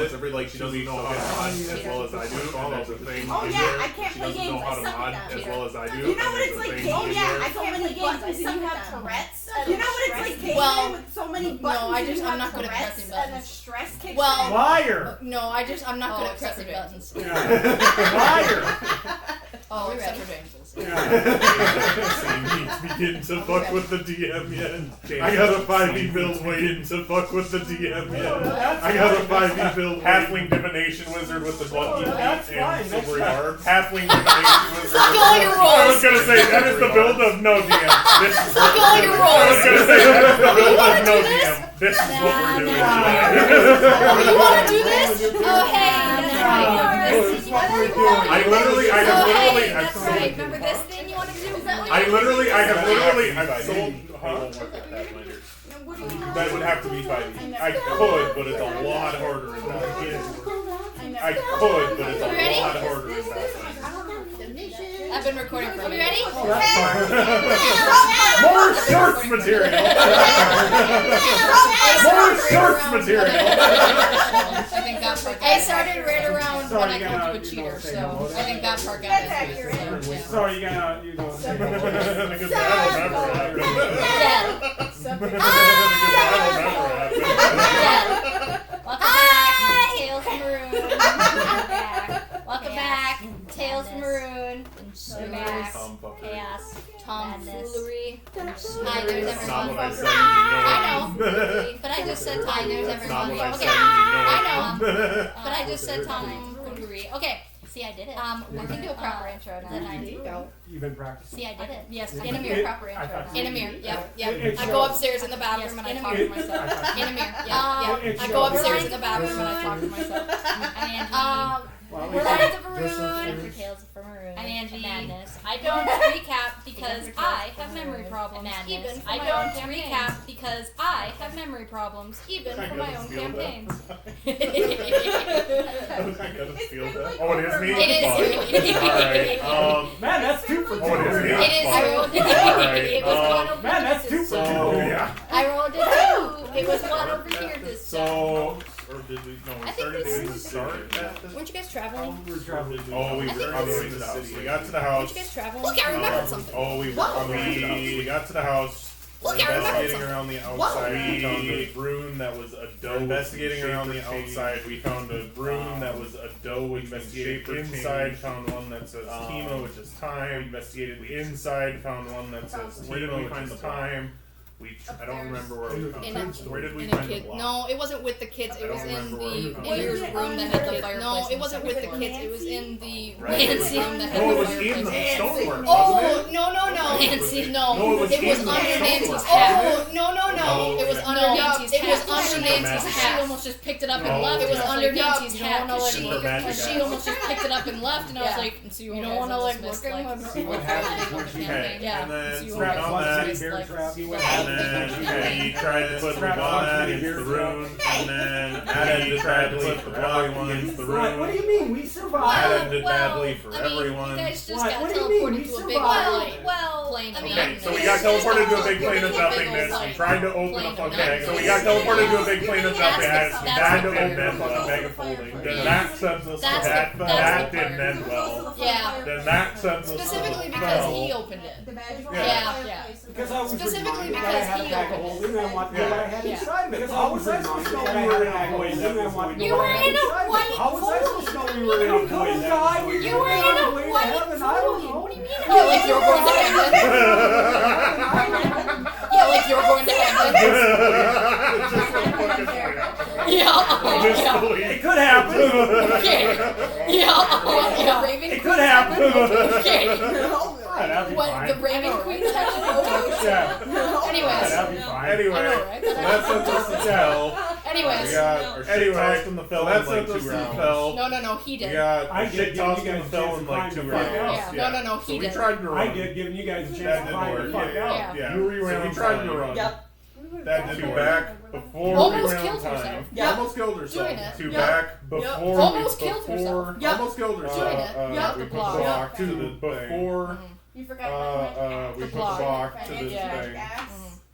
this every like she doesn't know how to mod as well as I do. And there's a thing. Oh yeah, I can't She play doesn't games. know how I to suck mod at as that. well as I do. You know what it's like? Oh yeah, I can't play games. I suck at that. Tourette's. You know what it's like? Gaming with so many buttons. I'm not good at pressing And buttons. the stress kicks Well, Liar! No, I'm not good at pressing buttons. Liar! Oh, except for James. Begin to fuck with the DM yet. I got a 5e build waiting to fuck with the DM yet. I got a 5e build halfling divination wizard with the blucky feet and silvery barbs. Halfling divination wizard. Suck all your rolls. I was gonna say that is the build of no DM. This is Suck all your rolls. I was gonna say that is the build of no DM. This is what we're doing. You want to do this? Oh, hey. I literally, That's right. Remember this thing you want to do? I've sold. That would have to be 5e. I could, but it's a lot harder in that. I could, but it's a lot harder in that. I've been recording for a minute. Ready? More search material. More search material. I think that part. I started right around when I called you a cheater, so I think that part got it. Sorry, you don't Because that'll never happen. Tales from Arune. Welcome back. Tales from Arune. We're back. Chaos. Tom Foolery. Hi, there's everyone. I know. But I just said hi, there's everyone. Okay. I know. But I just said Tom Foolery. Okay. See, I did it. We can do a proper intro now. Then I do go. You've been practicing. See, I did it. Yes, in a mirror. Proper intro. In a mirror. Yep. I shows. go upstairs in the bathroom and I talk to myself. In a mirror. Yeah. I go upstairs in the bathroom and I talk to myself. We're Lines of Arune. Tales from Arune. I'm Angie. Madness. I don't recap because I have memory problems. Madness. I don't recap because I have memory problems, even for my own campaigns. I gotta feel that. Oh, it is me? It is. Alright. Man, that's 2 for 2. Oh, it is me? It is. I rolled it. It was 1 over Man, that's 2 for 2. Yeah. I rolled it 2. It was 1 over here this time. So, or did we? No, we started in the start at this. Weren't you guys traveling? We're traveling. Oh, we were on the way to the house. We got to the house. Weren't you guys traveling? Look, I remembered something. Oh, we were on the way to the house. We got to the house. Look, I remembered investigating something. around the outside, we found a broom that was a doe. Investigating around the outside, we found a broom that was a doe. We investigated inside, found one that says Tima, which is time. We investigated inside, found one that says Tima, which is time. I don't remember where we found it. Where did we find the block? No, it wasn't with the kids. It was in the Weird room that had the fireplace. No, it wasn't with the kids. It was in the Nancy room that had No, it the was fireplace. in the stonework, wasn't Oh, it? no. Nancy, no. No, it was under in the Nancy's stonework. hat. Oh, No. It was under Nancy's hat. It was under Nancy's hat. She almost just picked it up and left. It was under Nancy's hat. She almost just picked it up and left, and I was like, so you don't want to like work See what happens when she And then So you found want that. to like, And then he tried to put the block against the rune, and then Adam tried to put the block against the rune. What do you mean? We survived. Adam did badly for everyone. You guys just What? got What do you mean? teleported We to a big survived. plane of Okay, nothingness. so we got teleported to a big plane of nothingness. We tried to open a fucking. So we got teleported to a big plane of nothingness. We tried to open a fucking bag of folding. Then that sends us to that didn't end well. Yeah. Then that sends us Specifically to because hell. he opened it. Yeah. Because I was Specifically reminded that I because had a he bag of opened holding and I wanted to know what I had Yeah. inside. Because I was supposed to know we were in a void that was going You were in a white How was I supposed to know we were in a void that was going You were in a white heaven? I don't know. What do you mean? Yeah, like you were going to heaven. Yeah, like you were going to heaven. Yeah. It could happen. Okay. Yeah. Raven It could happen. Okay. That'd be What, fine. the Raven Queen is actually okay. Yeah. Anyways. That'd be fine. Anyway, I know, right? that's sent us to hell. Anyways. We got our shit tossed in the fell in like 2 rounds. No, he We did. got I our shit did tossed give in you the guys a fell chance in to like find 2 the fuck rounds. out. Yeah. No, So he we did. tried to run. I did, giving you guys a That chance to didn't find work. the fuck out. Yeah. You So reran we tried to fine. run. Yep. That didn't back before Almost we ran killed time. herself. Yep. Almost killed herself. Doing it. To Yep. back before Almost we, killed herself. Yep. Almost killed herself. Doing it. Yep. We The put the block. block to the Mhm. before You forgot we put the block. block to this Yeah. thing.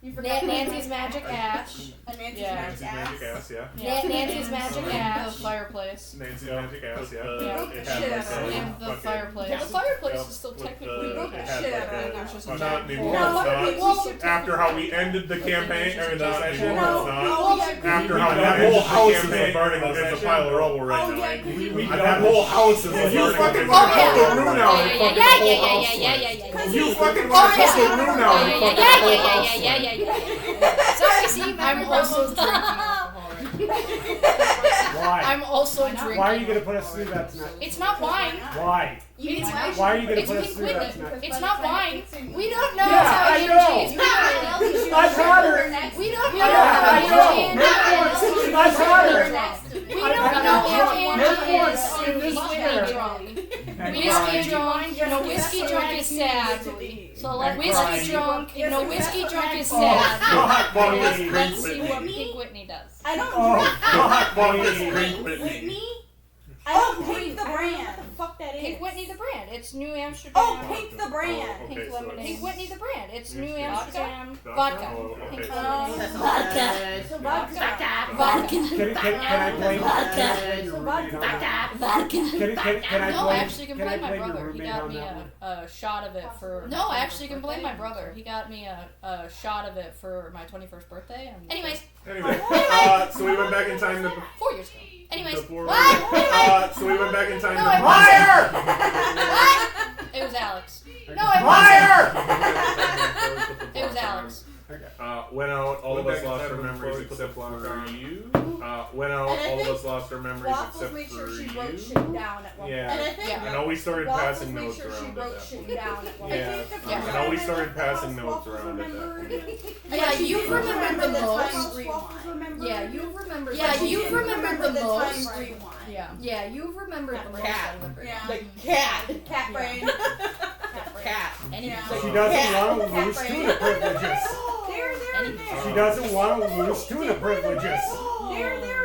Nancy's Magic Ash. Nancy's Nancy's Magic Ass, yeah. Nancy's Magic Ash. The fireplace. Nancy's Magic Ass, yeah. It had like And the fireplace. The fireplace is still technically broke the shit out of it. It was just a Not giant anymore, hole. it's not. After how we ended the campaign, or the session, it's not. After how that we whole ended house the is campaign, burning it's a session. pile of rubble right now. That whole house is You burning. fucking Oh, took yeah. the room out and fucking the whole house Yeah. went. You fucking Oh, took the yeah. room out and fucking the whole house went. Yeah. Sorry, see, I'm also drinking alcohol. Why? I'm also drinking. Why are you gonna put us through that tonight? It's not wine. Why? It's Why are you gonna It's put us Pink through that Whitney. tonight? It's not wine. We don't know Yeah, how I you know. cheese. I've had her. We don't know Yeah, how I you know. cheese. I've had her. We don't know how Angie is. Whiskey drunk. No, whiskey drunk is sad. So like whiskey drunk. No, whiskey drunk is sad. Let's see what Pink Whitney does. I don't Oh, God, Whitney? I don't Pink the brand. What the fuck that is? Pink Whitney the brand. It's New Amsterdam. Oh, Pink the brand. Oh, Pink okay, so lemonade. Pink Whitney the brand. It's New Vodka? Amsterdam Vodka? vodka. Oh, okay. Pink So- lemonade. Vodka. Vodka. Can I blame Vodka. your roommate on that? Vodka. Can I No, blame? actually, you can Can I blame my blame your brother. He roommate got on me that one? a shot of it for. No, actually, you can blame my brother. He got me a shot of it for my 21st birthday. And anyways, Anyway, so we went back in time to 4 years ago. Anyways, before. what? So we went back in time No, to. I Liar! What? It was Alex. No, it Liar! wasn't. It was Alex. Went out, all of Went us back in lost time our before memories we put except the block for on. you. Went out, And I all of think us lost our memories Waffles except made sure for she wrote you. shit down at one point. Yeah. And I think Yeah. I know we started Waffles passing made notes sure she around wrote at that shit point. down at one Yeah. point. Yeah. I know we started passing notes around at that point. Yeah, you remembered the most. Yeah, you remembered. Yeah, you remembered the most. time rewind. Yeah, you remembered the most. Cat. I remember. Yeah. The cat. Cat brain. Cat. Anyway. Yeah. She doesn't want to lose tuna privileges. There and there. She doesn't want to lose tuna privileges. There and there.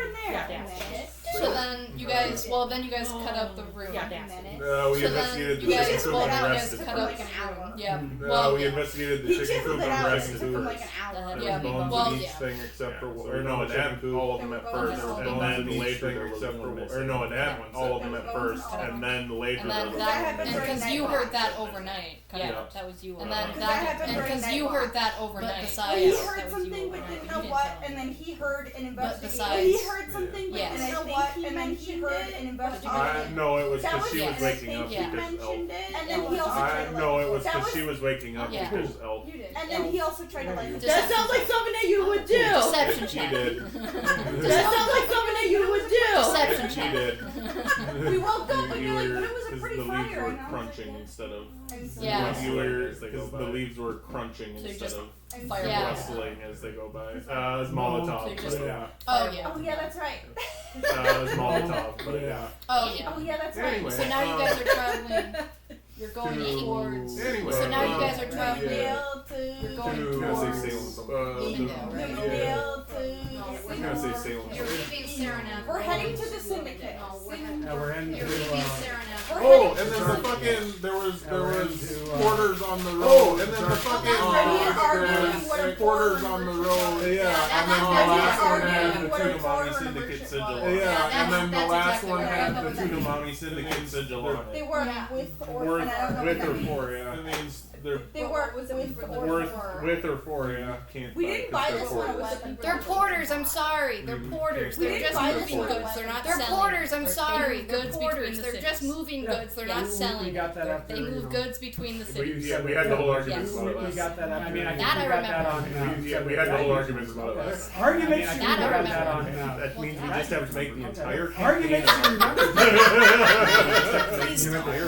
So then you guys, cut up the room. We So investigated then the you guys, chicken coop and you guys rested cut up first. the room. Yeah. We investigated the He chicken chiseled coop it and out. It rested took him like first. an hour. There Yeah, was bones well, in each yeah. thing except for, So or no, in that, all of them at first, There were and bones then in each later thing there except except for for, one or no, in that one, all of them at first, and then later And there then was that, happened during because you night heard watch. that overnight. Yeah. That was you. And And then then that happened during because night you watch. heard that overnight. He Besides, heard something but didn't know You what, tell and me. then he heard an investigation. besides- He heard something but Yes. didn't know what, and then he heard an investigation. No, it was That because she was was it. waking up Yeah. because Elf. And then he also tried to No, it was that because she was waking up Yeah. because Elf. And then he also tried to like. That sounds like something that you would do. Deception She check. did. That sounds like something that you would do. Deception She check. did. We woke up and You you're like, were, but it was a because pretty the leaves fire. were And I was crunching like, instead of. Yeah. You were, because the leaves were crunching So you instead just of fire. Yeah. rustling as they go by. It was So Molotov, you but just- yeah. Oh yeah. Oh yeah, that's right. It was Molotov, but yeah. Oh yeah. Oh yeah, that's right. Anyway, So now you guys are traveling. You're going to- towards. Anyway, So now you guys are yeah. traveling. Bill to. You're going To towards. Salem. Bill to. I'm gonna say Salem. You're leaving Saranac. We're heading to the syndicate. Yeah, we're in You're to, leaving Saranac. Oh, and then the fucking there was quarters on the road. Oh, and then the fucking there was quarters on the road. Yeah, and then the last one had the Tuna Mommy Syndicate sigil. Yeah, and then the last one had the Tuna Mommy Syndicate sigil on They it. were with or and I don't know With what or that for, means. yeah. It means they're They were with or worth for. with or for, yeah. Can't We buy didn't it buy 'cause this they're one. for. They're porters. I'm sorry. They're porters. We They're didn't just buy this moving one. goods. They're not They're selling. porters, I'm sorry. They're goods porters. between the They're just cities. moving Yeah. goods. They're Yeah, not we selling. got that after, They move goods between the cities. Yeah, we had the whole argument Yes. about We it. got that after. I mean, I think That we I got that on. Yeah, we had the whole argument about it. Argument should That I got that remember. on. That means we just have to make the entire Argument campaign. should remember.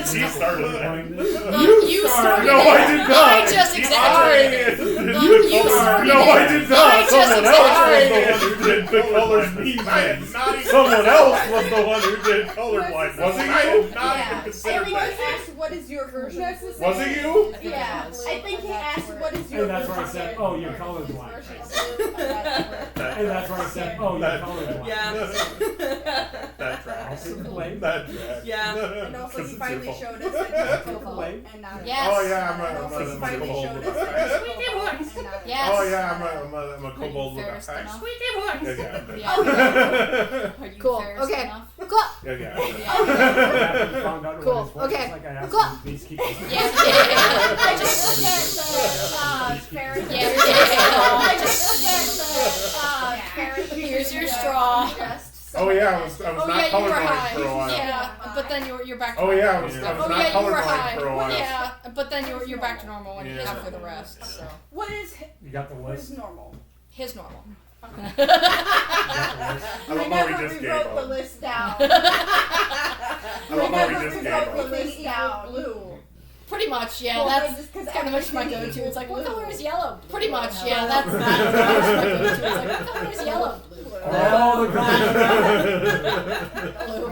She started that. You started No, it. I did not. I just exaggerated. You You started No, it. I did not. I just Someone else was the exaggerated. one who did the colors mean things. Someone else was the one who did colorblind. Was it you? Not even considered And he that. asked, "What is your version?" Was it you? Yeah, I think he asked, "What is your?" And that's where I version?" said, oh, you're colorblind. And that's where I said, oh, you're colorblind. Yeah. That's right. Blame. That Jack. Yeah. And also, Because he it's finally your fault. showed us that he's Blame. and not. Yes. Oh yeah, I'm And also, he a finally kobold showed with us a that kite. he's and not. Yes. Oh yeah, I'm a kobold with a Embarrassed kite. enough? Yeah, Yeah. Oh, Are you Cool. embarrassed Okay. enough? Cool. yeah. Found out Cool. what his voice Okay. was like, I asked Cool. him, please keep this. Yeah. I just forget the carrot. Yeah. I just forget the carrot. Here's your straw. Oh yeah, I was Oh not yeah, you were colorblind high. for a while. Yeah, but then you're back to Oh normal. yeah, I was Oh not yeah, you were colorblind high. for a while. Yeah, but then you're back to normal when you Yeah. after the rest. So What is You got the what is list? normal? his normal. You got the list? I love how we just gave rewrote the up. list down. I We love how we never just gave rewrote the up. list down. Blue. Pretty much, yeah. Well, That's just 'cause kind of much my everything go-to. It's like, what blue. color is yellow? Pretty much, yeah. That's my go-to. It's like, what color is yellow? All the Blue.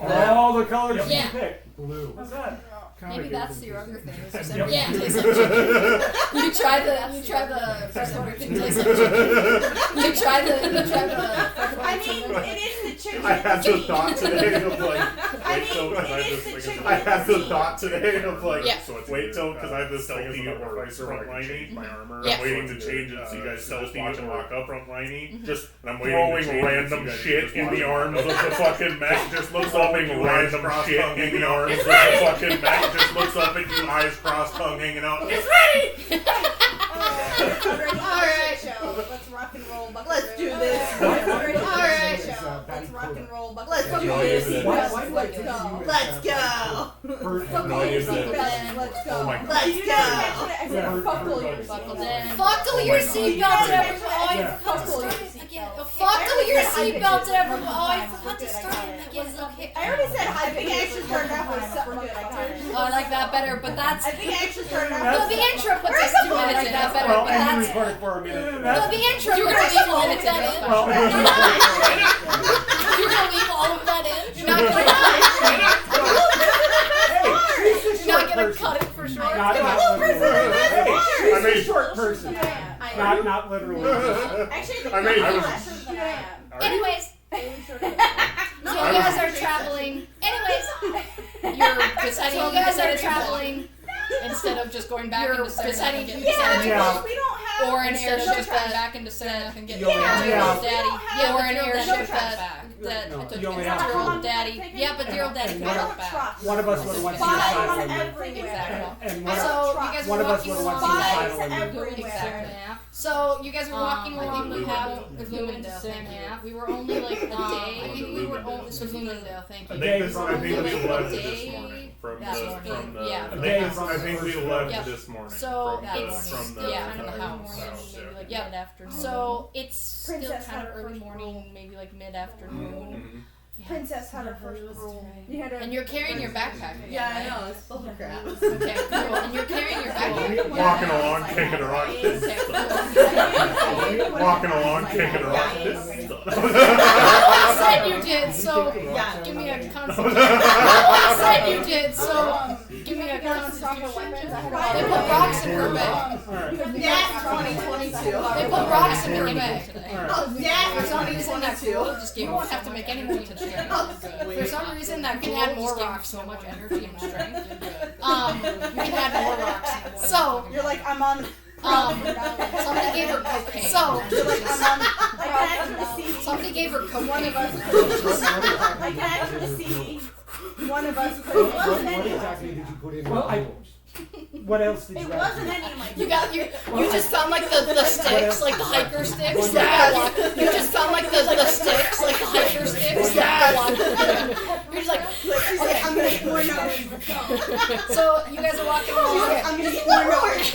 All the colors Yeah. you picked. Blue. What's that? Maybe that's your other thing. Is just Yeah. Yeah, tastes like chicken. You try the freshwater thing tastes like chicken. You try the freshwater I mean, chicken. it is the chicken. I had the thought today of like, I wait till mean, because I it have is this the thing. chicken I had the meat. thought today of like, Yeah. wait till because I have this stealthy or front lining. my armor. Yeah. I'm waiting to change it so you guys stealthy and walk up front lining. Just and I'm waiting Throwing to change random it so you shit guys in just the watch arms of the fucking mech. Just looks up and Throwing you eyes random crossed shit tongue in the hanging out. arms It's of ready. the Fucking mech just looks up at you, eyes crossed, tongue hanging out. It's ready. Alright, let's rock and roll. Buckle Let's do this. Alright, Alright. let's rock and roll. Buckle Let's in. do Why- this. why Let's did go. you- Let's go. Buckle your seatbelt. Let's go. Oh my God. Let's You didn't go. catch it. I said Yeah. buckle your Buckle seatbelt. in. Buckle your seatbelt, everyone. Oh, I Yeah. forgot to Buckle your start it seatbelt. again. Okay, Buckle your I already said seatbelt, high everyone. pitches. Oh, I We're forgot to good, I start got it it. again. Okay. I already said I think I actually started off with something. We're good. I got it. Oh, I like that better, but that's. I think I actually started off No, with the intro puts Where's us the 2 minutes in. That's better, Well, but and you that's. recorded for a minute. No, the intro You're puts gonna us leave 2 all of minutes that in. in. Well, You're gonna leave all of that in? You're not gonna, hey, she's a you're not short gonna person. cut it for sure? Not person. Hey, she's I a mean- short person. I am. Not literally. Actually, I think I mean, you're I was- less than I am. Anyways, So so you guys are traveling. Anyways, you're deciding you guys are traveling instead of just going back into deciding you decided to Yeah. we don't have. or instead of no just trash. going back into Seth and getting Yeah. your Yeah. old daddy. We Yeah, or don't an have airship no trash. that No, took you only your have old two. daddy. Yeah, but your old daddy And can I go don't back. trust. One of us would have went to the Spies asylum. everywhere. And one of, So you guys one were of us walking would have along went to the Spies asylum. everywhere. Exactly. So you guys were walking I along think the we path were of Bloomingdale. Thank you. We were only like a day. We were only this was Bloomingdale. Thank I you. think we Only left a this day. morning from That the morning. from the. Yeah. I think we left Yep. this morning. So from it's the, from the, yeah, from the house. maybe like Yeah. mid-afternoon. So it's still Princess kind had of her early first morning, rule. maybe like mid-afternoon. Mhm. Princess had her first rule. You had to. And you're carrying your backpack. Again, Yeah, I right? know. It's full of crap. Okay, cool. And you're carrying your backpack. Walking along, kicking her on. Okay, cool. Walking along, kicking her on. I said you did, so Yeah. give me a constant. I said you did, so give me a constitution. They put rocks in her bag. That's 2022. They put rocks in her bag today. Oh, yeah. For some reason that cool just you won't have to make any more today. For some reason that can add more rocks, so much energy and strength. You can add more rocks. So You're like, I'm on. somebody gave her cocaine. So You're like, I'm on. I can actually see. somebody gave her One cocaine. of us. I can actually see. One of us, but it wasn't What any. exactly did you put in? What else did you It add? wasn't any of my. You got you just found like the sticks, like the hiker sticks. That you just found like the sticks, like the hiker sticks. That you're just like, She's like, I'm gonna eat more notes. so you guys are walking along. I'm gonna eat more notes.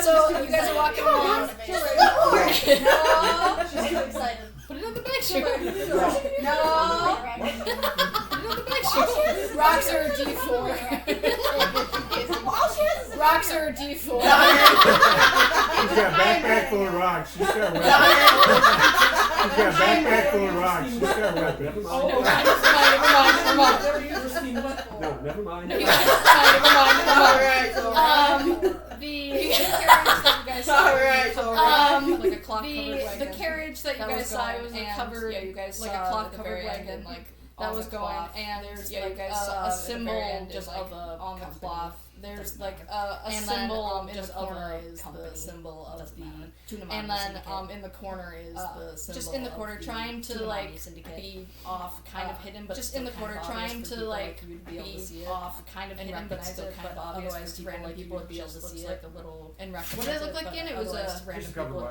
So you guys are walking along. No. She's too excited. Put it on the picture. No. Put it on the picture. Rocks are a D4. All she has is a Rocks are a D4. She's got a backpack full of rocks. She's got a weapon. She's got a backpack full of rocks. She's got a weapon. Never mind. No, never mind. Never mind. The like a cloth covered the wagon. carriage that you That guys was saw going, was and covered. Yeah, you guys like saw a cloth at the covered very end, wagon, and, like that was going, and there's like a symbol just of on the cloth. There's like a symbol just of the symbol of the Tuna Mommy and then in the corner is the symbol just in the corner trying to like be off kind of hidden, but just in the corner trying to like be off kind of hidden, but still kind of obvious. Otherwise, random people would be able to see it. Like a little in reference. What did it look like again? It was a random people.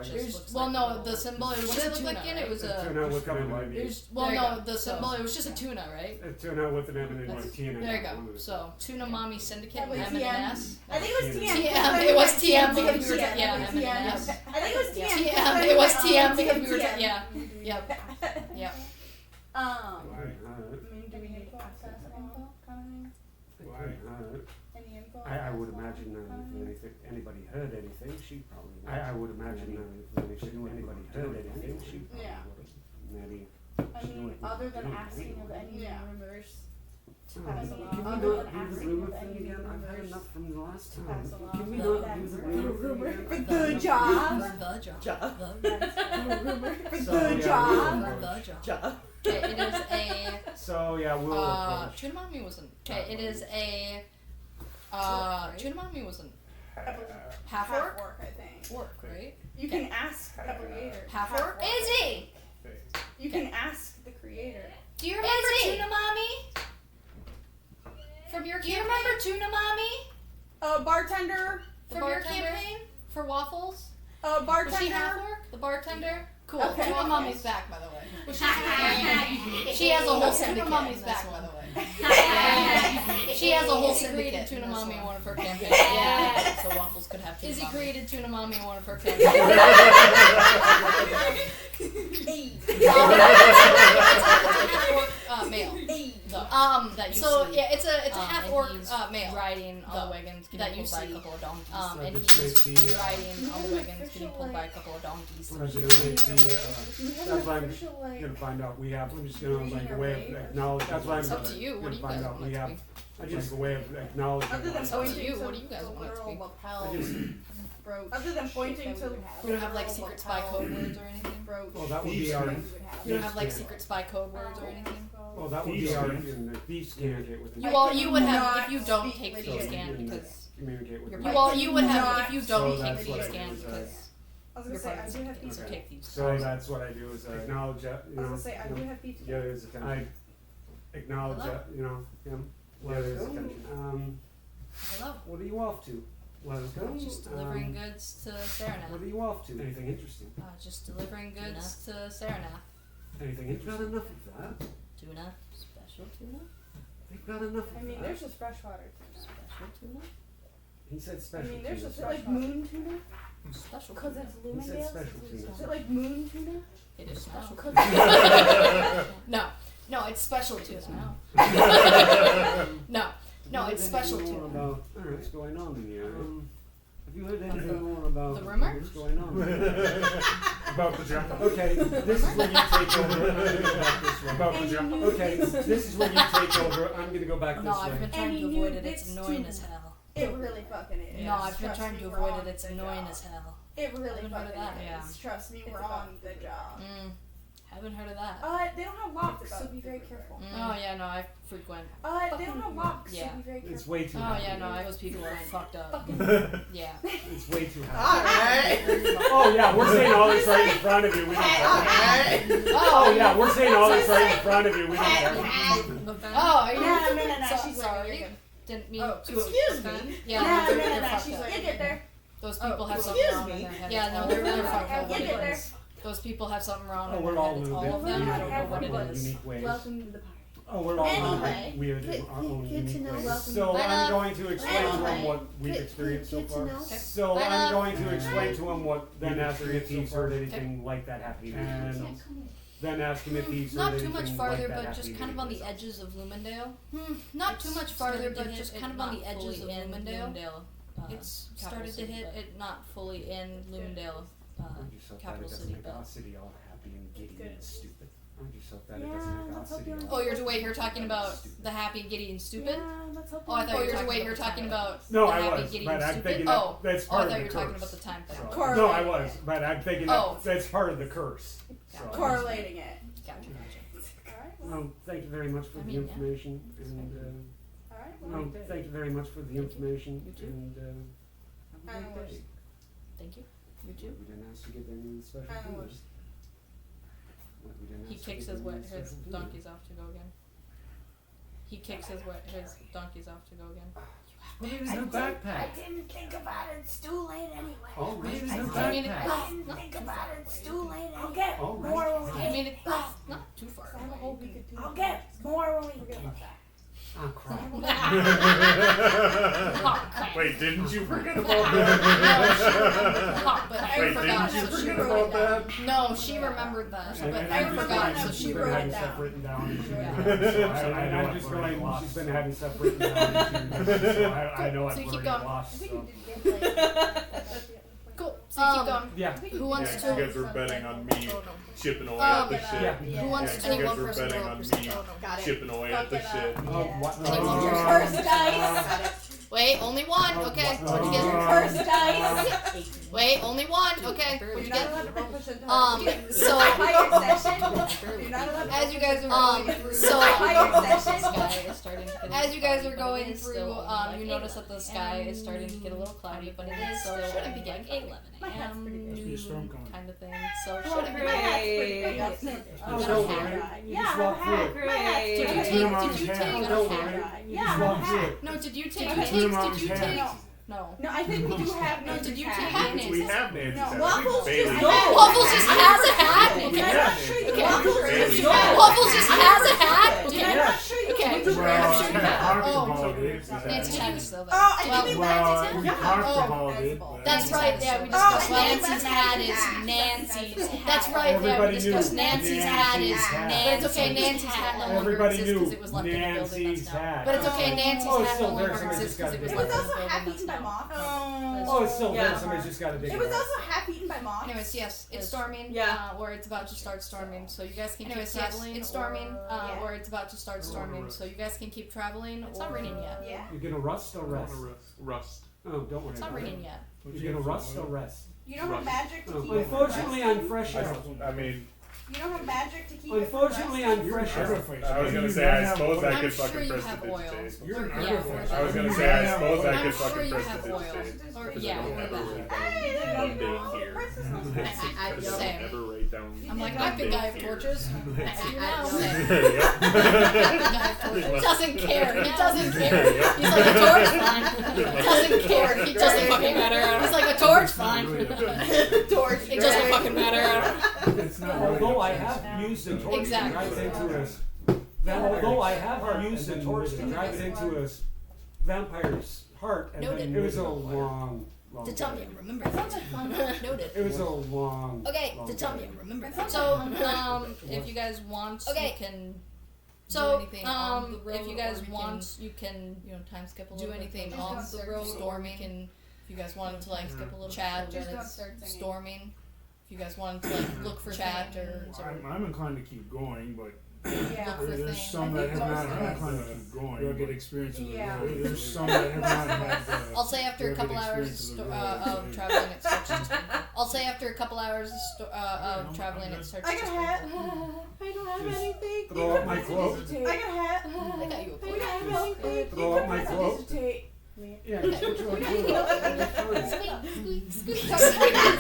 Well, no, the symbol. It was just a tuna. Look again? It was a tuna with an M. Well, no, the symbol. It was just a tuna, right? A tuna with an M and a T in it. There you go. So Tuna Mommy Syndicate. I think it was TM. It was TM because we were I think it was TM. It was TM because we were yeah. Yep. I mean, do we need access info kind of thing? Any info? I would imagine if anybody heard anything, she probably would. I would imagine if anybody heard anything, she probably Yeah. would. Maybe. I mean, other than asking of any rumors to pass along. Can we Other not than do the asking rumor of thing any again? I've had rumors enough from the last to time. pass along. Can we not do the rumor thing again? For the job. Okay, it is a. So yeah, we'll approach. Tuna Mommy wasn't. Okay, it is a. Tuna Mommy wasn't. Half orc, I think. Orc, right? You can ask the creator. Half orc. Izzy! You can ask the creator. Do you remember Tuna Mommy? From your campaign? Do you remember Tuna Mommy? Bartender. From your campaign? For waffles? Bartender. Was she half orc? The bartender? Cool. Okay. Tuna Mommy's back, by the way. She has a whole syndicate. Tuna Mommy's back, by the way. She has a whole syndicate. Tuna Mommy in one of her campaigns. Yeah. So waffles could have Tuna Mommy. Izzy created Tuna Mommy in one of her campaigns. Male. That you see. Yeah, it's a half orc male riding on the wagons getting pulled by a couple of donkeys. And he's riding on the wagons getting pulled by a couple of donkeys. That's what I'm gonna find out. I'm just gonna like a way of acknowledging. That's what I'm It's up to you. What do you guys want it to be? Just a way of acknowledging. Other than It's up to you. What do you guys want it to be? Other than pointing to. You don't have like secret spy code words or anything? Well, that would be our. You don't have like secret spy code words or anything? Well, that would be our. Thieves communicate with. You would have if you don't take the scan because. Communicate with. You would have if you don't take the scan because. I was gonna say, I do have pizza. Take these. So that's what I do is I acknowledge that. I was gonna say, I do have pizza. The other's attention. I acknowledge that, him. The other's attention. Hello. What are you off to? Let's go. Just delivering goods to Saranath. What are you off to? Anything interesting? Just delivering goods to Saranath. Anything interesting? Got enough of that? Tuna? Special tuna? They've got enough of I mean, that. there's just freshwater tuna. Special tuna? He said I special mean, there's tuna. just like moon tuna. Special Cause that's He said Lumendale. special tuna. Is it like moon tuna? It is special. Cause No, it's special tuna. No, it's special tuna. About what's going on in here? Have you heard anything more about The rumor? what's going on? About the jump. Okay, this is when you take over. About the jump. Okay, this is when you take over. I'm gonna go back No, this I've way. been trying to Any avoid new it. It's bits annoying to- as hell. it really fucking is. No, I've been Trust trying me, to we're avoid on it. It's the annoying job. as hell. It really Haven't heard of fucking that. is. Yeah. Trust me, It's we're about on the job. Haven't heard of that. They don't have locks, so be very careful. Oh yeah, no, I frequent. They don't have locks, Yeah. so be very It's careful. way too. Oh high. yeah, no, those people are fucked up. Yeah. It's way too high. Alright. Oh yeah, we're saying all this right in front of you. We don't care. Oh yeah, we're saying all this right in front of you. We don't care. Oh, are you? No, So- she's sorry. You're good. Didn't mean Oh, to excuse offend. me. Yeah, No, they're fucked she's up. like, you get there. Those people have something excuse wrong in me. their head. Yeah, no, they're fucked up. You get there. Those people have something wrong Oh, in we're their all head. It's little all bit of them. I don't know what it is. unique ways. Welcome to the party. Oh, we're all Anyway, weird in our own good to unique know, ways. welcome. So Bye, I'm love. going to explain to him Anyway, what we've experienced so good to far. know. So Bye, I'm love. going to explain to him what then ask him if he's heard anything like that happening. And then ask him if he's heard Not anything too much like farther, that but happening just kind of on the anyplace edges of Lumendale. Not too much farther, but just kind of on the edges of Lumendale. It's started to hit it not fully in Lumendale, Aren't you so glad it capital doesn't city, make but. our city all happy and giddy and stupid? Aren't you so glad it Yeah, doesn't make our let's hope city you're- all Oh, you're wait. You're talking about the happy, giddy, and stupid. Yeah, let's hope Oh, I thought you were wait. You're talking about No, the I happy, was, giddy, but and I'm stupid. thinking Oh, that's I part thought of you the were talking curse. about the time thing. So- Correlating No, I was, but I'm thinking Oh. that's part of the curse. So. correlating it. Gotcha. Well, thank you very much for the information, and Alright, well, thank you very much for the information, and have a great day. Thank you. You too. We didn't ask to get any special food. He kicks his donkeys off to go again. He kicks his donkeys off to go again. Look at his new backpack. I didn't think about it. It's too late anyway. Oh, Look at his I new didn't backpack. think about it. It's too late. I'll get Oh, more when we I mean, get. it's not too far away. I'll get more when we get. Oh, crap. Wait, didn't you forget about that? But I Wait, forgot, didn't you so she forget wrote about it that? down. No, she remembered that, but And I I'm just forgot, going- so she she's been wrote having it stuff down. written down. and she- Yeah. So I'm just going, she's been having stuff written down. and she- So I know So I'm you keep already going. lost. So. Cool. So you keep going. Yeah. Who wants Yeah, to? you guys were betting on me Oh, no. chipping away at the Yeah. shit. Who wants Yeah, to? you guys One were person betting roll on percent. me Oh, no. Got it. chipping away at the shit. What? Anyone Your want first to? dice. Wait, only one. Okay. What'd you Your get? first dice. Wait, only one. Okay. What'd you get? So Higher session. You're not allowed to as you guys are going through, Higher session. the sky is starting to get. As you guys are going through, you notice that the sky is starting to get a little cloudy, but it is still shouldn't be like 11 a.m. Must be a storm coming. kind of thing. So Oh, shouldn't be. great. Oh, don't worry. You just walk through it. Great. Did you Tuna take? Mom's Did you hat. take? Oh, don't worry. You just walk through it. No, did you take? Did you Did Mom's you hat. take? No. No. No, I think we do have No, Nancy's did you hat. take Nancy's? We have Nancy's No, hat. Waffles Bailey. just has Waffles just has a hat. it. Okay. I'm not sure you Waffles Bailey. just Waffles just has a hat. I'm Okay. not sure you Okay. can. Well, I'm sure you I have. talked Oh. about it. Nancy's hat is still there. Oh, I Well, didn't Well, Nancy's we hat. talked Oh. about it. but- That's right. Yeah, we Oh, discussed I didn't Nancy's know hat is Nancy's Nancy's. hat. That's right. Yeah, we Everybody discussed knew Nancy's hat is Nancy's hat. Nancy's. But it's okay. Nancy's hat no longer Everybody exists knew because it was left in the building. Nancy's That's now. hat. But it's okay. Nancy's Oh, it's hat still no there, longer somebody exists just because got it it. was It was left in the also half building. eaten That's by now. moths. Oh, it's still there. Yeah. Somebody's just got to dig It it was up. also half eaten by moths. Anyways, yes, it's storming. Yeah. Or it's about to start storming. So you guys can Anyways, keep yes, traveling. it's storming, Yeah. Or it's about to start storming. So you guys can keep traveling. It's not raining yet. Yeah. You're gonna rust or rest? Rust. Oh, don't worry It's not about raining it. yet. You're gonna rust or rest? You don't have magic to Oh, keep unfortunately, I'm fresh out. I mean, You don't have magic to keep Unfortunately, I'm fresh out. I was gonna say, I suppose I I'm could sure fucking you have oil. prestidigitate. You're an Yeah, artificer. I was gonna say, I suppose I I'm could sure fucking you have oil. prestidigitate. Or Because yeah, I don't or ever that. write down Hey, there one you day go. here. Princess I I don't same. ever write down. I'm like, one that big day guy of here. torches. I see you now. There you go. He doesn't care. He doesn't care. He's like, a torch, fine. He doesn't care. He doesn't fucking matter. He's like, a torch, fine. Torch. It doesn't fucking matter. It's not Although I have used the torch Exactly. to drive used the torch to drive it into a vampire's heart, and Noted. it was a long To tell me, day. remember that. Noted. It was a long. Okay, long to tell me, day. remember that. So, if you guys want, Okay. you can So, do anything on the road. if you guys or want, you can, time skip a little do bit. anything Just on don't the start road. singing. Storming. Can, if you guys wanted to like skip a little chat Just when don't it's start singing. storming. If you guys wanted to like look for chat or I'm inclined to keep going, but Yeah. look for there's things. some that have not had inclined to the keep going, rugged but- experience of the Yeah. road. There's some that have not had the I'll say after a rugged couple hours experience of the road. of traveling, it starts to sprinkle. I'll say after a couple hours of traveling, it starts I to got a sprinkle. hat. I don't have Just anything. throw up my cloak. I got a hat. I got you a I plate. don't have anything. Throw up my cloak. cloak. Yeah, just put your cloak up.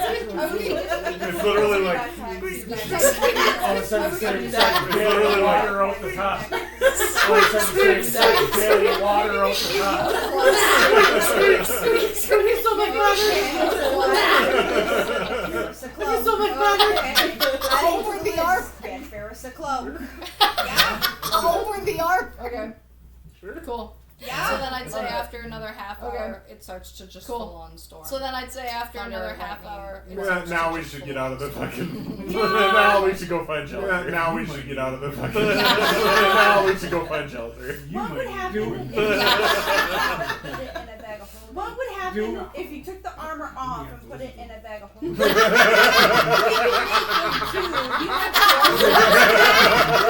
It's literally like, All of a sudden, it's like literally water out the top. All of a sudden, it's like daily water out the top. So much so much Over the arc. Get Ferris a cloak. Over the arc. Okay. Cool. Yeah. So then I'd say after another half hour, it starts to just full on storm. So then I'd say after another half hour, it yeah, starts now to we just should full get on out of the storm. fucking. Now we should go find shelter. Now we should get out of the fucking. Now we should go find shelter. What would happen What would happen if you took the armor off and put it in a bag of holding?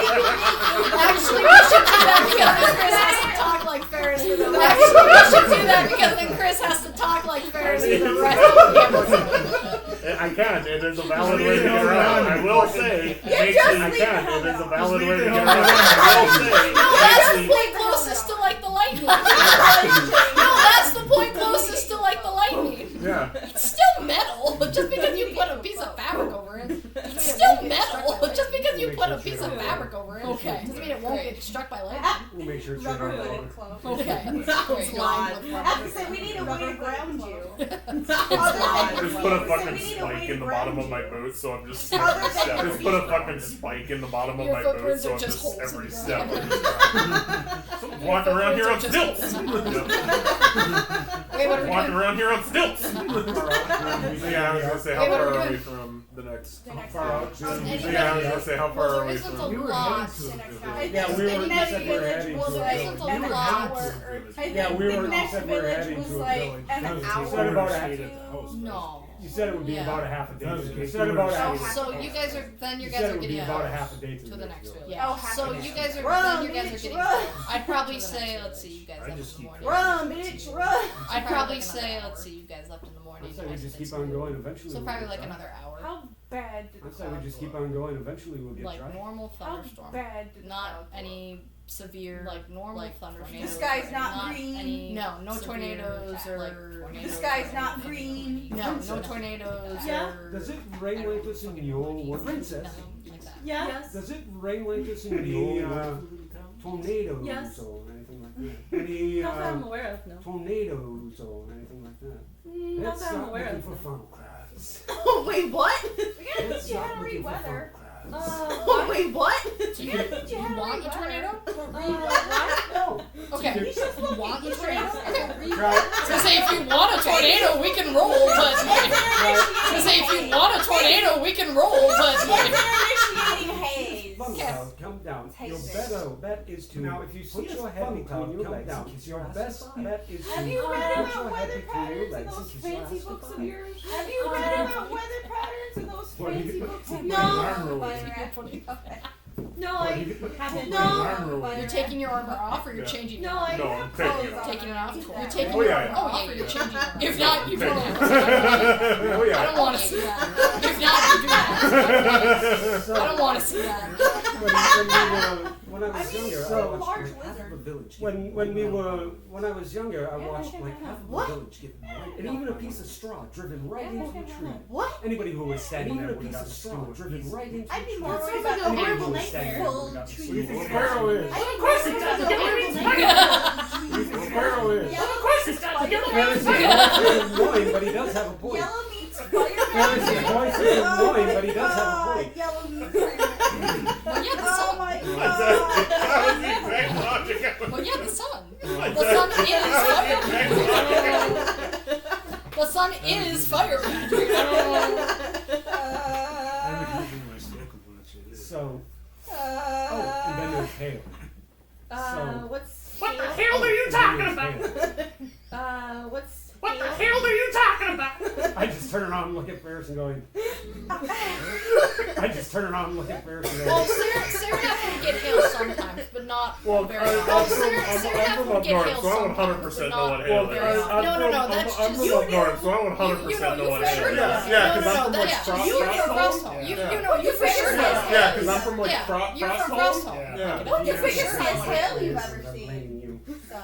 Actually, we should do that because then Chris has to talk like Ferris for the rest. Actually, we should do that because then Chris has to talk like Ferris for the rest of the episode. I can. It is a valid way to get around. I will say, it is a valid way to get around. I will say, that's the point closest to like the lightning. No, that's the point closest to like the lightning. Yeah. It's still metal, just because you put a piece of fabric over it. It's still metal, just because you put a piece of fabric over it. Okay. Doesn't mean it won't get struck by lightning. We'll make sure it's Rubber right hooded on. clothes. Okay. I have to say, we need a way to ground you. Just put a fucking spike in the bottom of my boot, so I'm just just put a fucking spike in the bottom of my boot, so I'm just every step. Walking around here on stilts. Wait, what are we Walking doing? around here on stilts. Yeah, I was gonna say how far are we from the next? The next Yeah, I was Anybody- gonna say how far Well, are there we isn't a from? You were lot. heading to The next it. guy. Yeah, we were. You next said we were village heading was to a like village. village. an You were hour. heading I Yeah, think we the were. You next said we were village heading was to a like village. an That was hour. you said about or a two. No. You said it would be Yeah. about a half a day. That was You said about a half. So you guys are then you You guys said are it would be getting about a out half a day to the next village. Oh, Yeah. half So a day. you guys are Run, then you guys are bitch, getting. run. I'd probably say let's see you guys I left just in the keep morning. Run, bitch, run. I'd probably say let's see you guys left in the morning. I'd say we just keep on going. Eventually, So we'll probably get like dry. another hour. How bad did the I'd say we clouds just keep look? on going. Eventually, we'll get Like dry. normal How thunderstorm. bad did the Not clouds any severe like normal thunderstorms. The sky's not green. Any no severe, tornadoes or like, tornadoes The sky's or not anything. green. No tornadoes Yeah. or. Does it rain like this in your world? Nothing like that. Yes. Does it rain like this in Any your tornadoes Yes. or anything like that? Any Not that I'm aware of, no. tornadoes or anything like that? Not Let's that I'm stop aware looking of. for funnel clouds. Oh, wait, what? We gotta Let's teach you how stop to looking read for weather. funnel clouds. Oh, wait, what? You, gotta teach you how to want read a tornado? What? No. Okay. He's just looking. Want a He's tornado? trying Okay. to read Try. I was gonna say if you want a tornado, we can roll, but like, I was gonna say if you want a tornado, we can roll, but like, initiating haze. Funnel Yes. cloud, come down. Hey, Your sis. best bet is to Now, if you see put a your head funnel between cloud, your come legs down, and kiss your your ass best is fine. bet is to Have you put read your about head weather between your patterns in legs and those kiss your fancy ass books of goodbye. yours? Have you read about weather patterns in those What, you fancy could books put of my yours? armor away. No, I haven't. No. you're taking your armor off or you're changing your No, armor? I No, have I'm taking clothes it on. off. Taking it off? Keep You're that. taking Oh, your yeah, armor yeah. off or you're changing your armor? If not, you Take don't it. have to. Oh I yeah. don't want to see that. If not, you do that. I don't want to see that. When I was younger, I so watched large like half of lizard. a village. When I was younger, I Yeah, watched yeah, like yeah. half of What? the village get right, and even a piece of straw driven right into a tree. What? Anybody who was standing Even there a would piece have of straw straw driven right into I'd be a more tree. worried about the Anybody horrible who was standing there nightmare. would have What do you trees. think sparrow is? Of course it does. What do you think sparrow is? Of course it does. Pharisee's annoying, but he does have a point. Yellow meets Spider-Man. Pharisee's voice is annoying, but he does have a point. Yellow meets Spider-Man. Well, yeah, the Oh sun. my That god. was the exact logic. Well, yeah, the sun. The sun is fire. The sun is fire magic. I'm using my stick of what it is. So, oh, and then there's hail. What the hell are you talking about? What the hell are you talking about? I just turn around and look at Ferris and going. I just turn around and look at Ferris and Well, going. Sarah can get hail sometimes, but not Well, very I'm often. from up north, so I would 100% know what hail is. No, that's I'm just from up north, so I would 100% know what hail is. Yeah, because I'm from like you know Frost. Frost. You know, you for sure know. Yeah, because I'm from like Yeah, you're from Frost. Frost. Yeah. What's the biggest sure. hail you've This ever is, I'm seen? blaming you. I'm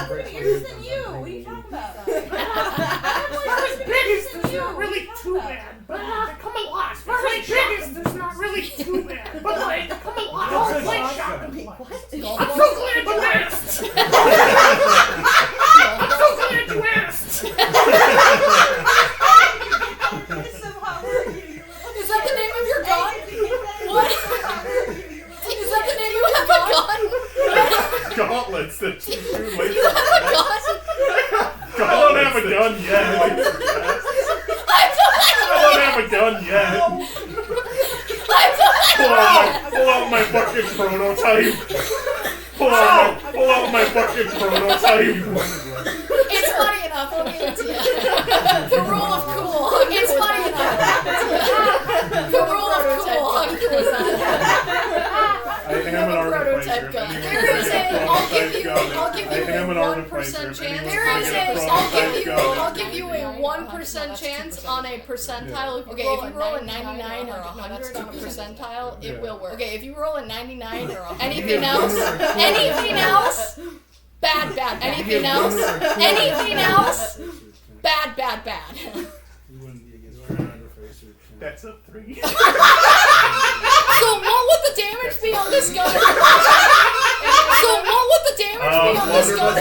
more years than you. What are you talking about? I'm more biggest than you. Really too bad, but come along. As far as biggest, it's not really too bad, but like, come along. Don't like shopping. I'm so glad you asked. I'm so glad you asked. Is that the name of your god? What? Is that the name of your god? Gauntlets that you shoot like You have a god? I don't have a gun yet. I don't have a gun yet. Pull out my fucking prototype. Pull out my fucking prototype. It's funny enough, I'll give it to you. The rule of cool. It's funny enough. The rule of cool. I am an army Prototype fighter. gun. There There is a. I'll give you I think I'm an a Arune 1% placer. chance. There is a. I'll give you a 1% chance on a percentile. Okay, if you roll a 99 or 100 on a percentile, it will work. Okay, if you roll a 99 or 100, anything else? Anything else? Bad. Anything else? Anything else? Bad. You wouldn't be against Arune facer. That's a 3. So what would the damage be on this gun?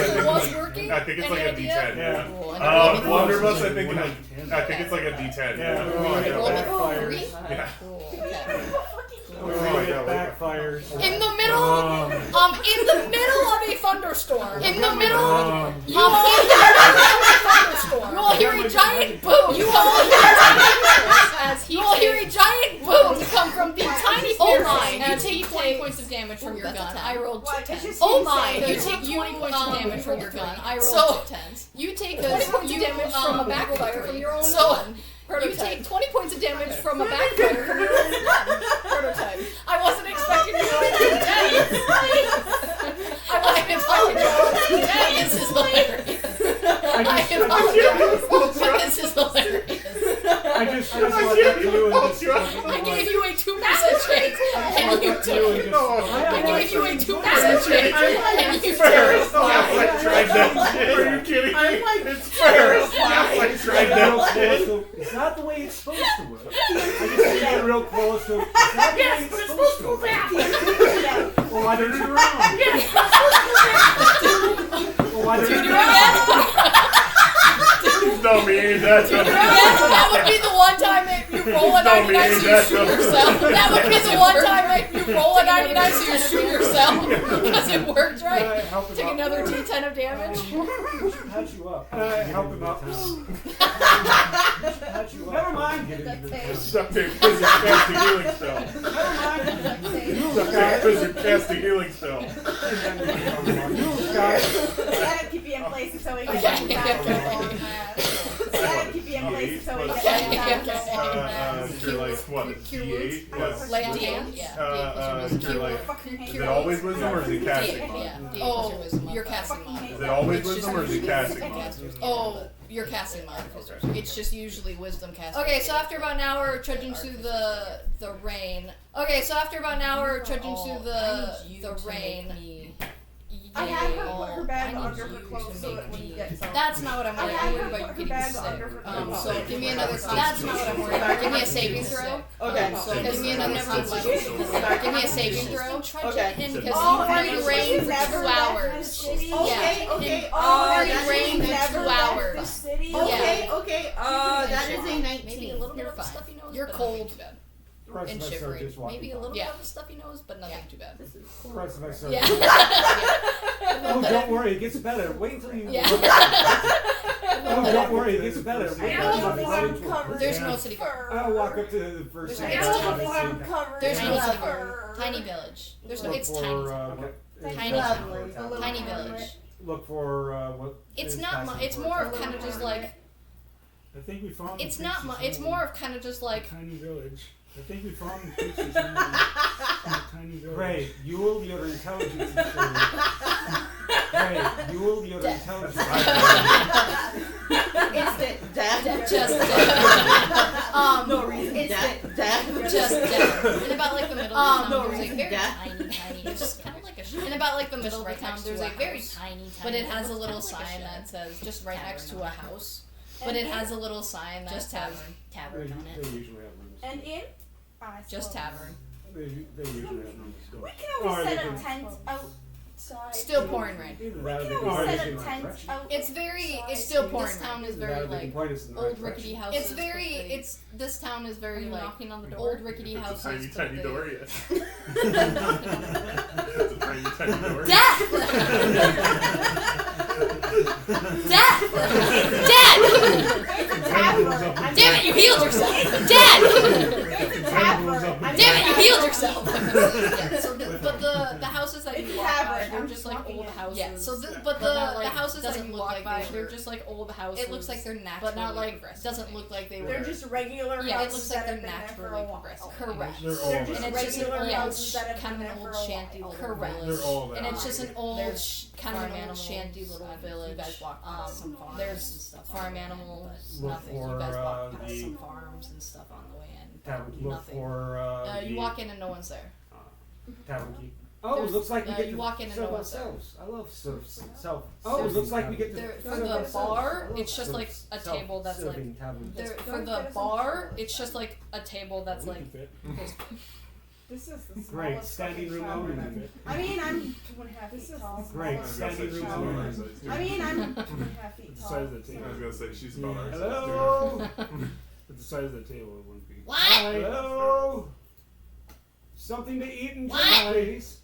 If it was working? I think it's like a D10. Yeah. Blunderbuss, I think it's like a D10. Yeah. Oh my Roll god. the 3? Yeah. Cool. Okay. Oh my god. Backfires. In the middle of a thunderstorm. You will hear a giant boom. You will hear a giant boom come from the tiny. Oh my! You take 20 points of damage from your gun. I rolled 2 10s. Oh my! You take 20 points of damage from your gun. I rolled 2 10s. You take 20 points of damage from a backfire from your own gun. You take 20 points of damage from a backfire from your own gun. Prototype. I wasn't expecting you to roll 2 10s. I wasn't expecting you to roll 2 10s. This is hilarious. I apologize, but this is hilarious. I just let that to you and just I gave you a 2% chance, and you took it. I gave you a 2% chance, and you took it. I tried that shit. Are you kidding me? It's fair. I tried that shit. It's not the way it's supposed to work. I just get real close to. Yes, but it's supposed to go that way. Well, why don't you do wrong? Yes, but it's supposed to go that way. Well, why don't you do No, me ain't that. That would be the one time that you roll a 99 so you shoot yourself. That would be the one time that you roll a 99 so you shoot yourself. Because it worked right. Take another D10 of damage. We should patch you up. Help him up. Patch you up. Never mind. Duct tape because you're cast a healing spell. Duct tape because you're cast a healing spell. Gotta keep you in place until we get back. Gotta keep you in place until we get back. You're like, what, D8? Yes. Lay on hand? You're like, is it always wisdom or is it casting? Oh, you're casting mine. Is it always wisdom or is it casting? Oh, you're casting mine. It's just usually wisdom casting. Okay, so after about an hour trudging through the rain. I had her put her bag under her clothes so it wouldn't get soaked. That's not what I'm worried about. I'm worried about you getting sick. So give me another. That's not what I'm worried about. Give me a saving throw. Okay. So give me another constitution. Give me a saving throw. Okay. Because you've already rained for 2 hours. Okay. Already rained for 2 hours. Okay. That is a 19. Maybe a little bit of a stuffy nose. You're cold. And shivering. Maybe a little bit of a stuffy nose, but nothing too bad. The rest of us are. Yeah. Oh, don't worry, it gets better. Wait until you. Yeah. Oh, don't worry, it gets better. There's no city guard. I'll walk up to the first. There's no city guard. Tiny village. There's no. It's tiny village. Look for what? It's not. It's more of kind of just like. I think we found. It's not. It's more of kind of just like. Tiny village. I think we found the pictures in a tiny village. Great, Yule, your intelligence is showing. Great, Yule, your intelligence is Instant death. Just death. No reason. Instant death. Just death. In about like the middle of the town, no there's a reason very death. tiny. It's just kind of like a. In about like the middle of the town, there's a very tiny. But it has a little sign that says just right next to a house. But it has a little sign that says tavern on They it. usually have rooms. And in? Just tavern. They usually have rooms. We can always set a tent outside. Still pouring rain. Either We that or can they can always point us set in a the tent right direction. outside. It's very. It's still pouring. This town is Either very that or they can like point us in the right old rickety direction. houses. It's very. It's this town is very like knocking on the door. Old rickety It's a houses. tiny door, yes. It's a tiny door. Death! Death! Dead! Damn it, you healed yourself! Dead! Damn it, you healed yourself! Yeah, so but the houses that It's you walk by, tavern. they're I'm just like walking old in. houses. Yeah, so but the houses that doesn't you look walk like by, they they're were- just like old houses. It looks like they're naturally but not like progressing. doesn't look like they were. They're just regular Yeah, it houses looks like that they're have been there for naturally a while. progressing. Correct. They're all They're just And it's just regular an old, houses that have kind of been an there old for a shanty while. little Correct. village. They're all that. And it's just an old, There's kind of farm an old animals, shanty little village. You guys walk past some farms There's and stuff farm on the way in, animals, but Look nothing. for you guys walk past the some farms and stuff on the way in. Tavern key. look nothing. for You walk in and no one's there. Tavern key. Oh, There's- looks like we get you to walk in and serve no one's there. ourselves. I love self. Oh, looks like we get to There, for serve the ourselves. bar, I love it's just like a table that's like. self-serving tavern. There, Let's for go the get us some bar, chocolate. it's just like a table that's We like. can fit. This is the smallest Great, standing fucking room tavern only. I've- I mean, I'm 2.5 feet tall. Great, I was gonna standing say she's room about our only. size, too. I mean, I'm 2.5 feet The tall. size of the table. I was gonna say she's about our size, Hello. But the size of the table it wouldn't be. What? Hello. Something to eat and drink, What? please.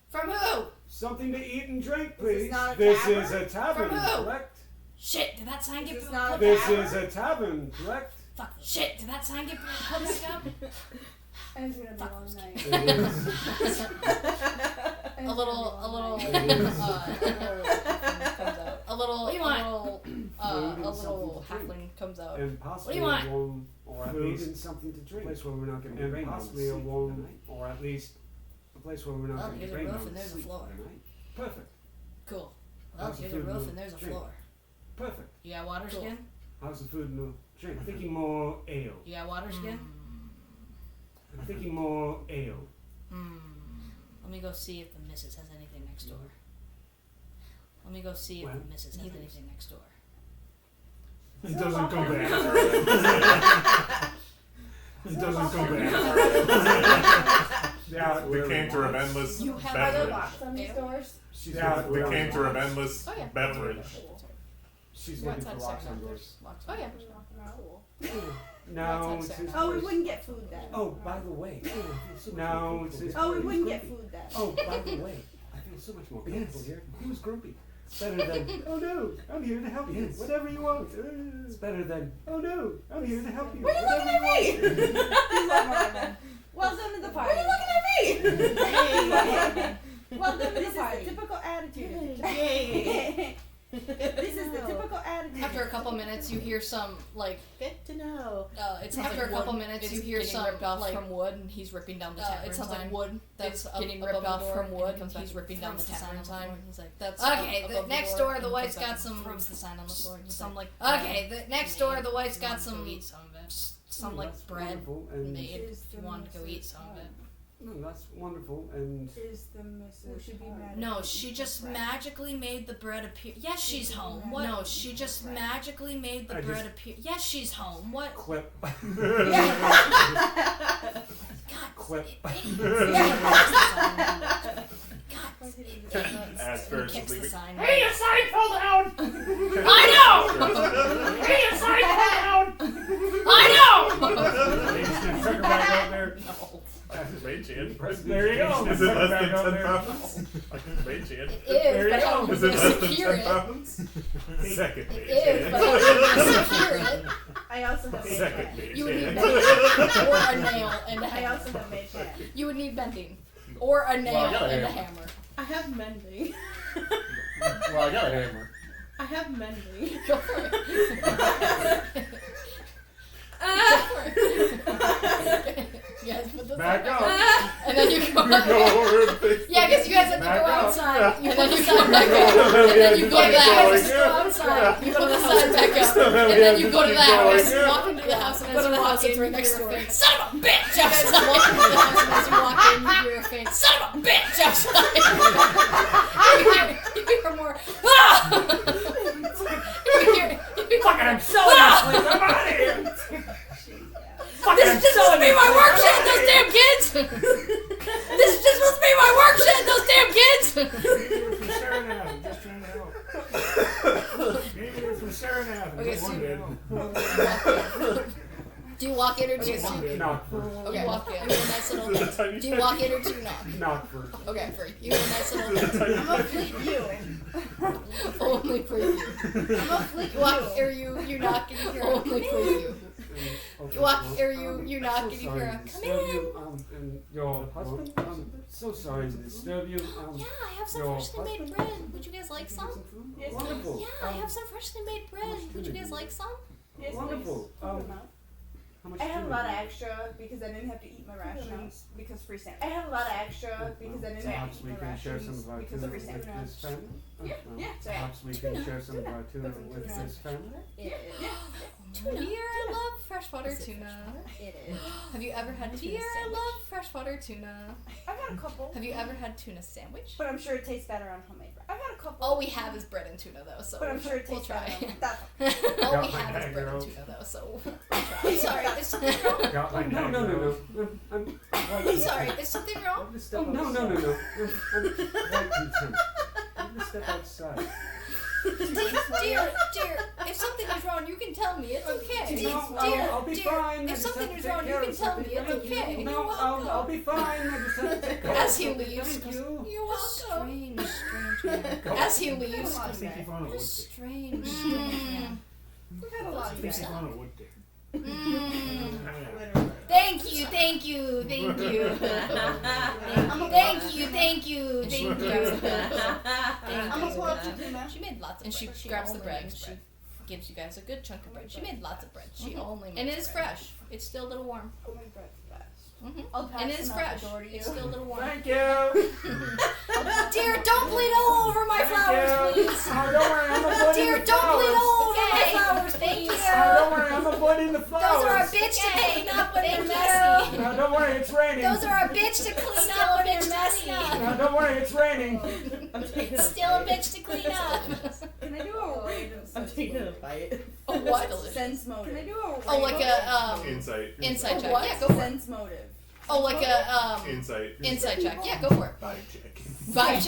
From who? Something to eat and drink, This is please. not a This tavern? is a tavern, From who? correct? Shit, did that sign This get is put not a back This tavern? is a tavern, correct? Fuck. Shit, did that sign get put back up? And it's gonna be a long night. It is. A little, a little, What do you want? a and something little to drink. halfling comes out. And possibly you want? a warm, or at Food. least and something to drink. A place where we're not going to be rained on. Possibly a warm, or at least a place where we're not Well, going to here's be a rained roof on. and there's a sleep floor. for the night. Perfect. Cool. Well, How's the here's a food roof and and there's a drink? floor. Perfect. You got water Cool. skin? How's the food and the drink? I'm thinking more ale. You got water skin? I'm thinking more ale. Let me go see if the missus has anything next door. Let me go see if Well, the missus has anything next door. It doesn't come back. It doesn't come back. Yeah, The canter of endless You have Are there beverage. locks on these doors? She's Yeah, looking The for canter of locks. endless Oh, yeah. beverage. She's We're looking for outside locks on Sarah. doors. Oh yeah. No, outside it's Sarah. his Oh, we wouldn't get food then. Oh, by the way. No, it's his Oh, we wouldn't get food then. Oh, by the way, I feel so much more comfortable here. He was grumpy. It's better than, oh no, I'm here to help you. Whatever you want. It's better than, oh no, I'm here to help you. What are you looking at me? Welcome to the party. What are you looking at me? Welcome to the party. Typical attitude. This is the typical attitude. After a couple minutes, you hear some like. Good to know. It's after a couple minutes, you hear some ripped off like. from wood, and he's ripping down the tavern It sounds sign. like wood that's getting above ripped the off door, from and wood, he comes and back, he's ripping down the throws tavern sign on the sign. floor, and he's like, "That's Okay, above the next door," door, and the he wife's comes back got and some. throws the sign on the floor. And he's Some like, okay, the next door, the wife's "You got want to some. go eat some of it. Some like That's bread wonderful, and made. Is If you the wanted to go missus eat some of it. no, that's wonderful, and Is the missus? We should be mad. No, she just magically made the bread appear. Yes, she's home. What? No, she just magically made the I bread just- appear. Yes, she's home. What? clip, God, clip. As Ferris Kicks is the leaving. sign. Hey, your sign fell down! I know. Hey, your sign fell down! I know. Chuck her back out there. Mage hand. There you go. Is it Chuck her less than back out 10 there. pounds? Mage hand. It is, but I'm Is it less than secure 10 it. pounds? Second It mage is, hand. but I'm secure it. I also have made Second hand. mage You would need hand. bending or a nail and a I hammer. also have made hand. You would need bending or a nail Well, I got a and a hammer. hammer. I have mending. Well, I got a hammer. I have mending. Go for it. You guys put this Back up. up. And then you go You go over and fix Yeah, because you guys have to Back go up. outside. And then you Yeah. come back up. And then we And had then you to go to keep the house. going. You go outside. You go to the sign back up. And then we And then had you to go to the keep going. house. Walk into the house and as you walk in, right next you hear a door. faint, son of a bitch! You guys Outside. walk into the house, and as you walk in, you hear a faint. Son of a bitch! Outside. you hear more. Ah! you hear. Fucking, I'm so not sleep. I'm out of here! Fucking, This is just supposed to be my work shit, those damn kids! This is just supposed to be my work shit, those damn kids! Maybe from Saranac, I'm just trying to help. Maybe they're from Saranac. Okay, just so- trying to help. Do you walk in or do you Okay, so- knock? Knock first. Okay. You walk in. You hear a nice little. The tiny Do you walk in or do you knock? Knock first. Okay, for you hear a nice little. I'm gonna fleet you. Only for you. I'm gonna fleet You walk you. or you knock and you hear only for you. Okay, Walk, well, or you knock so and you sorry hear to a, come disturb in. you, and your husband? So sorry to disturb you. Yeah, I have some your freshly made husband? bread. Would you guys like some? Yes, Wonderful. Yeah, I have some freshly made bread. Would you guys like some? Yes, Wonderful. please. How much I had a tuna lot do of you extra because I didn't have to eat my rations because free sandwich. I had a lot of extra because I didn't have Perhaps to we eat my can share some rations of our because tuna of free with sandwich. this family? Yeah, yeah. So Perhaps we can share some of our tuna with this family? yeah. Tuna. Dear, I love freshwater tuna. It is. Have you ever had tuna? Dear, I love freshwater tuna. I've had a couple, Have you ever had tuna sandwich? but I'm sure it tastes better on homemade bread. I've had a couple. All we have is bread and tuna though, so But I'm sure it we'll tastes try. better. That's All we Got my have is bag, bread and girl. tuna though, so we'll I'm try. sorry, is something wrong? Got my No, no, no, no. I'm sorry, is something wrong? Oh, no, no, no, no. I'm quite content. I'm gonna step outside. Dear, if something is wrong, you can tell me. It's okay. No, Dear, I'll be dear, fine. I if just something have to is take wrong, you care can of tell me. something. It's Thank you. okay. No, I'll be fine. I just have to take care of As he something. leaves, Thank you. you're welcome. Strange man. As he leaves, I think he found a wood stick. Strange man. We've had a lot I of think that. he found a wood stick. Literally. thank you. Thank you. I'm a pull up to Tuna. She made lots of And bread. she grabs the only bread. makes She bread. gives you guys a good chunk of bread. She made lots of bread. She only and it makes is bread. fresh. It's still a little warm. Homemade bread's the best. Mm-hmm. I'll pass And it is them out fresh. the door to you. It's still a little warm. Thank you. Dear, don't bleed all over my flowers, please. Oh, don't worry, I'm a Dear, don't bleed all over my flowers, please. Oh, don't worry, I'm avoiding the flowers. Those are our bitch to clean up when they're messy. No, don't worry, it's raining. Those are our bitch to clean up when they're messy. No, don't worry, it's raining. Still a bitch to clean up. Can I do a random sense motive? A what? Sense motive. Can I do a Oh, like a Insight. insight check. what? Yeah, go for it. Sense motive. Oh, like a Insight. insight check. Yeah, go for it. Vibe check. Vibe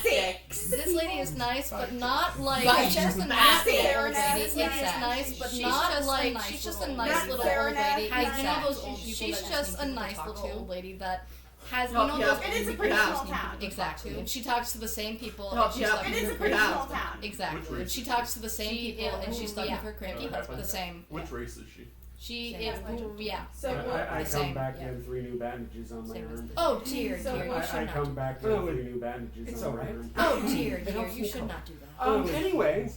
check. 6. This lady is nice, but not like Vibe she's check. just a nice Six. little old lady. Six. Like she's nice, but She's not just a like nice she's just a little nice old little lady. old lady. Has, You know those old people She's that just just a need people to nice talk little to. old lady that has you Oh, know yeah. those It is a old pretty people- small town. Exactly, and she talks to the same people. Oh, and she's yeah. stuck It with is her a pretty cranky small husband. town. Exactly, and she talks to the same people, and she's stuck with her cranky Yeah. husband. The same. Which race is she? She Same is, husband. yeah. So I The come same, back yeah. in 3 new bandages on my Same arm. Oh dear, So dear, you I should not. come back in 3 new bandages It's on my alright. arm. Oh dear, It dear, helps you me should cope. not do that. Anyway.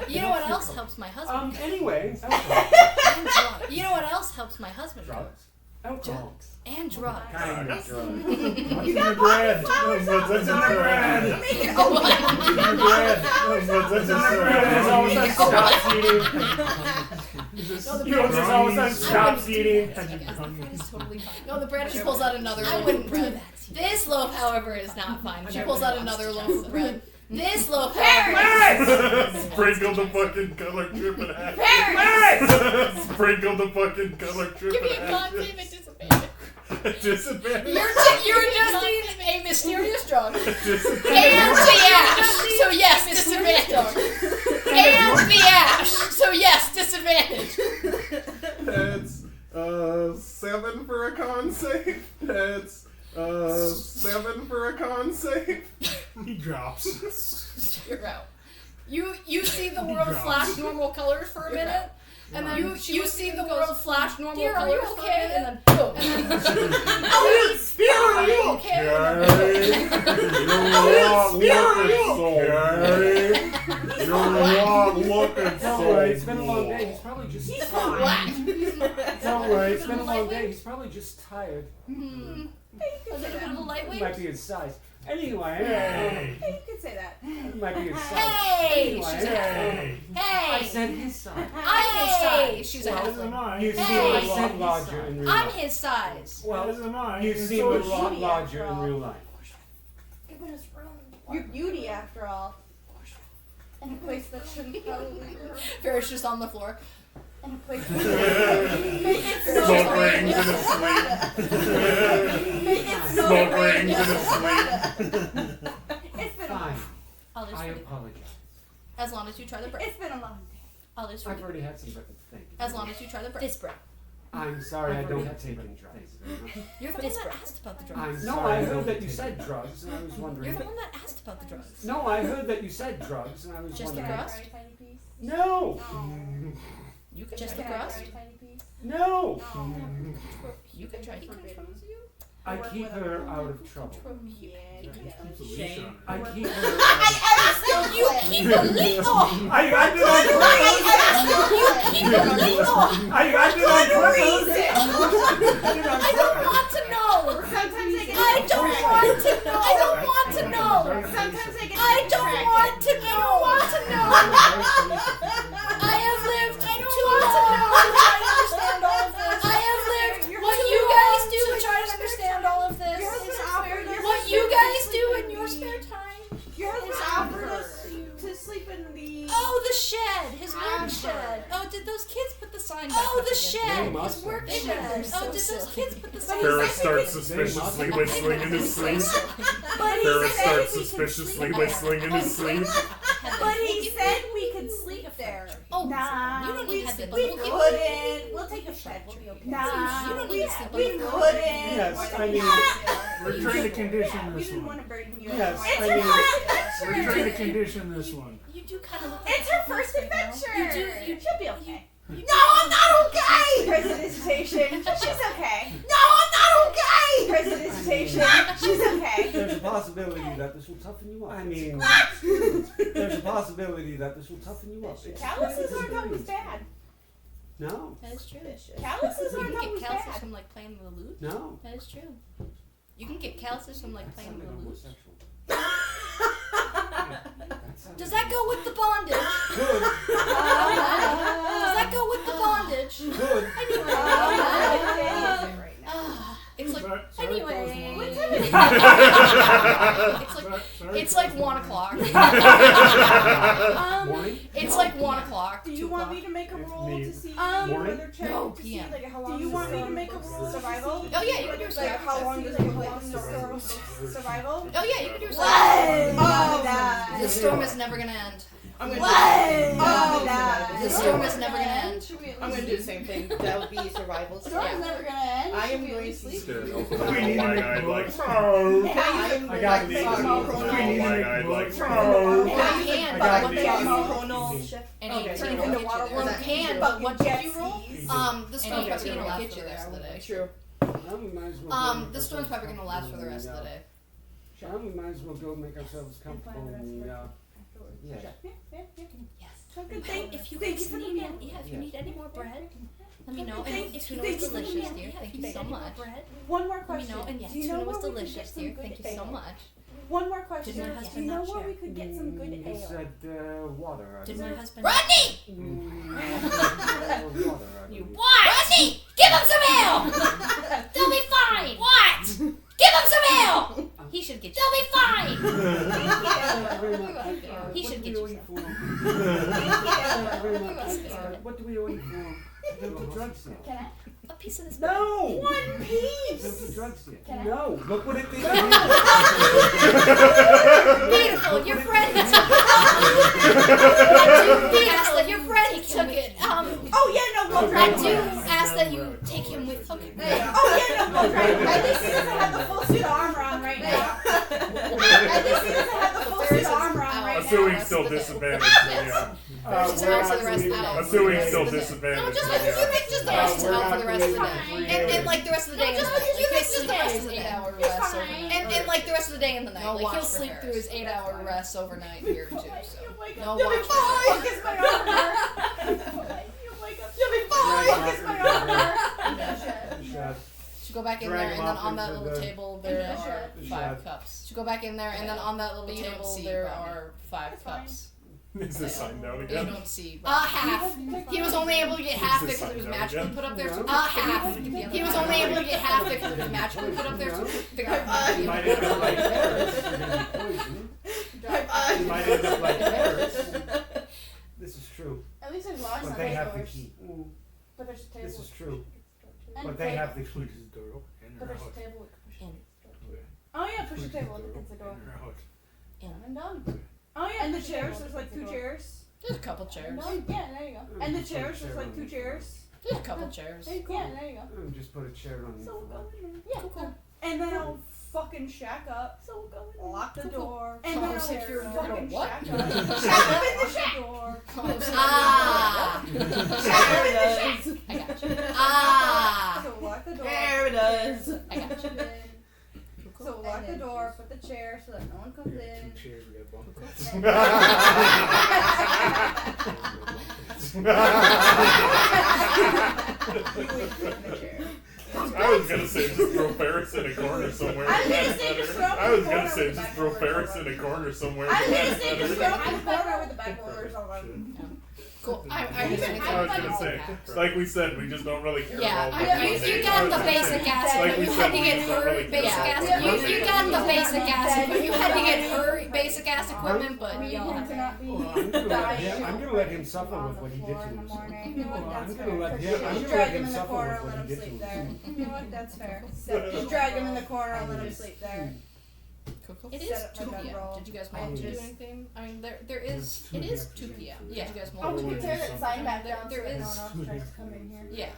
You know what else helps my husband? Anyway. And drugs. You know what else helps my husband? Drugs. Alcohol. And drugs. Kind of drugs. What's in the bread? What's in the bread? Bread. What's in the bread? What's in the bread? Just all of a sudden stops eating. You know, just all of a sudden stops eating. It's totally fine. No, the bread just pulls out another loaf of bread. This loaf, however, is not fine. She pulls out another loaf of bread. This loaf, however, Sprinkle the fucking color tripping action. Sprinkle the fucking color give tripping me a con action. save at disadvantage. Disadvantage. You're adjusting a mysterious drug. Disadvantage. And the ash. So yes, disadvantage. And the ash. So yes, disadvantage. That's 7 for a con save. That's 7 for a con save. He drops. You're out. You see the world flash normal colors for a minute, and then you see the world flash normal colors. Are you okay? And then boom. And then are you okay? You're not looking Don't so worry, it's been a long day. He's probably just tired. Don't worry, it's been a long day. He's probably just tired. A little bit of a lightweight. It might be his size. Anyway, Hey. Hey, you could say that. it might be his size. Hey, Anyway, she's Hey. I Hey, said his size. I'm his size. She's a As halfling. am I. You seem Hey. a lot larger in real I'm life. his size. Well, As am I. you And seem so a is lot she, larger after in all. real life. You're beauty after all. In a place that shouldn't probably be. Ferris just on the floor. In a place Smoke rings in his sleep. Smoke rings in his sleep. It's been a Fine. I'll just I forgive you. apologize. As long as you try the bread. It's been a long day. I'll just I've forgive already you. had some breakfast. Thank you. As long as you try the bread. This bread. I'm sorry, I don't take any drugs. You're the one that asked about the drugs. I'm no, I heard that you said drugs, and I was wondering. You're the one that asked about the drugs. No, I heard that you said drugs, and I was Just the wondering. crust? Very tiny piece. No. You can Just try the to crust? No! You can try to I keep her out of trouble. Keeps a leash on her. I keep her. You keep a leash on. I did on I did on purpose. I don't want to know. Sometimes they get I don't want to know. I don't want to know. Sometimes they get I don't want to know. I have lived too long. I have lived what you guys do to try to understand all of this. What you guys do in your spare time. Your husband offered us to sleep in the. Oh, the shed. His work shed. Oh, did those kids put the sign back up the shed. His work shed. Oh, did those kids put the sign back up? Ferris starts suspiciously whistling in his sleep. Ferris starts suspiciously whistling in his sleep. But he said we could sleep there. Oh, Nah, you don't we need to. couldn't. We'll take a shed. We'll be okay. Nah, You don't need to sleep on we the floor. couldn't. Yes, I mean, We're trying to condition We this didn't one. want to burden you. yes, It's I her mean, first We're adventure. trying to condition this one. You do kind of look It's her first adventure. She'll be okay. No, I'm not okay! Presidentation. She's okay. No, I'm not okay! Presidentation. She's okay. there's a possibility that this will toughen you up. I mean, there's a possibility that this will toughen you up. Calluses aren't always bad. No, That is true. Calluses You aren't can always get calluses bad. from like playing the lute. no. That is true. You can get calluses from like That playing sounded the lute. homosexual. Does that go with the bondage? Good, Does that go with the bondage? good. It's like Sorry, Anyway. pause it's like 1 o'clock. Morning? It's like 1 o'clock. Do 2 you want o'clock. me to make a roll Me. to see Morning? whether check No, to see PM. like how long? Do you want me to make a roll survival? Oh yeah, you can do Like survival. how long does it last? Survival. Oh yeah, you can do survival. Oh, The storm is never gonna end. I'm gonna The storm is never gonna end. I'm gonna do the same thing. That would be survival. Storm's never gonna end. I am going to sleep. Wide-eyed like, I got these. wide-eyed like, You can, I but got what these. did you roll? Chronal. And Turn into water you world. can, but what did you roll? The storm's probably gonna last for the rest of the day. True. The storm's probably gonna last for the rest of the day. We might as well go make ourselves comfortable in the, yeah. If you guys need if you need any more bread, let me know. And Tuna was delicious, dear. Thank you so much. One more Let me question. know. And yes, Do you know Tuna was where we could delicious, get some dear. good Thank you so ale? much. One more question. Did my Do husband you know not where share? we could get some good You ale? said, water. I Did believe. my husband? Rodney! Water, I You believe. what? Rodney, give him some ale. They'll be fine. What? Give him some ale. He should get. They'll be fine. He should get you some. What do we owe you for? The drugs here. Can I? A piece of this. No! One piece. The drugs here. Can I? No! Look what it did. Beautiful, your friend took it. Your friend took it. Oh yeah, no, we'll I try. do ask that you take him with you. Oh yeah, no, we'll try. At least he doesn't have the full suit of armor on right now. At least he doesn't have the full suit of armor on right now. assuming still disadvantage, yeah. Versus out for the rest of the day. Assuming still disadvantage. No, just yeah. you make just the rest out for the rest of the day. And like the rest of the day. just you make just the rest of the 8 day. hour rest overnight. And like the rest of the day and the night. No Like watch he'll for sleep Ferris. through his 8-hour rest overnight here too. So no You'll be watch for fine. Ferris. Focus my armor. You'll be fine. Focus my armor. Shut. Should go back in Drag there him and then off on that into little the- table there are the 5 shed. cups. Should go back in there and then on that little But you don't table see there Rodney. are 5 cups. Is this sign down You again? don't see. Half. He was only able to get half because it was magically put up there. So half. He was only able to get half because it was magically put up there. So figure out. You might end up like Ferris. You're gonna be poisoned. You might end up like Ferris. This is true. At least there's lots But of they have the doors. key. But there's a table. This is true. And But a they table. have the key. Push the door open in But or there's a out. table. In. Oh yeah, push the table against the door. In or out. And done. Oh yeah, and the chairs. There's like 2 chairs. There's a couple chairs. Yeah, there you go. And the chairs. There's like 2 chairs. There's a couple chairs. Yeah, there you go. Just put a chair on the So we'll floor. go in there. Yeah, cool. And then I'll fucking shack up. So we'll go in there. Lock the door. And then I'll fucking what? shack up. Shack up in the shack door. Ah! Shack up in chair so that no one comes in. Two chairs, we got bunk I was gonna say just throw Ferris in a corner somewhere. I was gonna say just throw Ferris in a corner somewhere. I was gonna say just throw him in the corner with the back borders on. Cool. I was gonna say, like we said, we just don't really care about you got the basic ass, but you had to get her basic ass. You got the basic ass, but you had to get her basic ass equipment, but we all have to. I'm gonna let him suffer with what he did to him. I'm gonna let him suffer with what he did to him. You know what? That's fair. Just drag him in the corner and let him sleep there. It is 2 p.m. Did you guys want to do anything? I mean, it is 2 p.m. Yeah. Did you guys want to do Tear that anything? sign back down. There is. No one else tries to come in here. Yeah.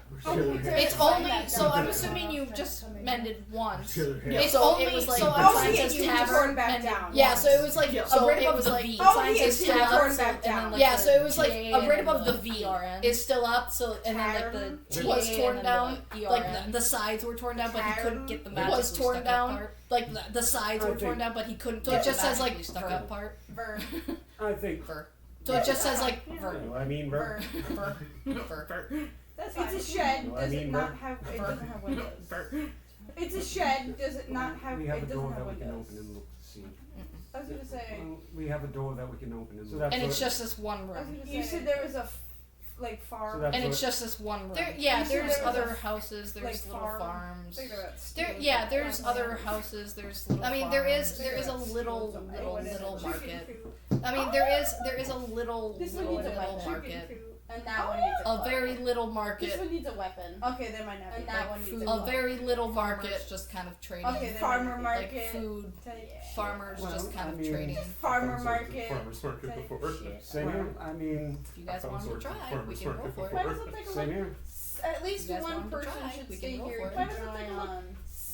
It's only. So I'm assuming you just mended once. It's So only. it was like so the it sign says torn tavern back mended. down. Yeah. So it was like So right it above was the like- V. Oh, Sign he says is torn tavern back and then down. like Yeah, so it was like J right and above the then V ERN. is still up, so and then like the T was and torn then down, the like ERN. the sides were torn down, but he couldn't get the It matches was torn stuck down. up part. Like the sides were torn down, but he couldn't. So it just says like stuck up part. Ver. I think. So it just says like Ver. I mean, Ver. That's It's a shed. No, I Does it mean, not Ver. have? It doesn't have windows. It's a shed. Does it not have? We have a It door doesn't have that we can windows. open and look to see. I was gonna say. Well, we have a door that we can open and So look. that's and it's what- just this one I was room. gonna say. You said there was a like farm. So that's And it's what- just this one room. There, You yeah, said there's there was other a houses. There's like little farm. farms. Think about There, stealing yeah, that there's farm. other houses. There's little. I mean, there is a farms. little little market. I mean, there is a little This one little needs a little weapon. market. And that one needs A very little This market. one needs a weapon. Okay, there might not be. And that like one needs food. a A weapon. very little Farmers market. just kind of trading. Okay, like farmer market. food. Farmers Well, just kind I of mean- trading. Farmer market. Farmers market before. Same here. I mean, If you guys Farmers wanted to market, try, we farmers can go market for it. Why does it take a same here. At least You guys one wanted to person try, should we stay can go here. for it. Why does it take a look?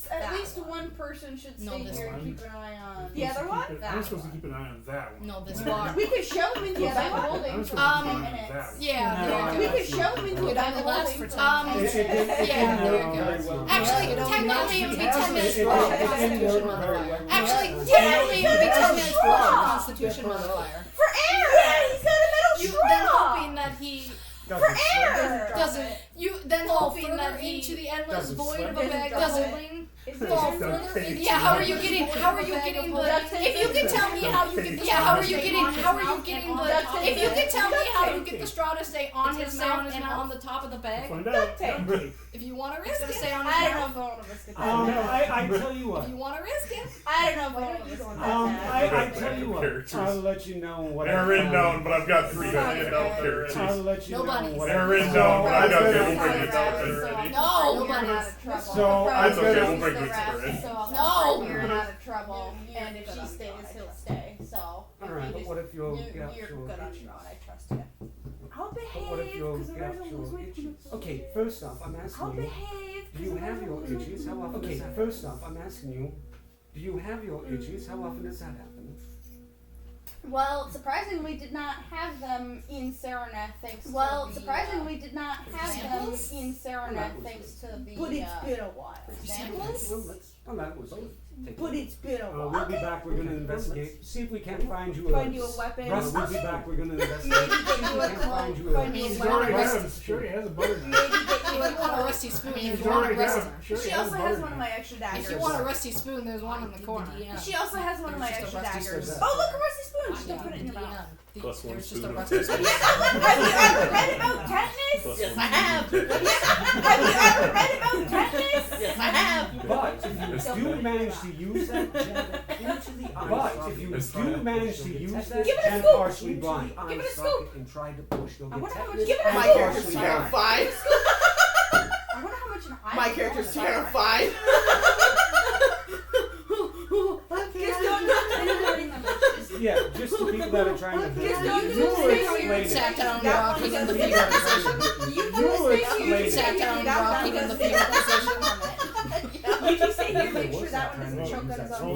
At That least one. one person should No, stay this here and one. keep an eye on the other one. I'm supposed to keep an eye on that one. No, this We one. could show him into Yeah, a that bag one. holding I'm for supposed to 10 keep an eye on minutes. that one. Yeah, there We you go. could show him into a It bag only lasts holding for for 10 10 minutes. minutes. Yeah, there you very go. well. Actually, Yeah, technically it would be 10 minutes It long. didn't work very well. Actually, Yeah. technically it would be 10 minutes long. Constitution modifier. For air! Yeah, he's got a metal You straw! then hoping that he Doesn't For sweat. air! doesn't. You then Fall hoping further that he into the endless doesn't void sweat. of a bag of Doesn't- holding. Is Fall there- further into. Yeah, how are you getting? How are you getting the? If you can tell me how you get the. Yeah, how are you getting? How are you getting the? If you can tell me how you get the straw to stay on his mouth and on the top of the bag. Find Duct out. tape. If you want to It's risk gonna it, stay on his I don't know mouth. if I want to risk it that I bad. tell you what. if you want to risk it, I don't know if I want to risk it that bad. I tell you what. Characters. I'll let you know what. They're I written found. down, but I've got 3 written down I'll characters. let you Nobody's. know what. They're I written found. down, but I got So the I'm open it's out already. No, of trouble. So That's okay, Frozen we'll is bring the this rest, for it. So I'll No. you're out of trouble, and if she stays, he'll stay. So if Alright, you but just- what if you'll you're get good your on your itches? own. I trust you. I'll behave. But what if you'll 'cause get otherwise I'll lose your my itches? cool. Okay, first off, I'm I'll asking you. behave. Do you have your itches? How often does that? First off, I'm asking you. Do you have your itches? How often does that happen? Well, surprisingly, did not have them in Saranath thanks to surprisingly did not have them in Saranath thanks to the. But it's been a while. Well, that was. But it's been a while. We'll be back. We're gonna investigate. See if we can't find you a. Find you a weapon. Russ, we'll be back. We're gonna investigate. Maybe See get if you we a can't clone. find you a. Find you a He's Sure he weapon. has. Sure he has a butter knife. Maybe get you if you want a a rusty spoon, He's if you want a already rusty. got it. Sure he She has a also butter has one of knife. my extra If daggers. you want a rusty spoon, there's one in the corner. She also has one of my There's just extra a rusty daggers. spoon. Oh, look, a rusty spoon. She can Yeah, put it in your mouth. Plus one There's just a spoon of rusty tetanus. spoon. Have you ever read about tetanus? Yes, I have. Have you ever read about tetanus? Yes, I have. But if you do manage to use that, but if you do manage to use that Give it a and scoop. partially blind, Give it a scoop. and try to push, you'll I get wonder how much. tetanus Give it a and My scoop. character's partially blind. terrified. I wonder how much an eye. My character's terrified. Just don't do it. Yeah, just to people that are trying to hit Just don't you. do You it. were explaining. Sat down That rocking in the one's fetal a- position. You You were explaining. Sat down rocking in the fetal position. You just stay here, make sure that one doesn't choke on his own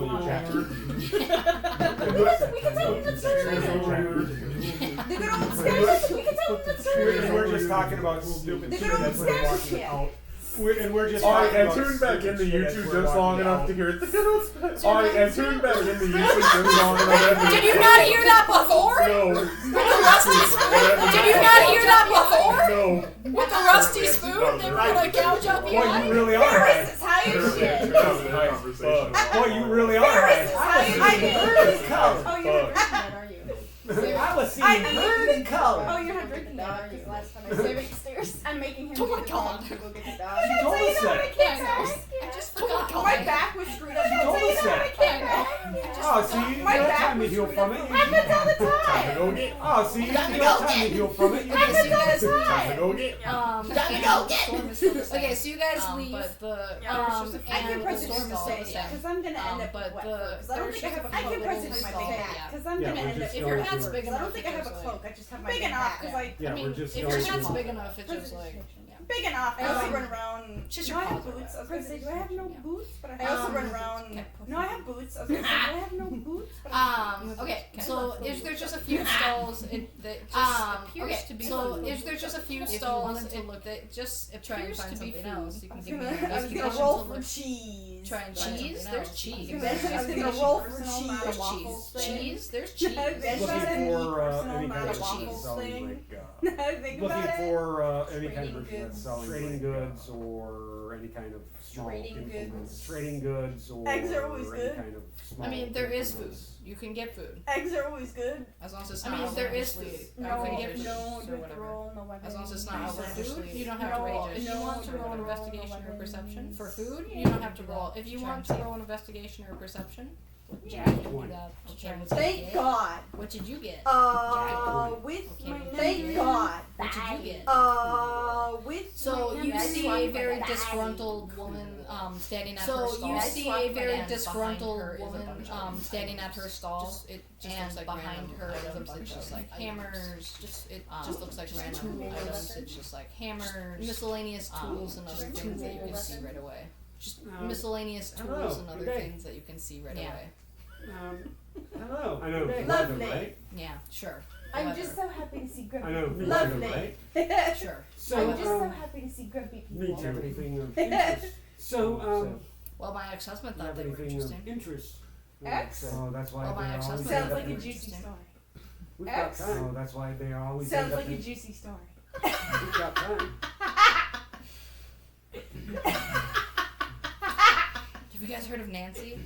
Listen, we can tell him the story. The good old Scottish. We can tell him the story. We're just talking about stupid The shit good old that's when we're Scottish walking kid. out. We're just. Alright, and tune back into YouTube just long enough to hear it. Alright, and tune back into YouTube just long enough. Did you not hear that before? No. With the rusty spoon? Did you not hear that before? No. With the rusty spoon, they were gonna gouge up your eye. Boy, you really are high. How you shit? Boy, you really are high. I heard color. Oh, you're not drinking Fuck. that, are you? I was seeing her in color. Oh, you're not drinking that, are you? Last time I saved upstairs. I'm making him Oh my get the God. dog to go get the dog. She told us that. I just forgot. My back was screwed up. She told us that. Oh, so you My don't back time to was heal screwed from up. it. Happens all the time. Go get. Oh, so you don't time to heal from it. Okay, so you guys Go get. Okay, so you guys leave. But the I can press it storm in is still the the same. same. Because I'm gonna end up But with the wet clothes. I don't think I have a cloak. I can press it in my big hat. Because I'm gonna end up If your hat's with big I enough, don't think I have a it's cloak. I just have my Big big enough, hat. because Yeah, I mean, we're just if going your hat's to. big enough, it's just like big enough. I also run around. Just Do your I have paws are boots? I was wet. gonna say, do I have no boots? But I also run around. Okay. No, I have boots. I was gonna say, do I have no boots? But I Okay, so there's just a few stalls. That just appears to be food. There's just a few stalls. That just appears to be food. else, you can give me I an was gonna investigation roll to for look. cheese. Try and find Cheese? something There's else. cheese. I was gonna roll for cheese. There's cheese. Cheese? There's cheese. Looking for any kind not of a waffle selling, thing. like, I think looking about it. for any kind of Trading goods. selling trading goods or any kind of small Trading implements. goods. Trading goods or Eggs are always any good. kind of small I mean, there is food. implements. You can get food. Eggs are always good. As long as it's I not mean, there is food. No, You can get food no, or do the whatever. roll, no weapons. As long as it's not no outlandishly, food. you don't have to roll. If you No, want to roll an no investigation or weapons. perception for food, you don't have to roll. If you want to roll an investigation or perception, Yeah, you can do One. that. Okay, Okay, Thank God. what did you get? With Okay, my what thank did you God. What did you get? With So my you next see one. a very disgruntled woman standing at her So stall. you see a very and disgruntled behind her is a woman bunch of standing at her stall. It just and looks like behind random her is a items. bunch It's just of like hammers. It um, just looks like just random tools. items. It's just like hammers, miscellaneous tools, and other things that you can see right away. Just miscellaneous hello, tools and other good day. things that you can see right Yeah. away. Hello. I know. Lovely. Welcome, right? Yeah, sure. I'm Whatever. just so happy to see grumpy I know. people. Welcome, Lovely. right? Sure. So, I'm just so happy to see grumpy me people. too. Anything of interest? So, Well, my ex-husband you have thought they were anything interesting. of interest? X? Oh, that's why Well, my they are always ex-husband Sounds end up like a in- juicy story. We've got X? time. Oh, that's why they are always Sounds end up like a in- juicy story. We've got time. Have you guys heard of Nancy?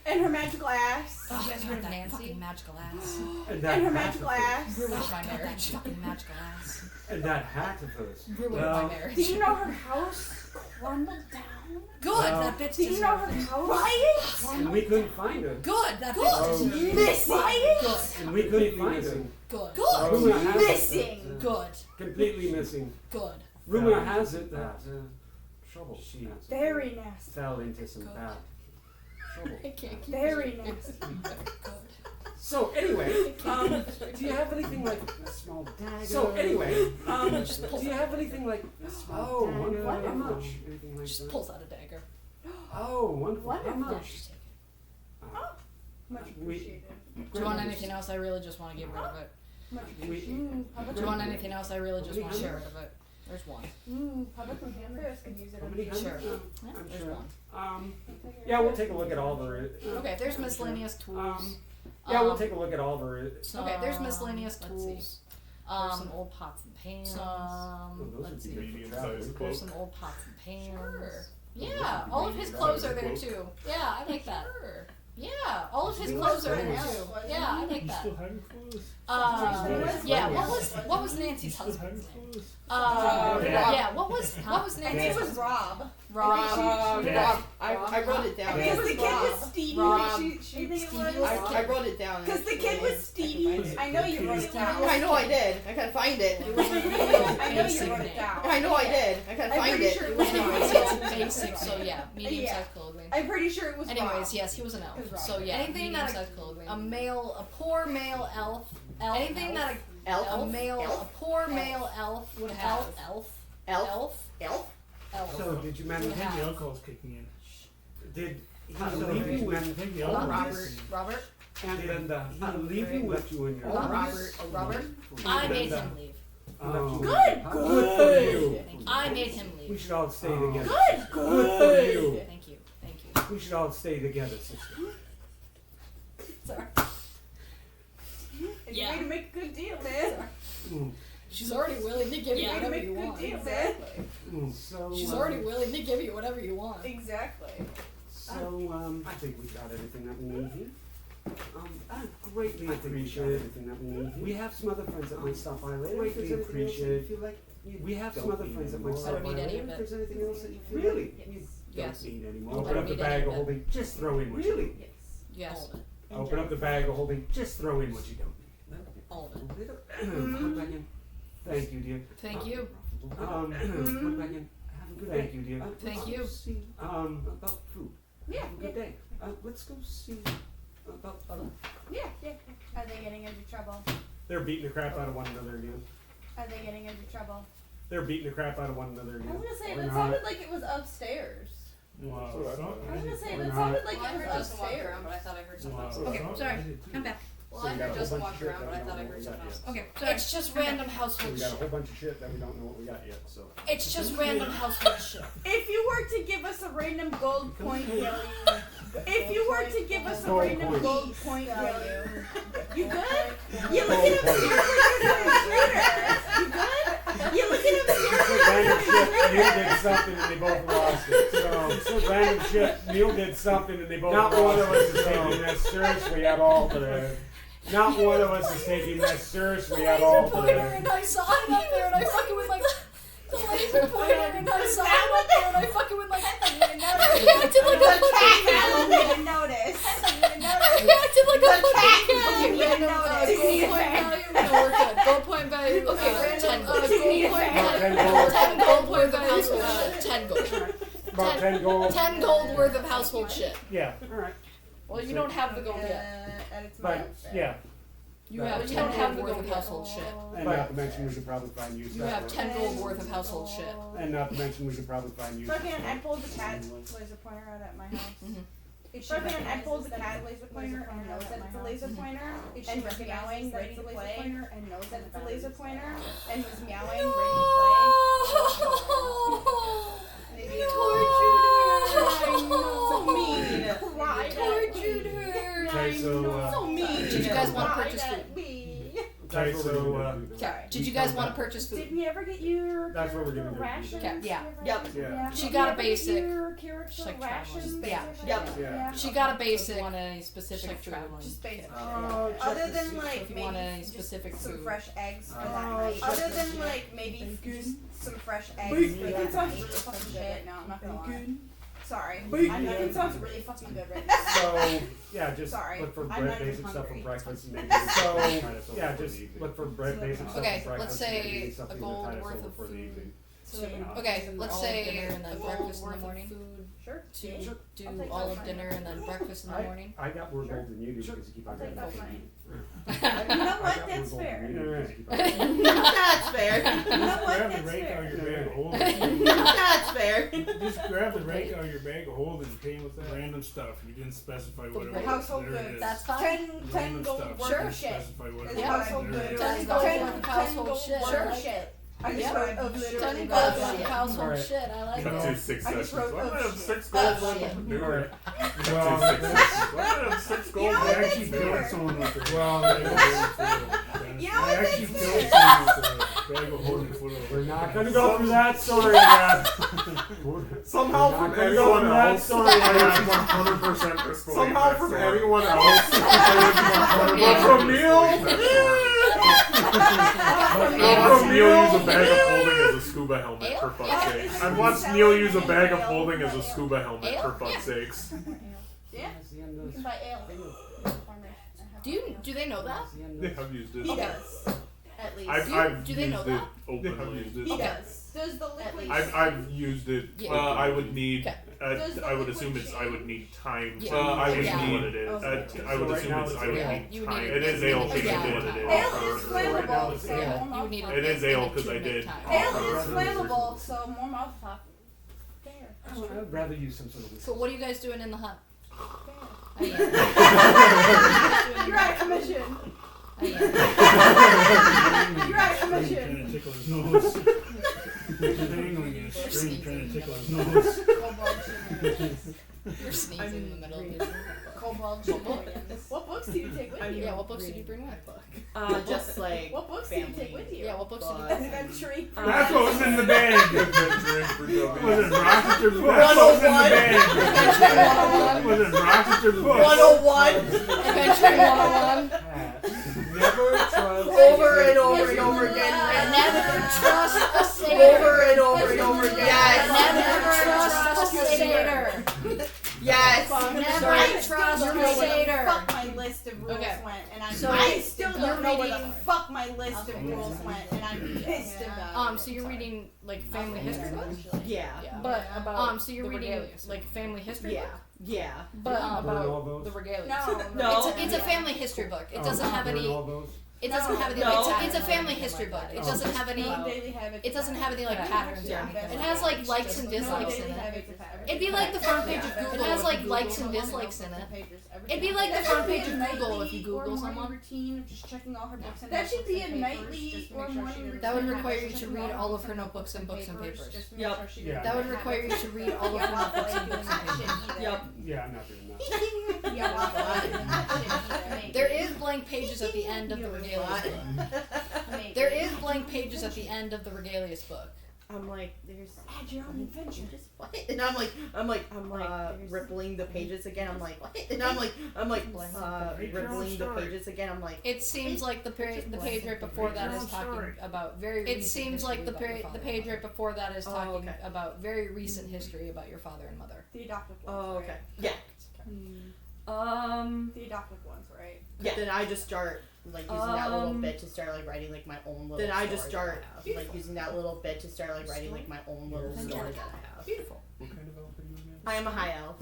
And her magical ass. Have you guys heard of that Nancy? fucking magical ass. And that And her hat magical of hers. ass. Ruined Oh, my God, that marriage. fucking magical ass. And that hat of hers. Ruined my Well, marriage. Did you know her house crumbled down? Good, Well, that bitch Did you know deserved her it. house? and we couldn't find her. Good, that Good. bitch deserved it. Missing. And we couldn't find her. Good. Rumor has it Missing. that, Good. completely missing. Good. Rumor has it that trouble. She Very nasty. fell into some Good. bad trouble. I can't keep Very nasty. Good. So anyway, do you have anything like a small dagger? So anyway, do you have anything like a small dagger? wonderful. How much? Anything like Just that? pulls out a dagger. Oh, wonderful. How Wonderful. much? Much We- appreciated. Do you want anything else? I really just want to get rid of it. Much We- appreciated. How about Do you want anything else? I really just want to get rid of it. There's one. How about some hamburgers? Could use it. How many Sure. hundred? Yeah, I'm there's sure. one. Yeah, we'll take a look at all of her. Okay, there's miscellaneous tools. Yeah, we'll take a look at all of her. Okay, there's miscellaneous let's tools. There's some old pots and pans. those would Let's be see. good for Medium-sized travel. cloak. There's some old pots and pans. Sure. Yeah, all of his clothes are there too. Yeah, I like that. Sure. Yeah, all of his clothes are there too. Yeah, I like You that. still have your clothes? Yeah. What was Nancy's You still have husband's your name? clothes? Yeah. What was I think it Nancy's? was Rob. Rob. Yeah. I wrote it down. Because the kid was Stevie. Rob. She think it was. I wrote it down. Because the kid was Stevie. I know you wrote it down. I know I did. I gotta find it. I know you wrote it down. I know I did. I gotta I'm find pretty it. sure it was Anyways, Rob. it's basic. So yeah, medium-sized clothing. I'm pretty sure it was Rob. Anyways, yes, he was an It was elf. Rob. So yeah, Anything that medium-sized clothing. A poor male elf. Anything that a poor male elf would have. Elf. So did you manage? I think the alcohol's kicking in. Did he So leave you I with? think the alcohol's Robert. And he leave you with you and your Robert. I made him leave. Good for you. I made him leave. We should all stay together. Good for you. Thank you. We should all stay together, sister. Sorry. Yeah. Way to make a good deal, man. She's already willing to give you Way to whatever make a you good want. deal, man. So, She's already willing to give you whatever you want. Exactly. So, I think we got everything that we need here. I greatly appreciate everything that we need here. We have some other friends that might stop by later. Greatly appreciate it. We have some other friends that might stop by need any later. of If it. there's anything else that you feel. Really? You Yes. don't need anymore. I Open don't up the need any bag of of it. holding. Just throw in what you don't. Yes. Open up the bag of holding. Just throw in what you don't. All of it. Come back in. Thank you, dear. Thank you. Come back in. Have a good day. Thank you, dear. Thank you. See, about food. Yeah. Have a good day. Let's go see about food. Yeah. Are they getting into trouble? They're beating the crap out of one another again. Are they getting into trouble? They're beating the crap out of one another I again. was gonna say Or that not. sounded like it was upstairs. Wow. I was gonna say Or that not. sounded like Well, I it heard was Justin walk upstairs. around, but I thought I heard something else. Okay, sorry. I'm back. Well, I heard Justin walk around, but I thought I heard something else. Okay, it's just random We household got a shit. whole bunch of shit that we don't know what we got yet, so. It's just random household shit. If you were to give us a random gold point value, if you were to give us a Gold random point. gold point value, you good? You look at him seriously. You good? You look at him Random shit, seriously. Neil did something and they both lost it. So random shit, Neil did something and they both lost it. Not one of us is taking that seriously at all today. Not one of us is taking that seriously at all Pointer, today. and I saw it up there, and I fucking went like the laser pointer, and I saw it up there, and I fucking went like I acted like a fucking cat. Didn't notice. I acted like a fucking cat. Okay, Random notice. gold point value. No, we're good. Gold point value. Okay, random gold point value. 10 gold worth of household. 10 gold. About 10 gold. 10 gold worth of household shit. Yeah, alright. Well, you don't have the gold yet. And it's But, mine. yeah. You have 10 gold worth of household shit. And not to mention we should probably find use You have 10 gold worth of household shit. And not to mention we should probably find use Fucking, I pulled the cat laser pointer out at my house. Fucking, I pulled the cat laser pointer and knows that it's a laser pointer, and was meowing, ready to play, and knows that it's a laser pointer, and was meowing, ready to play. So mean. Tortured her. Okay, so, So mean. Did you guys want to purchase food? okay, so, Sorry. Did you guys want to purchase Did food? we ever get your That's what we're gonna do. rations? Okay, yeah. Yep. Yeah. She got a basic. Your character like rations? Yeah. Yep. Yeah. She got a basic. Want any specific food? Just basic. Oh, Other than like If you maybe want any just specific some food. fresh eggs for Oh, that night. check Other this than shit. like maybe just some fresh eggs Bacon. for that Bacon night. Really fucking good right now. I'm not gonna lie. Sorry. Bacon. Bacon sounds really fucking good right now. So, yeah, just Sorry, look for I'm bread, not even basic stuff for hungry. breakfast. And maybe so, yeah, just look for bread, basic stuff Okay, for breakfast. let's and maybe say a something to gold tide us worth over of for the food. evening. Okay, let's All say dinner and a then gold breakfast in worth the of morning. food Sure. to Sure. do I'll take all that of fine. dinner and then breakfast in the morning. I got more gold than you do because you keep on I'll take getting that gold. fine. You know what? That's fair. That's fair. You know what? Grab the That's rake out fair. of your bag of holding. That's fair. Just grab the rake out of your bag of holding and pay with that random stuff. You didn't specify what it was. Household There it goods. is. That's fine. 10 Random gold stuff. worth Sure. of shit. Specify what it Is was. household There it goods. is. 10 10 gold gold worth of household gold shit. worth Sure. of shit. I just Yeah. wrote of literally 10 of gold shit. worth of household Alright. shit. I like Cut it. to 6 I just sessions. wrote Why do I have of 6 shit. gold Of worth shit. of manure? Well, Cut to 6 sessions. Why do I have 6 gold You know I what? worth actually That's killed fair. someone with it. well, You know I what? actually That's killed fair. someone with a bag of holding foot over. we're not gonna go through that story again. Somehow We're from not gonna go everyone through that else, story I again. am 100% restoring Somehow that from story. everyone else. From Neil? I watched Neil use a bag of holding as a scuba helmet, for fuck's sake. I watched Neil use a bag of holding as a scuba helmet, for fuck's sakes. Yeah. You can buy ale. Do they know that? Yeah, I've used He it. does. At least. I've Do they know used it that? openly. He does. Does the liquid. I've used it. Yeah. I would need. Okay. I would assume it's. I would need time. Yeah. I would Yeah. need what it is. I would So right assume now it's. it's I would ale. need You would time. need- It is ale because Yeah. I did it. Ale is Right now flammable, it's so ale. more You mouth need talk. It is ale because I to did. make time. Ale is flammable, so more mouth talk. Fair. I'd rather use some sort of. So what are you guys doing in the hut? You're out of commission. Oh, yeah. You're out of commission. Trying to tickle trying to tickle his nose. You're sneezing in the middle of it. Kobold shenanigans. What books do you take with you? Yeah, what books did you bring with? Just like What books do you take with you? Yeah, what books did you Adventuring. That's what was in the bag. Adventuring for dummies. Was it Rochester book? That's what was in the bag. Was it Rochester book? 101. Adventuring 101. Never trust. Over and over and over again. Never trust a satyr. Over and over and over again. Never Yes. trust a satyr. Yes. Never trust a satyr. Fuck my list of rules Okay. went, and So I still you're don't know where the reading- fuck my list of rules went, and I'm pissed about it. So you're reading like family history books? Yeah. But so you're reading like family history Yeah. book? Yeah. But Burn all about those? the regalia. No. It's a family history book. It doesn't have Burn any. all those? It doesn't have any. No. It's a family history book. It doesn't have any. It doesn't have any like patterns or anything. It has like likes and dislikes in it. It'd be like the front page of Google. It has like likes and dislikes in it. It'd be like the front page of Google if you Google someone. Routine of just checking all her books and That should be a papers, nightly just to or make sure morning she routine. That would require you to read all of her notebooks and books and papers. just to make Yep. sure she Yeah. That would require you to read all of her notebooks and books and papers. Yep. Yeah, I'm not doing that. There is blank pages at the end of the Regalius book. There is blank pages at the end of the Regalius book. I'm like, there's. Add your own adventure. What? And I'm rippling the pages again. I'm like, what? And I'm like, rippling the pages again. I'm like. It seems like the page right before that is talking about very. It seems like the page right before that is talking about very recent history about your father and mother. The adoptive ones. Oh, okay. Right? Yeah. The adoptive ones, right? Yeah. Then I just start like using that little bit to start like writing like my own little. Then I just start like using that little bit to start like writing like my own little story that I have. Beautiful. What kind of elf are you again? I am a high elf.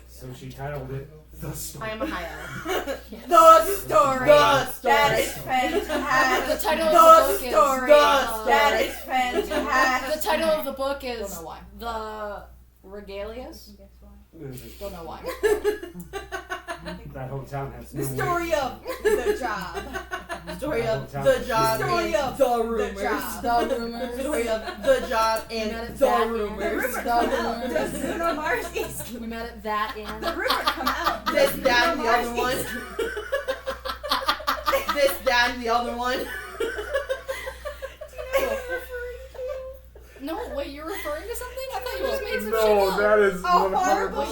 So she titled it The Story. I am a high elf. The story. The story. That is fantastic. The title of The the book story. is That is fantastic. The title of the book is The Regalius. Don't know why. That whole town has no The story of the job. Story of The the job. Story and of the the rumors. job. The rumors. Story of the job and the rumors. Does Bruno Mars is We met at that inn. the rumor come out? This, that, and the other one. This, that, and the other one. No, wait, you're referring to something? I thought you just made some shit No, up. that is A horrible, 100%.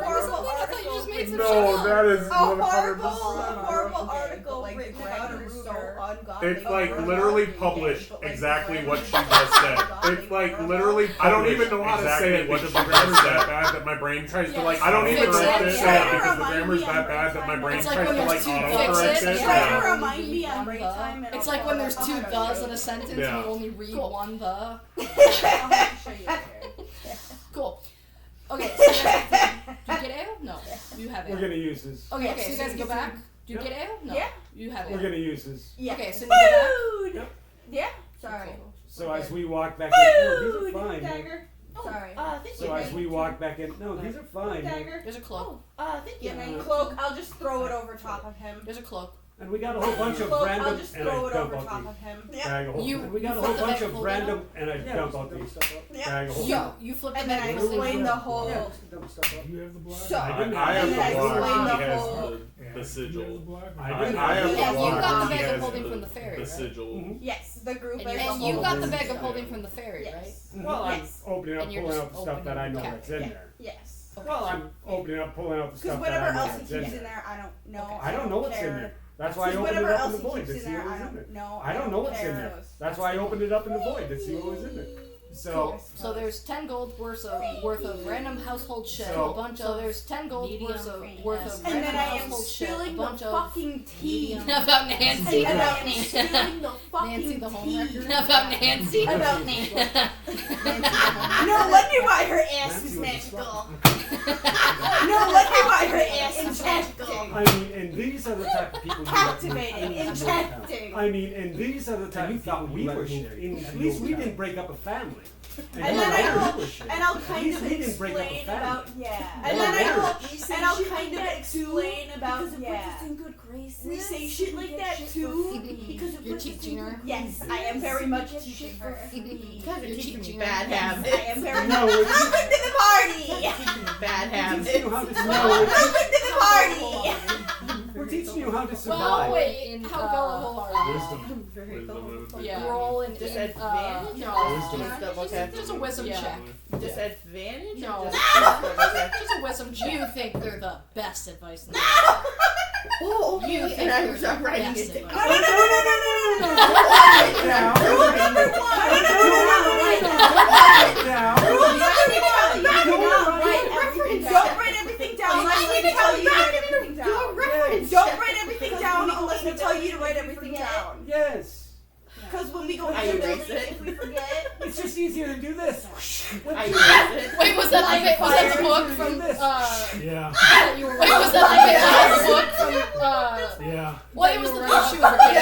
horrible I thought you just made some shit No, up. that is A horrible, 100%. horrible article written about a rumor. It's like literally published exactly what she just said. It's like literally. I don't even know how to say it because the grammar's that bad that my brain tries to like. I don't even Fix know how it. to say it because the grammar's that bad that my brain It's tries like to when like there's two autocorrect fixes. it. Try Yeah. to remind me on break time. And It's I'll like when there's I'll two show thes you. in a sentence Yeah. and you only read one the. I'll show you later. Cool. Okay, so you get ale? No. You have ale. We're gonna use this. Okay, so you guys go back? Do you Yep. get ale? No. Yeah. You have We're ale. gonna use this. Yeah. Okay, so you go Food. Yep. Yeah. Sorry. So as we walk back in, no, these Food. are fine. Dagger. Sorry. Thank So as we walk back in, no, these are fine. Dagger. There's a cloak. Thank you. Get my cloak. I'll just throw it over top of him. There's a cloak. And we got a whole bunch of Cloak, I'll random, just and I throw it dump over top out of him. these. Bag of holding. You- And we got a you whole flip the bunch bag of of random, and I Yeah, dump out these. Bag of holding. You flip the And then I bag of holding. explain the whole. Do you have the block? So- I have And the then I block. explain He the has whole- the Do you sigil. have the block? I I didn't. have the Yeah, you block. got the He bag of has holding from the ferry, The right? sigil. Yes, the group And, as a and you whole. got the bag of holding from the ferry, right? Yes. Well, I'm Yes. opening up, And you're pulling just out the stuff that I know opening- that's in yeah. there. Yes. Well, I'm opening up, pulling out the Because stuff that I whatever know else that's he in keeps in there. there, I don't know. I don't know what's in care. there. That's why I Because opened it whatever up in else the he void keeps to in see there, what I was in don't there. know. I don't know what's in care. there. That's why I opened it up in the void to see what was in there. So, Cool. So there's 10 gold worth of random household shit. So- A bunch of there's 10 gold worth of And random then I am household shit. A spilling the bunch of fucking tea. about Nancy. And about spilling the fucking Nancy the home tea. wrecker. About Nancy. About Nancy. No wonder why her ass was Nancy was magical. No wonder why her ass is magical. I mean, and these are the type of people you let move Captivating, into your town. enchanting. I mean, and these are the type of people we were sharing. At least we didn't break up a family. And then I'll kind of explain about And then I'll kind of explain about in good graces. We say shit like that too because it You're teaching her. Yes, I am very much teaching her. You guys are teaching me bad habits. I am very much. Welcome to the party. Bad habits. Welcome to the party. We're teaching you how to survive. Well, wait, how gullible are you? Wisdom. Yeah. Roll and Disadvantage? no. Just a wisdom check. Disadvantage? No. Just a wisdom check. You think they're the best advice in the Oh, world. okay. You think And I they're was the writing best it down. advice. Rule number one. Don't write everything down unless we tell you to write everything down. Don't write everything down unless we tell you to write everything down. Yes. Because when we go I into the erase building, it. if we forget, It's just easier to do this. I erased it. Wait, was that the book from Yeah. that you were? Wait, was that the book from Yeah. Well, it was the page she was writing.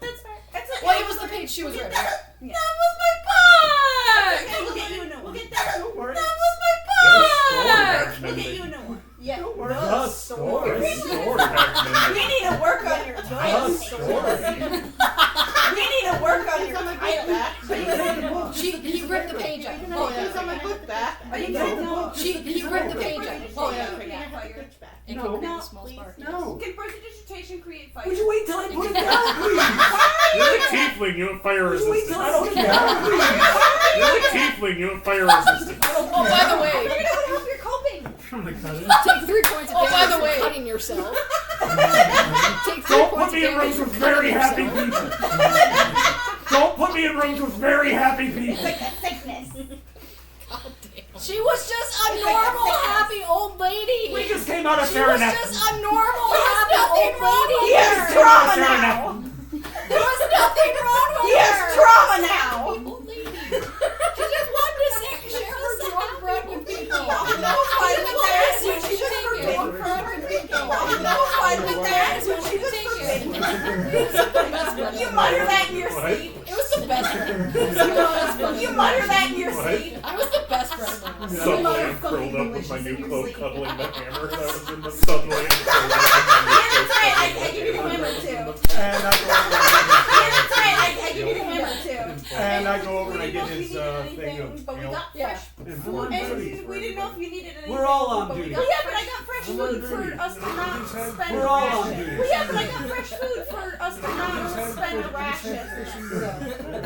that's fair. That's okay. Well, it was the page she was writing. That was my book. Okay, we'll get you a new one. We'll get there. Don't worry. That was my book. We'll get you a new one. Yeah. Don't worry. The story. We need to work on your voice. We need to work on your title. He ripped the page out. Oh, yeah. On my book back. Are you getting the book? He ripped the page out. Oh, yeah. It No. can create a small spark. No. Can prestidigitation create fire? Would you wait till I put it down, please? You're a tiefling, you have fire Would you wait till I resistance. put it down, please? You're a tiefling, you have fire resistance. Oh, by the way, You're gonna help your coping. I'm gonna cut it. take 3 points of damage for cutting yourself. Take 3 Don't points put me of in damage rooms for with very cutting happy yourself. people. Don't put me in rooms with very happy people. Sickness. She was just a normal, happy old lady. We just came out of She was Saranac. just a normal, happy old lady. He has trauma now. There was nothing wrong with He has her. trauma now. Old lady. She just wanted to share her drunk bread with people. No fight with that. She She just take forbidden it. from her drinking. No fight with that. She was forbidden. You mutter that in your sleep. It was the best friend. You mutter that in your sleep. I was the best friend. Suddenly I'm curled up with my new cloak, cuddling the hammer that was in the suddenly I'm curled up with my new Yeah, cloak, that's right. I cuddling give you the hammer too. And I go Yeah, that's right. I give you the hammer too. and I go over and I We get didn't his know if you needed thing anything, of but we you know, got Yeah. fresh. and food. And we didn't know if you needed anything. We're all on but we duty. got- Yeah, but I got fresh food for us to not spend. We're all on rations. duty. Well, yeah, but I got fresh food for us to not spend a ration.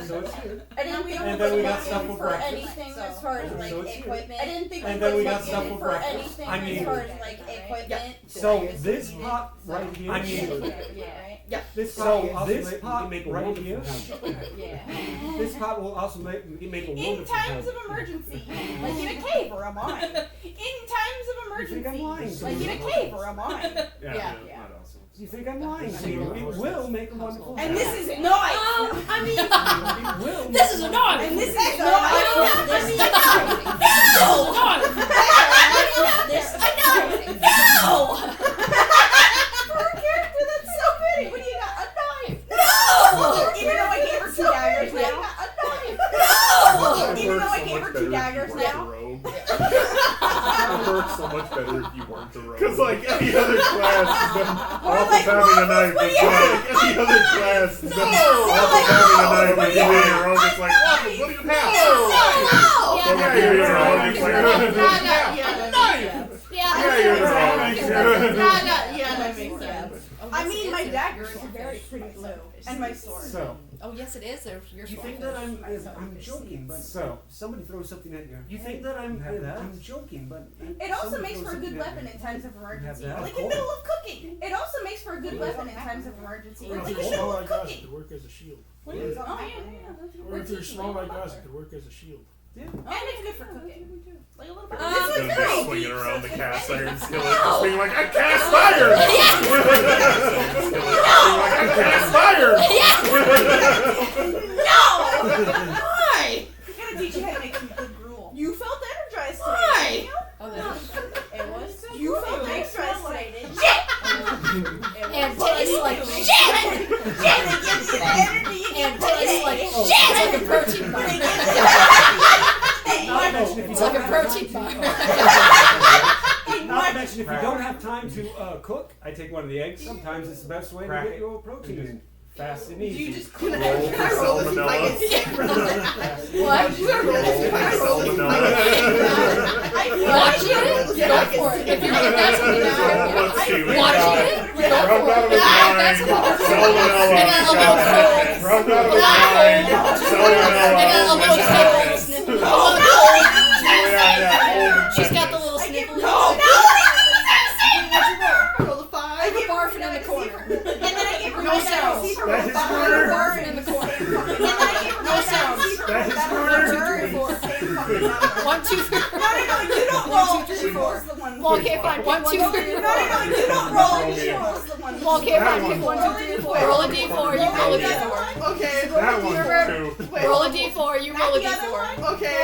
So it's here. I didn't think And it then we was got stuff looking for for breakfast. anything as far as like So it's here. equipment. I didn't think And it then we was got stuff looking for for breakfast. anything I mean- as far as like equipment. So this pot right here. I mean, Yeah. this pot right here. This pot will also make a In wonderful times house. of emergency, like in a cave or a mine. In times of You think I'm lying? emergency, like in a cave or a mine. Yeah. You think I'm lying to you? It will make a wonderful house. And this is noise. I mean, It will. This is a knife. And this is I noise. don't have this. This is a knife. No. For a character that's so pretty, what do you got? A knife. No. Even though I gave her 2 daggers now. A knife. No. Even though I gave her 2 daggers now. It would work so much better if you weren't a rogue. Because like any other class, them off like, having a knife. what do It's you like any other class, them off having a knife and you being a rogue. It's like, what do you have? Yeah, You're a rogue. It's like, yeah, you're a rogue. Yeah, that makes sense. I mean, my daggers are very pretty blue. And my sword. So, Oh yes, it is. There's your you think that I'm joking, but so somebody throws something at you. You think that I'm joking, but It also somebody makes throws for a good something at weapon you. in times of emergency. that? Like in the middle of cooking. It also makes for a good weapon in times of emergency. Like in the middle of cooking. to work as a shield. Oh yeah, yeah. Or if you're small like us, it could work as a shield. And it's good for cooking. Like a little bit. Gonna This be is great. swinging around the cast iron skillet, just being like, I cast iron! Being like, I cast iron! No! Why? We gotta teach you how to make some good gruel. You felt energized today. Why? didn't you? Oh, that It was. You felt energized today, didn't you? And tastes like shit. Shit! It gives you the energy you and tastes like shit. It's like a protein bar. It's like a protein bar. Not to mention, if you don't have time to cook, I take one of the eggs. Sometimes it's the best way to get your protein in. Fast and easy. You just can I roll this if I get sick from that? What? Can I roll this if I get sick from that? Watching it? Go for it. If that's what you're doing. Watching it? Go for it. That's what you're doing. And then a little cold. Rubbed out of his mind. Salmonella. And then a little cold. She's got the little sniffle. Roll the 5. I barf it in the corner. And then I give her No sounds. That is Barf corner. it in the corner. No sounds. That is 1, 2, 3, 4. No, you don't roll. 1, 2, 3, 4. The one. Well, okay, fine. 1, 2, 3, 4. No, you don't roll. She rolls the one. Well, okay, fine. Pick 1, 2, 3, 4. Roll a d4. You roll a d4. Okay. That one. Roll a d4. You roll a d4. Okay.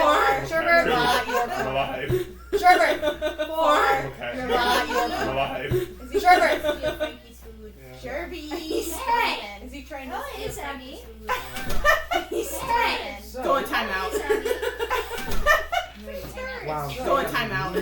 Sherbert. I'm alive. Sherbert. 4. Okay. You're alive. I'm alive. Sherbert. Sherby. He's trying. Is he trying to? Oh, it's Abby. He's trying. Go in timeout. Wow. Go in timeout.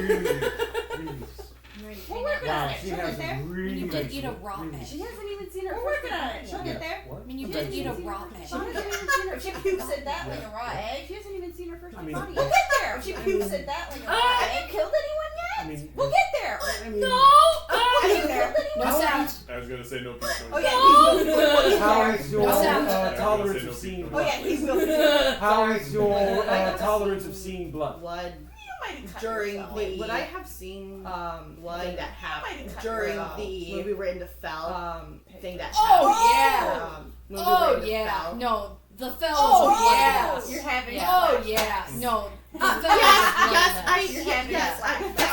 We're working on it. She She'll has get there. really You did eat a raw egg. She hasn't even seen her. We're working on it. She'll get there. What? I mean, you did eat a raw egg. She hasn't even seen her. She pukes at that like a raw egg. She hasn't even seen her first body. We'll get there. She pukes at that like a raw egg. Have you killed anyone yet? We'll get there. I mean, No. Have you killed anyone? No sounds. I was gonna say no people. Oh yeah, how is your sound. tolerance of seeing Oh yeah, blood? he will. How is your tolerance of seeing blood? Blood might have cut during yourself. the. Would I have seen blood might that have happened cut during yourself. the when we were in the fell thing that Oh, happened? yeah. When we were Oh, in the yeah. fell. No, the fell Oh, is yes. You're having. Oh, yeah. No. The fell is Yes, You're having. yes, I have. That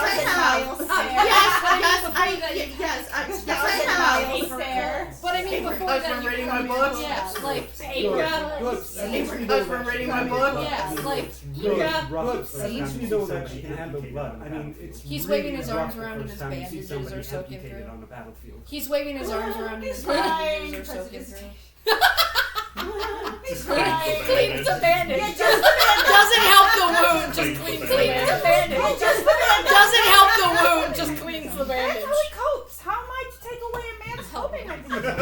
was a Miles stare. But I mean, before Because that, we're you reading come my books. Yeah, like, Good. Because we're reading my book. yeah, like, Good. got Rough. books. At least you know that she can handle blood. I mean, it's He's really waving his rough arms the around and first his time you see bandages somebody are soaking amputated through. on the battlefield. He's waving his arms around and his bandages are soaking through. Just Cleans the bandage. Yeah, just Doesn't help the wound, just cleans the bandage. Doesn't help the wound, just cleans the That's bandage. how he copes. How am I to take away a man's coping mechanism?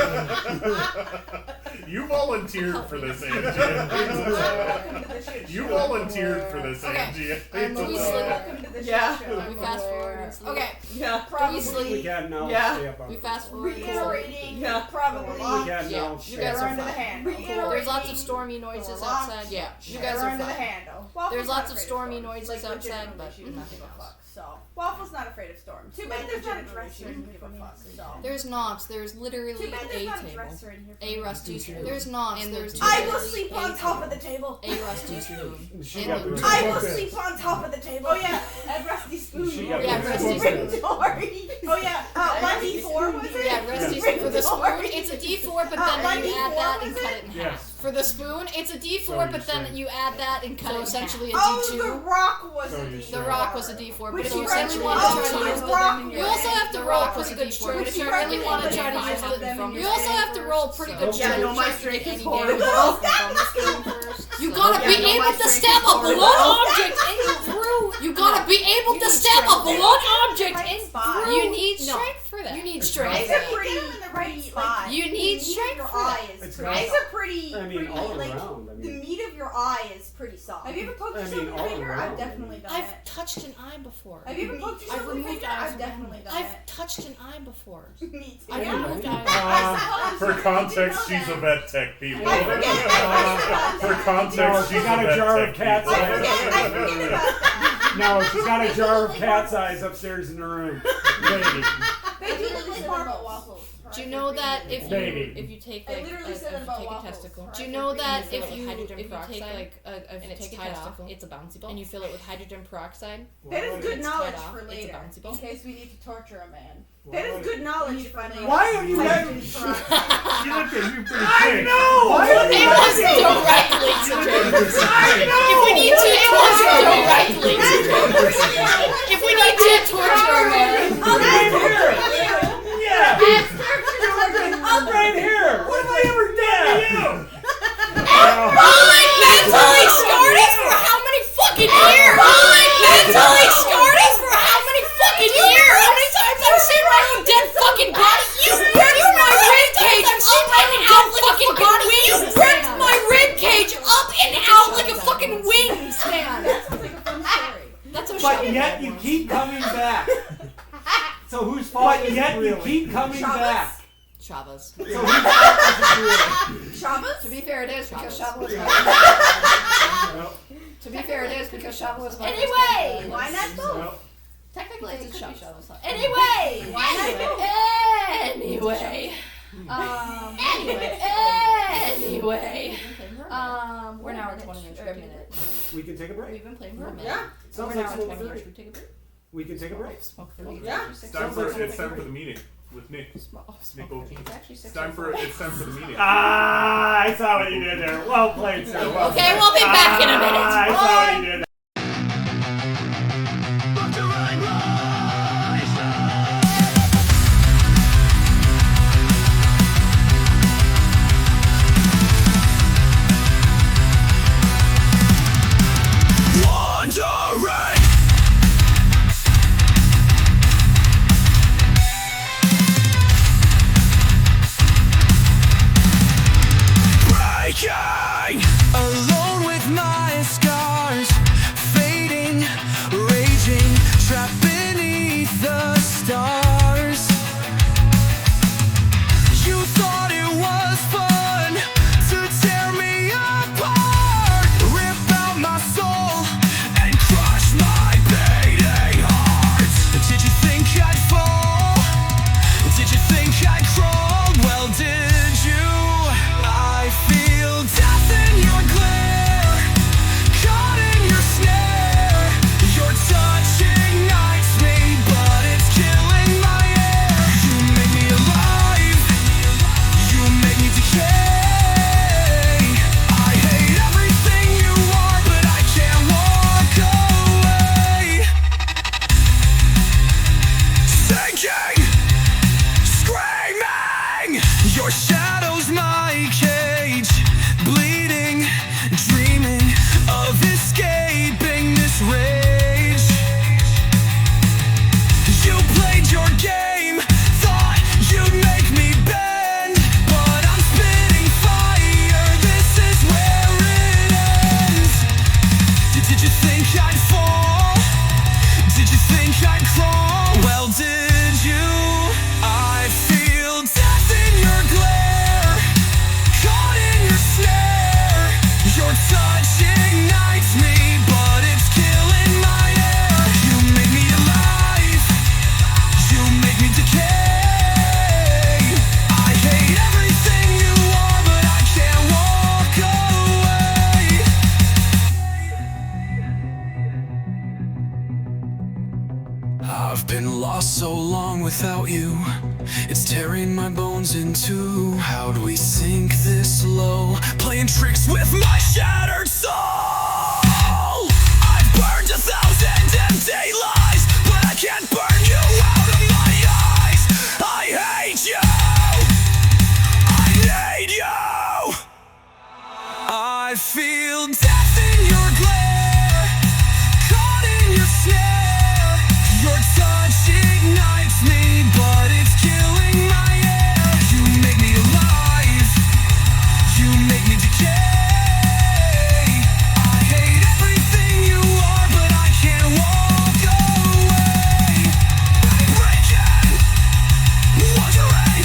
You volunteered for this, Angie. You volunteered for this, Okay. Angie. We sleep. Yeah. We fast forward and sleep. Okay. Yeah. We sleep. We can now Yeah. stay up on. We fast forward. Reiterating. Yeah. Probably. We can Yeah. now You stay guys up are on. Under the handle. There's lots of stormy noises outside. Yeah. You guys are under the fine. handle. There's lots of Waffle's not stormy afraid of noises storms. outside, Legitimately, but she doesn't nothing give a else. fuck. So Waffle's not afraid of storms. Too bad there's not a dresser in here. Give a fuck. So There's not. There's literally too bad a there's not a table. dresser in here. A rusty spoon. There's not. And there's I will sleep on top of the table. A rusty spoon. She And got the- the I will focus. sleep on top of the table. Oh yeah, that rusty spoon. She got Yeah, the rusty focus. spoon. Oh yeah, 1d4 was it? Yeah, rusty spoon for the spoon. It's a D4, but then you add that and cut it in half. Yes. For the spoon, it's a D4, but then you add that and cut it essentially a Oh, D2. the rock was So a you D4. The rock was a D4, but Which if you you essentially really want want to to try to use use the the rock. you also have to roll pretty good strength. If you really want to try to use the you also have to roll pretty good Yeah, strength. no, my to strength get is any horrible. damage from the spoon first. You gotta Yeah, be no, my able to strength stab is a blunt horrible. object in through. You gotta be able to stab a blunt object in through. You need strength for that. You need strength. Eyes are pretty, like, You need the meat strength of your for that. eye is It's pretty. got- Eyes are pretty. I mean, pretty, all like, around. I the mean, meat of your eye is pretty soft. Have you ever poked I yourself mean, in the all finger? around. I've definitely done I've it. touched an eye before. Have you ever poked yourself I've in the removed finger? eyes I've from definitely done I've touched an eye before. it. Me too. I've removed eyes. For context, she's a vet tech, people. I forget. For context, She she's got a a vet jar of tech, cat's people. I forget about that. No, she's got a jar of cat's eyes upstairs in her room. Baby. They do really smart about waffles. Do you know that if Baby. you take I like literally if said you that about take a waffles. testicle? Right. Do you know that fill it if with you hydrogen take peroxide, like and if you it's take a tied off, testicle it's a bouncy ball. and you fill it with hydrogen peroxide, That is good It's knowledge tied off, for it's a later, bouncy ball. in case we need to torture a man. That is good knowledge for later. Why are you Hydrogen She peroxide. looked at you pretty quick. I know! Why are you it was directly to James. If we need to torture directly to James. If we need to torture a man, Yeah! I'm right here! What have I ever done? Yet you keep coming back. Shabbos. Shabbos? To be fair, it is because Shabbos was To be fair, it is because Shabbos was my Anyway, why not both? Technically, it's Shabbos. Anyway, why not both? Anyway. We're an hour and 20 minutes. Or a minute. We can take a break. We've been playing for a minute. Yeah. Sounds We're like an hour and 20 smoke minutes. free. Should we take a break? We can take a break. Smoke free. Yeah. It's time for the meeting with Nick. Nick O'Keefe. It's Time for the meeting. Ah, I saw what you did there. Well played, sir. Well Okay, we'll be back in a minute. I saw what you did there. Alone with my scars, fading, raging, trapped beneath the stars. You thought it was fun to tear me apart, rip out my soul and crush my beating heart. Did you think I'd fall? Did you think I'd crawl? Well, did you? I feel death in your glare, caught in your snare. Your touch ignites me, but it's killing my air. You make me alive, you make me decay. I hate everything you are, but I can't walk away. Sinking, screaming, your shadow's my cage, bleeding, dreaming of escaping this rage. You played your game, thought you'd make me bend, but I'm spitting fire, this is where it ends. Did you think I'd fall? Did you think I'd crawl? Well, did you? I feel death in your glare, caught in your snare. Your touch ignites me, but it's killing my air. You make me alive, you make me decay. I hate everything you are, but I can't walk away. I've been lost so long without you, it's tearing my bones in two. How'd we sink this low, playing tricks with my shattered soul? I've burned 1,000 empty lies, but I can't burn you out of my eyes. I hate you, I need you. I feel death in your glare, caught in your snare. Your touch ignites me, but it's killing my air. You make me alive, you make me decay. I hate everything you are, but I can't walk away. Breaking, wondering,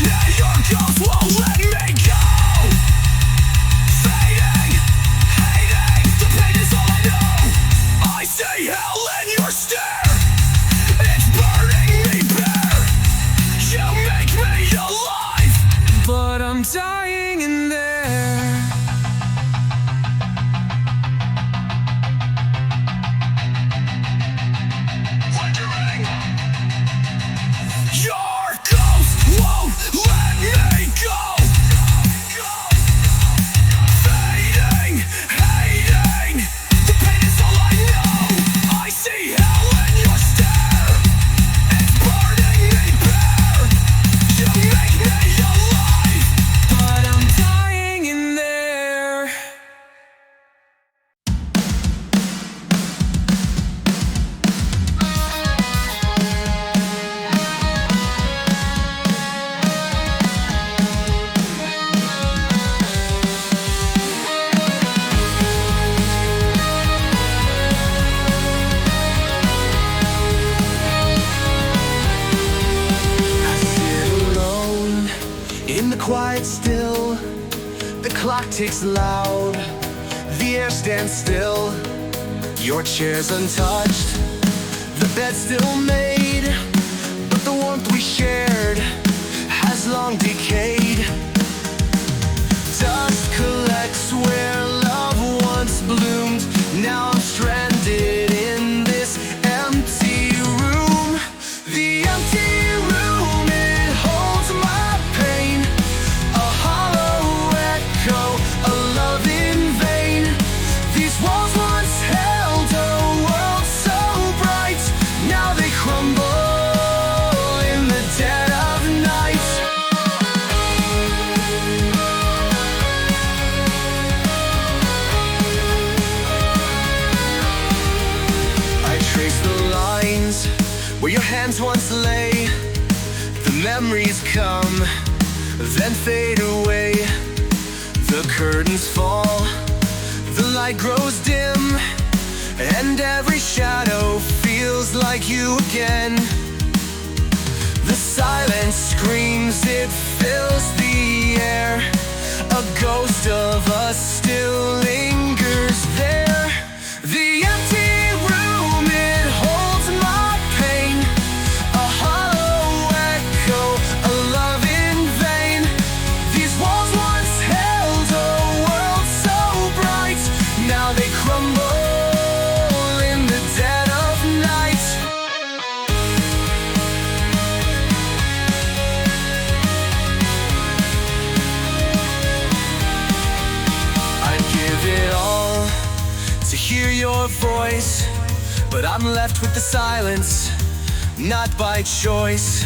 yeah, your ghost won't let me go. Fading, hating, the pain is all I know. I see hell in your stare, it's burning me bare. You make me alive, but I'm dying in there. Wondering, your ghost won't let me go. Fading, hating, the pain is all I know. I see hell in your stare, it's burning me bare. You make me alive, but quiet still. The clock ticks loud. The air stands still. Your chair's untouched. The bed's still made, but the warmth we shared has long decayed. Dust collects where love once bloomed. Now I'm stranded in this empty room. The empty room, it holds my pain. A hollow echo, a love in vain. These walls once held a world so bright. Now they crumble in the dead of night. I trace the lines where your hands once lay. The memories come, then fade away. The curtains fall, the light grows dim, and every shadow feels like you again. The silence screams, it fills the air. A ghost of us still lingers there. The empty room, it holds my pain. A hollow echo, a love in vain. These walls once held a world so bright. Now they crumble in the dead of night. I'd give it all to hear your voice, but I'm left with the silence, not by choice.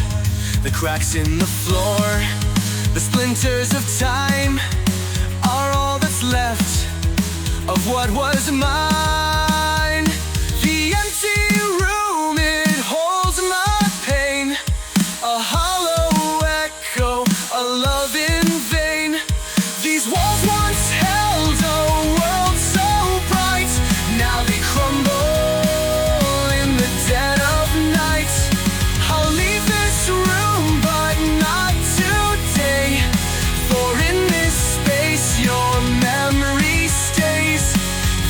The cracks in the floor, the splinters of time are all that's left of what was mine. The empty room, it holds my pain. A hollow echo, a love in vain. These walls once held a world so bright. Now they crumble in the dead of night. I'll leave this room, but not today. For in this space, your memory stays.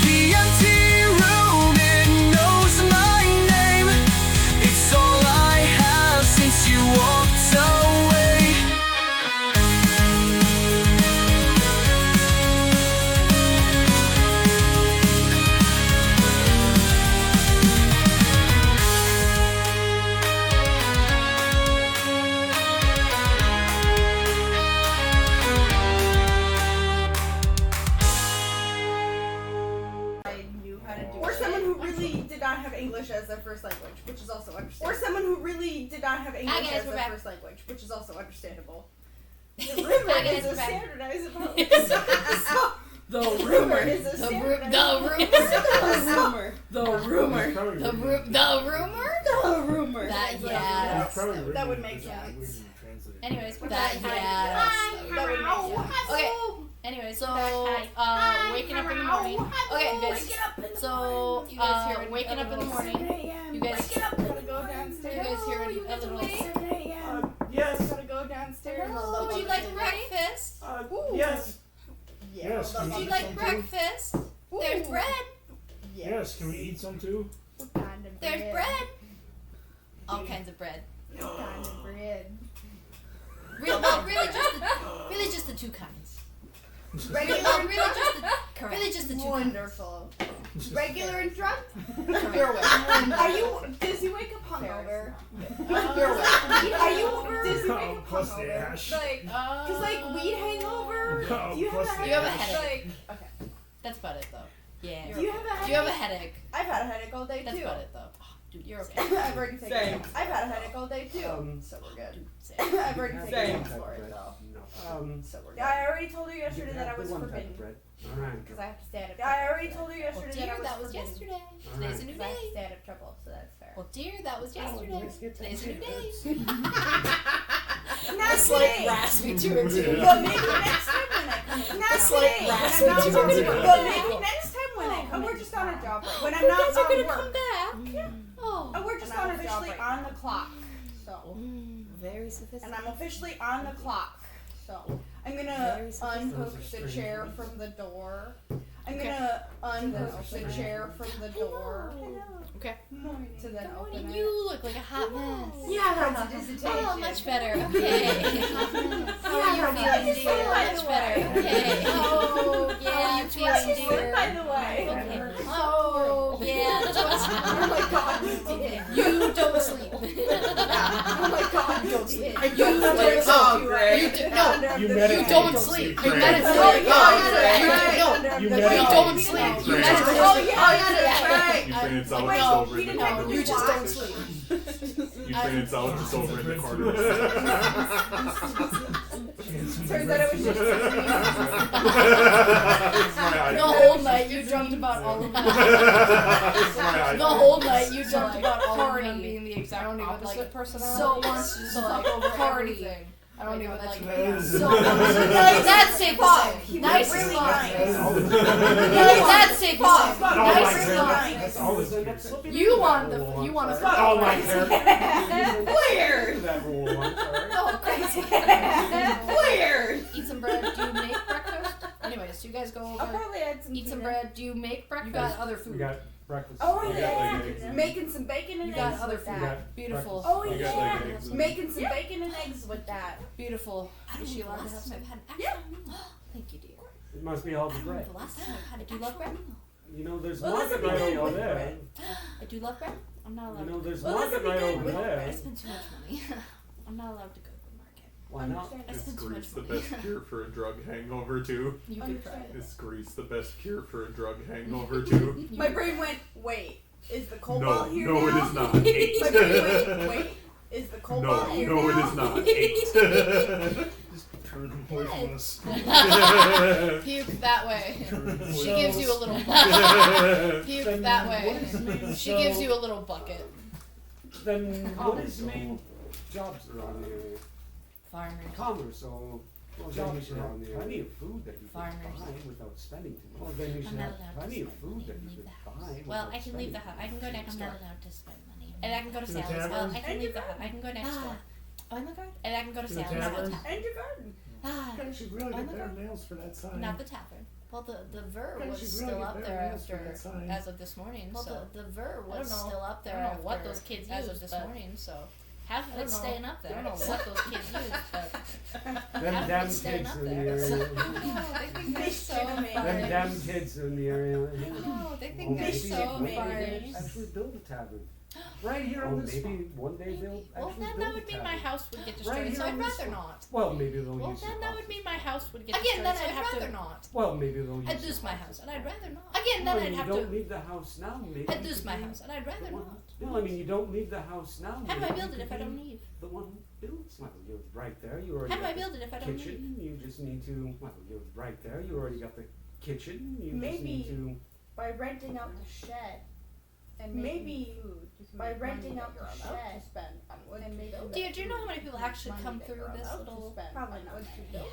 The empty room, it knows my name. It's all I have since you walked away. I knew how to do or someone who really did not have English as their first language, which is also understandable. Or someone who really did not have English as their first language, which is also understandable. The rumor is a standardized approach. The rumor is a standardized The rumor. That would make sense. Anyways, That that would make sense. Okay. Anyway, so waking up in the morning. Okay, you guys. So waking up in the morning. You guys Gotta go downstairs. You guys hear a little. Yes. Gotta go downstairs. Would you like breakfast? Yes. Yes. Can we Would you eat like some too? breakfast? There's bread. Yes. Can we eat some too? There's bread. All kinds of bread. Kind of bread. Really just the two kinds. Regular and Really just the two kinds. Wonderful. Regular and drunk? You're welcome. Does he wake up hungover? You're welcome. Does he wake up Plus the hungover? ash. Cause like weed hangover? Oh, Do you have plus a the You have a headache? headache. Okay. That's about it though. Yeah. Do you have a headache? Do you have a headache? I've had a headache all day That's too. about it though. Oh, dude, you're okay. I've already taken Same. it. I've had a headache all day too. So we're good. I've already taken Same. it for it though. So we're good. Yeah, I already told her yesterday that I was forbidden. Alright. Because I have to stay out of Yeah, trouble. I already told her Well, yesterday dear, that I that was was forbidden. yesterday. Today's a new Because I have to day. stay out of trouble, so that's fair. Well, dear, that was yesterday. Today's a new day. Not today. Raspy 2 and 2. But maybe next time when I come. Not today. raspy When I'm not 2 and 2. working. But maybe next time when I come. We're just on a job break. When I'm You not guys are on gonna work. come back. Oh. And we're just And I'm on officially officially on the clock. So. Very And sophisticated. I'm officially on the clock. So I'm gonna unhook the chair from the door. I'm gonna unhook the chair from the door. Okay. To then open it. You look like a hot mess. Yeah. Oh, much better. Okay. How are you feeling, dear? Much better. Okay. Oh, yeah. How are you feeling, dear? By the way. Okay. Oh, yeah. Oh my God, you did. You don't sleep. Oh my God, you don't sleep. You don't sleep. Oh, great. You don't sleep. You Great. meditate. You You don't sleep. You Great. meditate. Oh yeah, You printed out Wait, just over you in the didn't corner. You just don't sleep. You printed out just over in the corner. Turns out it was just The whole night you dreamt about all of that. The whole night you dreamt about all of them being the exact opposite personality. So wants to like party. I don't even like. So that's safe to say. Nice really fun. nice. That's safe to say. Nice really fun. nice. That's always the case. You want a Oh my God. Weird. That rule once, alright? Oh, crazy. Weird. Eat some bread. Do you make breakfast? Anyways, you guys go I'll over. probably add some. Eat some peanut. bread. Do you make breakfast? You got other We food. got breakfast. Oh We yeah. got, like, Making some bacon and You got eggs other with food. that. Beautiful. Oh You got, yeah. like, eggs and- Making some bacon and eggs with that. Beautiful. Is she allowed to have some? Yeah. Thank you, dear. It must be all the bread. The last time I've had it. Do you love bread? You know, there's Well, this market would be right good over with there. bread. I do love bread. I'm not allowed You know, to. there's Well, this market would be right good over with there. I spend too much money. I'm not allowed to go to the market. Why not? I Is spend too much grease the money. best cure for a drug hangover too? You could try it. Is grease the best cure for a drug hangover too? My brain went, wait, is the cobalt No, here no, now? it is not. My Eight. brain went, wait, is the cobalt No, here no, now? it is not. 8. Turn away from us. Puke that way. She gives you a little bucket. Puke that way. She gives you a little bucket. Then what is the main jobs around the area? Farmers. Commerce, so well, then you should have plenty of food that you can Farmers. buy without spending too much. Well, then you should I'm not have allowed to plenty of spend food money that and you leave can the house. buy. Well, I without can leave the spending house. I can go next I'm door. not allowed to spend money. And I can go to To the Sally's. Well, tavern? I can And leave your the house. I can go next door. Oh my god. And I can go to To the Sally's. tavern? And your garden. You should really Oh get my their God. nails for that sign. Not the tavern. Well, the Ver Guys was should still really up get there their nails for after, that sign. as of this morning. Well, So the Ver I don't was know. still up there. I don't know what after- those kids as used of this but morning, so. half of I it's don't know. staying up there. I I don't don't know what those kids used, but Them half damn of it's staying kids up in the there. area. Oh, they think they're They so should make Them fired. damn kids in the area. Oh, they think Oh, they're maybe so maybe fired. Actually build a tavern. Right here on this maybe spot. one day they'll Well, actually then build that would a mean my tavern. house would get Right destroyed, here so I'd on this rather spot. not. Well, maybe they'll Well, use then your that would office. mean my house would get Again, destroyed, then so I'd I'd have rather to. not. Well, maybe they'll use I'd your lose my office. house, and I'd rather not. Again, then Well, I'd you have don't to. leave the house now. Maybe I'd you lose could my be house, and I'd the rather one- not. No, I mean you don't leave the house now. How do I maybe build you it if I could don't be leave? The one who builds. Well, you're right there. You already How do got I the build it if I don't leave? kitchen. You just need to. Well, you're right there. You already got the kitchen. You just Maybe need to. by renting out the shed and maybe food, by renting out the shed and making Dear, do you know how many people actually come through this little? probably not.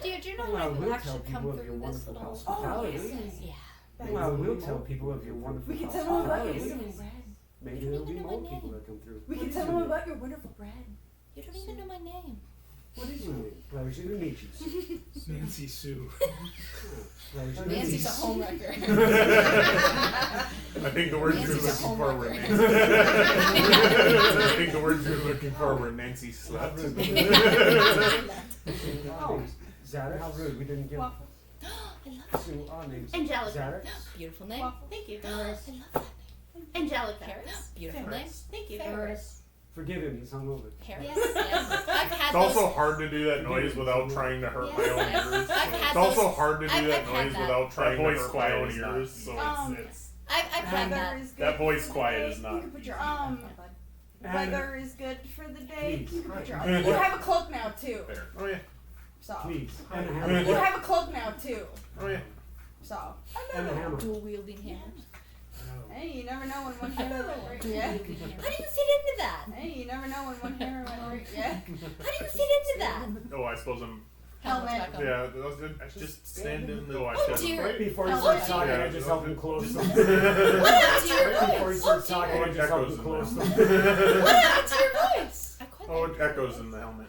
Dear, do you know Well, how many people we'll actually tell come people of your through this wonderful little? hospitality. Yeah. Well, we'll tell people of your wonderful We can tell them about your hospitality. wonderful bread. Maybe You don't there'll be even know more my people name. that come through. We What can is tell your them name? about your wonderful bread. You don't even know my name. What is your name? Pleasure to meet you. Nancy Sue. Pleasure to Nancy's a meet you. homewrecker. I think the words you're Nancy's a looking for were homewrecker. Nancy. I think the words you're looking for were Nancy slept. Oh, Zadok, how rude. We didn't give I love Sue our names. Angelica. Zadok. beautiful name. Thank you. I love that name. Angelica. Harris, beautiful name. Thank you. Harris. Forgive him, he's hungover. Harris. Yes. I've had It's also those. hard to do that noise without trying to hurt my own ears. I've had It's also those. hard to do I've that had noise that. without trying to voice hurt my quiet own is not ears. So it's I've had that. Weather is good That voice for the quiet day. is not. You can put your And weather is good for the day. please, You can put your you have a cloak now too. there. Oh yeah. So please, and a you hammer. have a cloak now too. Oh yeah. So And a hammer. Dual wielding hammers. hey, you never know when one hammer went right. Yeah. How do you fit into that? Hey, you never know when one hammer went right. Yeah. How do you fit into that? Oh, I suppose I'm. Helmet. Yeah, that was good. Just stand in the. Oh, I Oh, should. dear. Right before he Oh, starts dear. talking, Yeah, I just help him close them. What happened to your Right before he voice? starts talking, I just help Echoes him in close them. What happened to your voice? I quit. Oh, it echoes in the helmet.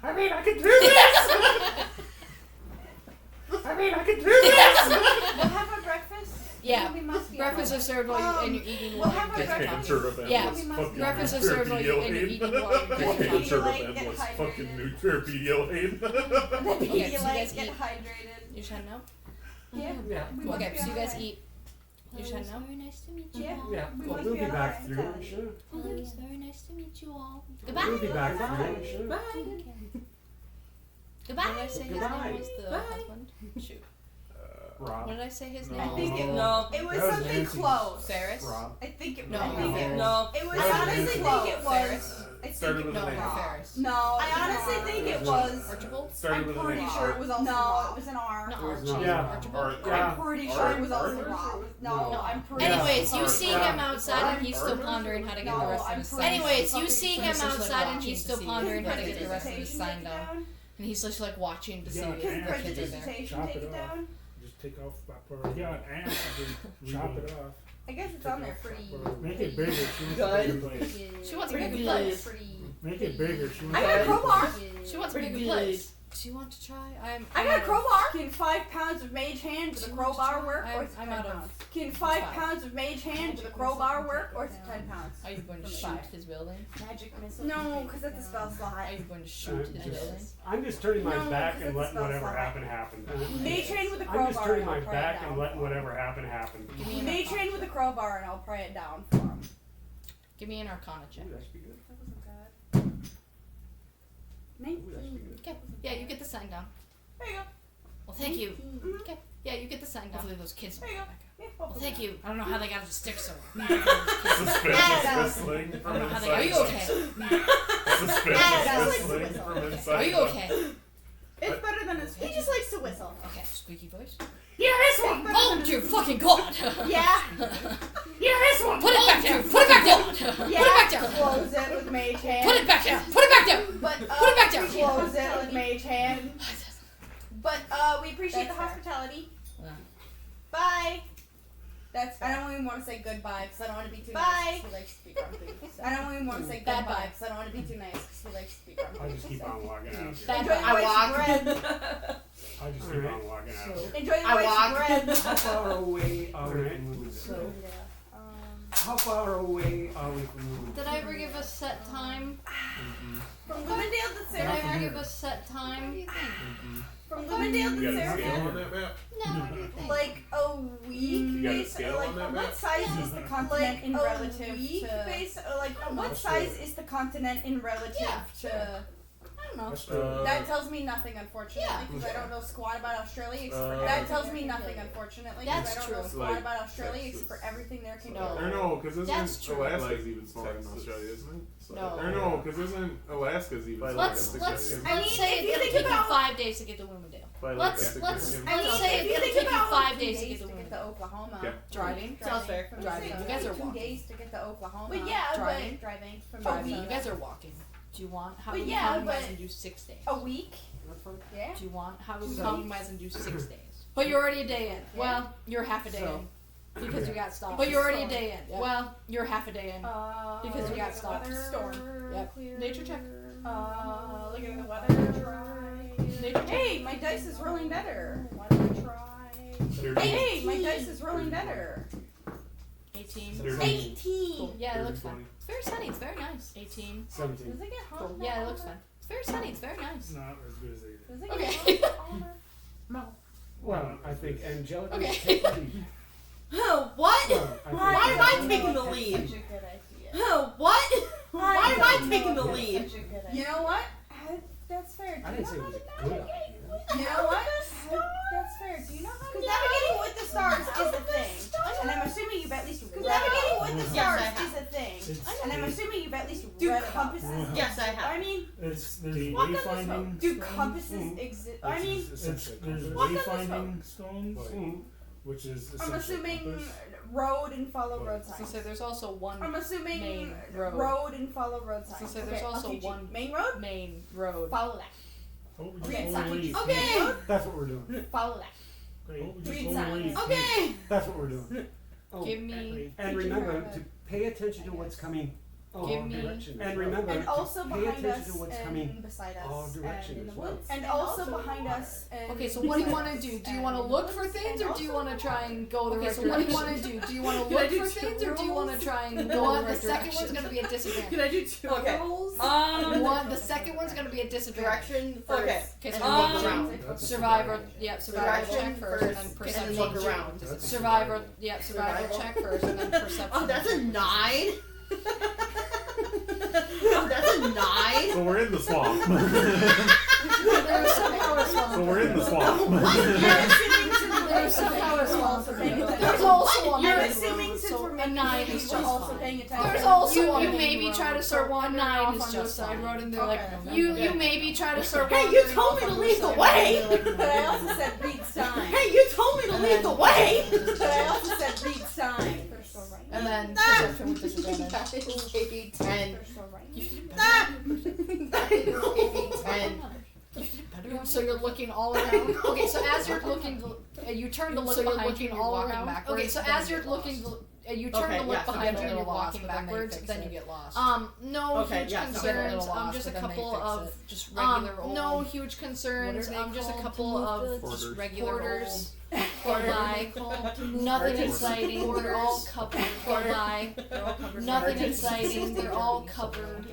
I mean, I can do this. I mean, I could do this. We'll have our breakfast. Yeah. We must be Breakfast is served while and you're eating we'll while have you're our getting breakfast. coffee. Yeah. Breakfast is served while you're eating while you're getting coffee. Pedialyte was fucking Pedialyte. Okay, so you Pedialyte guys get eat. hydrated. You should know? Yeah. Yeah. We must Okay, be so you on guys our way. eat. You should know? Very nice to meet you Yeah. all. Yeah. We Well, must we'll be be on our back way. through, sure. It was very nice to meet you all. Goodbye. We'll be back through, sure. Bye. What did I say his Goodbye. name was the Bye. husband? Shoot. Rob. What did I say his name I was? think it No. It was That was something Nancy's. close. Ferris? Rob. I think it. No. I think it. No. It was. That I was honestly Nancy's. think it was. Ferris? I think Started it with No, an not A. Ferris. No, I honestly think it was. Archibald? Started I'm with an pretty A. sure it was also. No, it was an R. Not It was Archie. not. Yeah. Archibald? Yeah. I'm pretty sure it was also Rob. No, I'm pretty. Anyways, you Art. see him outside and he's still pondering how to get the rest of his sign. Anyways, you see him outside and he's still pondering how to get the rest of his sign down. And he's just like watching to see Yeah, if and the kids are there. Presentation, Chop take it it off. down. Just take off that part. Yeah, and chop it off. I guess it's on there pretty. Make it bigger. She wants Good. a bigger place. She wants a Pretty bigger good. place. Make it bigger. She wants I got a crowbar. She wants a Pretty bigger good. place. Do you want to try? I got a crowbar. Can 5 pounds of mage hand with a crowbar work, or I'm- is it I'm 10 out of- pounds? Can 5 5. pounds of mage hand with a crowbar work, or is it 10 pounds? Are you going to From shoot 5. his building? Magic missile. No, because that's a spell slot. Are you going to shoot his building? I'm just turning my No, back 'cause and it's letting spell whatever slot. happen happen. Mage hand with a I'm crowbar. just turning and my I'll pray back it and down. letting whatever happen happen. Give me an Mage arcana. hand with a crowbar, and I'll pray it down for him. Give me an arcana check. Ooh, that should be good. That wasn't bad. Ooh, that should be 19. good. Okay. Yeah, you get the sign down. There you go. Well, thank you. Mhm. Okay. Yeah, you get the sign down. Hopefully those kids There you don't go. come back. Yeah, Well, thank you. I don't know how they got the stick so. Suspicious whistling I from don't know how they. inside. Are you okay? Suspicious whistling from inside. Are you okay? It's better than his. He just likes to whistle. Okay. Squeaky voice. Yeah, this one. Oh dear fucking god! Yeah. Yeah, this one. Put it back down. Put it back down. Yeah. Put it back down. Close it with mage hand. Put it back down. Put it back down. But Put it back down. Close it with mage hand. But we appreciate That's the fair. hospitality. Yeah. Bye. That's. I don't even want to say goodbye because I don't want to be too nice. 'Cause he likes to be grumpy. I don't even want to say Bad goodbye bye. because I don't want to be too nice because he likes to be grumpy. I'll just keep on walking out here. Bad Enjoy bye. the wife's walk. bread. I'll just keep on walking out here. Enjoy the I wife's walk. bread. How far away are we Alright. from Moon? So, How far away are we from Moon? Did I ever give a set time? from Bloomingdale to Did I ever Sarah. give a set time? From Bloomingdale You to got a scale Sarah. on that map? No. Like a week. You got a base- scale like, on that what map? size is the continent in relative week to? What size is the continent in relative to? I don't know. That's true. That tells me nothing, unfortunately, Yeah. because I don't know squat about Australia. Uh, That tells me nothing, unfortunately, because That's I don't know true. squat Like about Australia Texas. except for everything there can No. go. Or no, because That's isn't true. Alaska's even smaller than Texas. Australia, isn't it? No. Or no, because isn't Alaska's even smaller Let's than let's Australia? I mean, let's say if you it'll think take you about- 5 days to get to Bloomingdale. Let's say if you it'll think take you about 5 2 days to days get to to get Bloomingdale. to Oklahoma. Yeah. Driving. Sounds fair. Driving. You guys are 2 walking. days to get to Oklahoma. But yeah, Driving. driving from Driving. You Minnesota. guys are walking. Do you want how But do we yeah, compromise but- and do 6 days? A week. Yeah. Do you want how do we So- compromise and do 6 days? But you're already a day in. Well, you're half a day So- in. Because you got stopped. It's But you're a already a storm. day in. Well, you're half a day in. Because we got stopped. Storm. Yep. Nature check. Look at the weather. Nature check. Hey, my dice is rolling better. Why don't I try? Hey, my dice is rolling better. 18. 18. Cool. Yeah, it looks fun. It's very sunny. It's very nice. 18. 17. Does it get hot? Cool. Yeah, it looks fun. It's very sunny. It's very nice. Not as good as they did. Does it Okay. get hot? No. Well, I think Angelica Okay. take the lead. What? Well, I Why think am I taking the lead? Such a good idea. What? Why am I taking the lead? Such a good idea. You know what? That's fair. I Do didn't you say know it how was to a good navigate? idea. You know what? That's fair. Do you know how to navigating with the stars is a thing? And I'm assuming you've at least read navigating with the Yes, I stars have. is a thing. It's, And I'm assuming you've at least Do read compasses? about that. Yes, I have. I mean, there's walk on the wayfinding smoke. Do stones, compasses exist? I which mean, is essentially there's Walk on the wayfinding stones, Mm. which is I'm essentially assuming compass. road and follow road So signs. say there's also one I'm assuming main road. road and follow road signs. So there's I'll also teach you. one- main road. main road. Follow that. Oh, we Read just signs. only Okay. That's what we're doing. Follow that. Oh, we just Read only signs. Okay. That's what we're doing. Oh, Give me. and remember to pay attention to what's coming Give me. And remember, and also pay behind attention us to what's and coming beside us all direction and in as the well. woods. And also behind us and Okay, so what do you want to do? Do you want to look for things, or do you want to try and go the right direction? What do you want to do? Do you want to look for things, or do you want to try and go the right direction? The second one's going to be a disadvantage. Can I do 2 rolls? The second one's going to be a disadvantage. Direction first. Okay, so look around. Survivor check first, and then And perception. then look around. Survivor check first, and then perception. Oh, that's a 9? Oh, that's a 9? So we're in the swamp. There's somehow a swamp. So we're in the swamp. There's somehow a swamp. There's also a You're 9. assuming since So we're a 9 is just also fine. paying attention. There's also You you maybe try to start wandering off on the side road, and they're like, you maybe try to start Hey, wandering you told me off to on lead the side way! road. But I also said read sign. Hey, you told me to lead the way! But I also said read sign. And then perception with disadvantage. That is a 10. So you're looking all around. Okay, so as you're looking, you turn to look behind you and you're walking backwards. Okay, so as you're looking, you turn to look behind you and you're walking backwards, then you get lost. No huge concerns. Just a couple of just regular old. No huge concerns. Just a couple of just regular nothing exciting. They're all covered. Nothing exciting. They're all covered.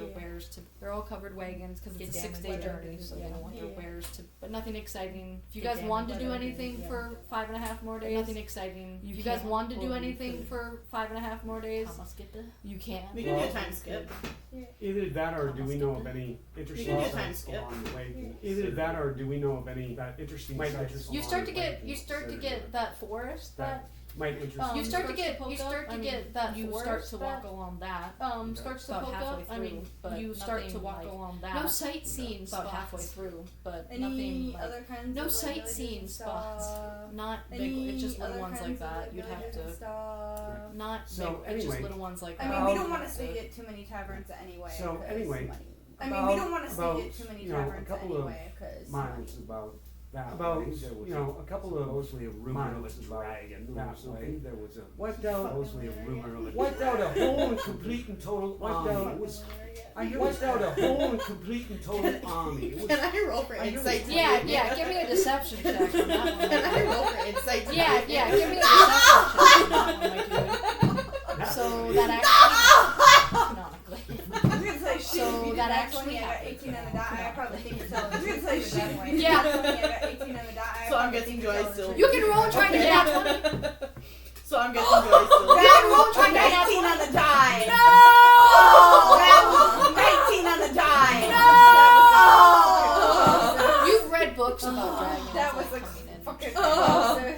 They're all covered wagons because it's a 6-day journey, so they don't want their wares to. But nothing exciting. If you guys want to do anything for 5.5 more days, nothing exciting. If you guys want to do anything for 5.5 more days, you can. We can do a time skip. Either that, or do we know of any interesting We can do a time sites skip. along the way? Either that, or do we know of any interesting sites? You start to get that forest that. Might interest You start to get that. You start to walk along that. Starts to poke up. I mean, you start to walk along that. No sightseeing spots. About halfway through, but Any nothing. other kinds No of sightseeing spots. Not big. It's just little ones like that. You'd have to. Not big. It's just little ones like that. I mean, we don't want to stay at too many taverns anyway. So anyway, I mean, we don't want to stay about, at too many you know, a taverns couple anyway, because miles about that about way, there was a couple of mostly a rumor of a dragon that way. There was a wiped out mostly a rumor of a wiped out a whole and complete and total wiped out was wiped out a whole and complete and total army. Can I roll for insight? Yeah. Give me a deception check on that one. Can I roll for insight? Yeah. Give me a deception check on that one, my dude. So that actually. So that actually I got 18 on the dot. I probably think it's all. Yeah. I got 18 on the dot. So I'm guessing Joy still. You can roll and try to get that 20. So I'm guessing Joy still. Bad roll, try 19 on the die. No. Bad roll, 19 on the die. No. You've read books about dragons. That was like the coming in. fucking.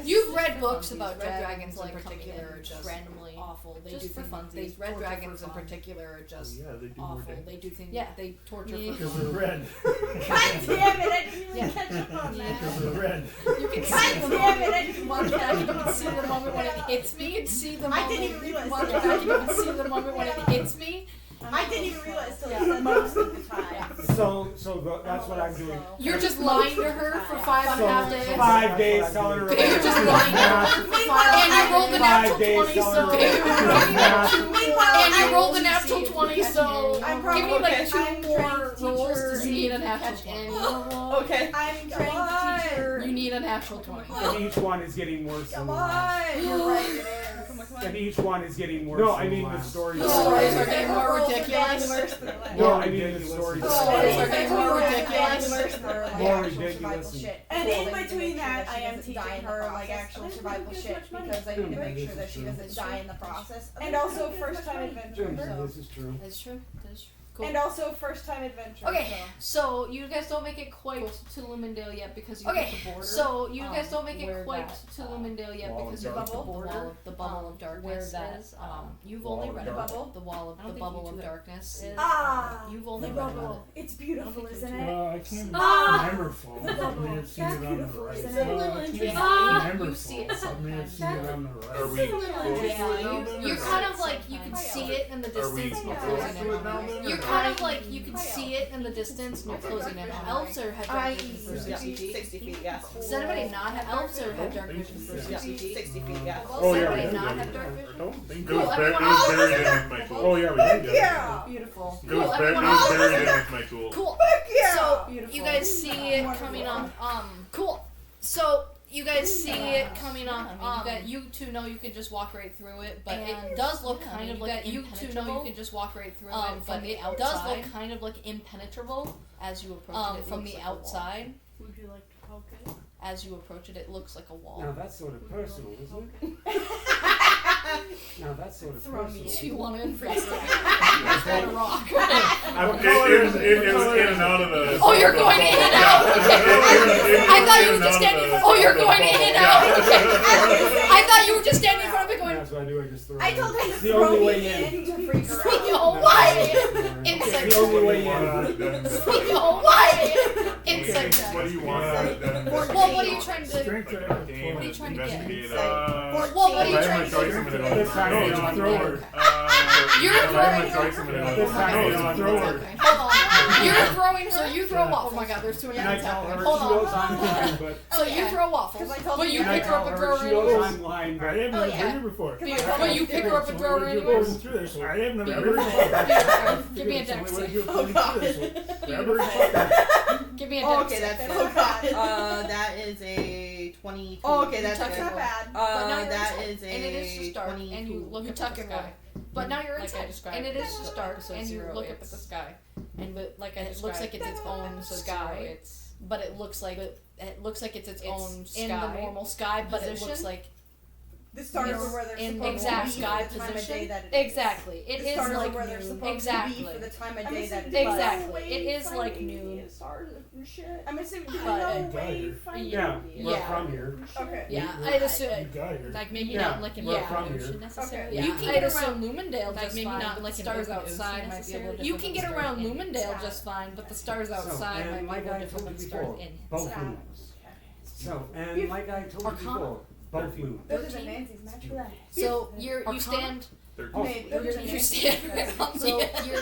You've read books about dragons in particular are just randomly awful. They just do for things. funsies. Red dragons in particular are just they do awful. more They do things. Yeah, they torture for Because fun. they're red. God damn it! I didn't even catch up on that. Because they're red. You can God see the damn it! moment I didn't watch back. You can see the moment when it hits me. And see the moment. I didn't even realize. Watch back. You can see the moment when it hits me. I didn't even realize till you said most of the time. So that's what I'm doing. You're just lying to her for 5.5 days. 5 days telling her. You're just lying to her for 5 days. And you rolled the natural 20, so. And you rolled the natural 20, so. Give me like 2 more rolls to see a natural 20. Okay. I'm trying to teach her. You need a natural 20. And each one is getting worse than Come the last. on! You're right, it is. And each one is getting worse. No, I mean the stories. The stories are getting more ridiculous. No, I mean the stories. The stories are getting more ridiculous. More ridiculous. And in between that, I am teaching her like actual survival shit because I need to make sure that she doesn't die in the process. And also first time adventure. This is true. That's true. That's true. Cool. And also first time adventure. Okay, so you guys don't make it quite to Lumendale yet because you hit the border. So you guys don't make it quite to Lumendale yet because you hit the border. The bubble of darkness is. You've only read about the wall of the bubble of darkness is. You've only read about it. It's beautiful, isn't it? I can't remember full. I may have seen it on the right. You see it I may have seen it on the right. Are we you kind of like you can see it in the distance. You're kind of like, you can see it in the distance, and you're closing in. Elves are have dark vision for 60 feet. 60 feet, yes. Does anybody not have elves or have dark vision for 60 feet? 60 feet, yes. Oh, Does yeah, anybody we not do. have dark vision? I don't think Cool, it was everyone- buried in with my tool. Oh, yeah, we did. Yeah. Beautiful. It Cool, was everyone buried in with my tool. Cool. Yeah. So, Beautiful. you guys see it coming on, cool. So, you guys see it coming on, you two know you can just walk right through it, but it does look kind of like you two know you can just walk right through it, but it does look kind of like impenetrable as you approach it. From the outside, Would you like to poke it? as you approach it, it looks like a wall. Now that's sort of personal, isn't it? Now that's sort of personal. Do you want to influence it? It's got a rock. It was in and out of the... Oh, you're going in and out? Okay. I thought you were just standing in front of it. Oh, you're going in and out? Okay. I thought you were just standing in front of it going... That's what I do, I just throw I told him to It's the throw only me way in to freak her out. Yo, why? It's the only way in. Yo, why? Insect. What do you want? Well, what are you trying to... Strength or What are you trying to get? Investigate, Well, what are you I have trying my to choice do? a minute ago. This time No, you just don't throw throw her. You're I have throwing my choice a minute ago. This time No, you just don't throw throw her. her. Hold on. You're throwing her. So you throw waffle. Oh my god, there's too many And I things tell her happening. she Hold knows I'm on. lying, but So you throw waffles, Because I told but him you and I pick her tell up and her throw she her knows anyways. I'm lying, I but have never yeah. heard her before. But you pick her up and throw her anyways. Through this, I have never heard her. Give me a dex save. Oh god. Give me a Oh, dex okay, save. that's Oh, God. that is a 22. Oh, okay, that's that's good. not bad. But now you're that inside, is a and it is just dark, 22. and you look You up tuck at the and sky. But now you're Like I inside, described and it is just dark, episode and you 0, look up at the sky, and but like it looks like it's its own sky. But it looks like it's its own sky. In the normal sky, but it looks like The stars are where they're in supposed exact to be sky for the time of position. day that it is. Exactly. It The is stars like are where they're noon. supposed Exactly. to be for the time of day that it is. Exactly. It is like noon. I'm assuming But- yeah, we're Yeah. from here. Okay. Yeah, We- I'd You assume got her. like maybe Yeah, not like in we're the from ocean here. necessarily. Okay. You can Yeah, get I'd around Lumendale like just maybe fine. not But like the in stars the ocean outside might be a little different. You can get than around stars in. Lumendale just fine, but the stars So, outside and might like be a I little told different you than stars before, in. both moons. So, and like I told you Arcana? before, both moons. Those are the Nancy's magic lights. So you stand. Oh, Maybe. You stand. So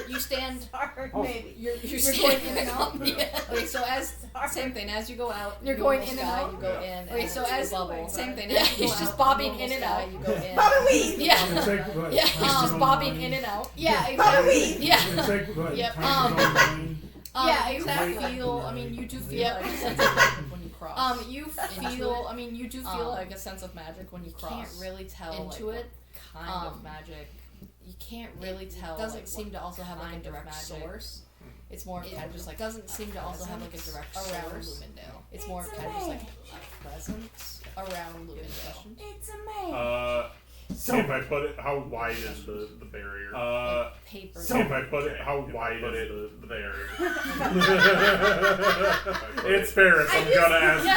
you stand. Sorry, Oh. maybe. You're going going in and out. Okay, so as same thing as you go out, You're going in and sky, out? You go in. Okay, and so it's a as bubble. same thing. Yeah, As you he's go just out, bobbing normal in and sky, out. You go in. Bobby weave! Yeah. It's like, what, Yeah, time just zone bobbing line? in and out. Yeah, Bobby exactly. weave! Yeah. It's like, what, Yep. time zone line? Yeah, you exactly. feel- I mean, you do feel Yep. like a sense of magic when you cross. You feel. I mean, you do feel um, like a sense of magic when you cross. can't really tell into like, it. what kind of Um, magic. You can't really tell. doesn't like, seem what to also have like a kind of direct magic. source. It's more of kind of just like doesn't seem to also have like a presence direct around source. Lumendale. It's more of kind of just like a presence around Lumendale. It's a man. If I put it, how wide is the barrier? Paper. If I put it, how wide is the barrier? It's Paris, I'm gonna ask you.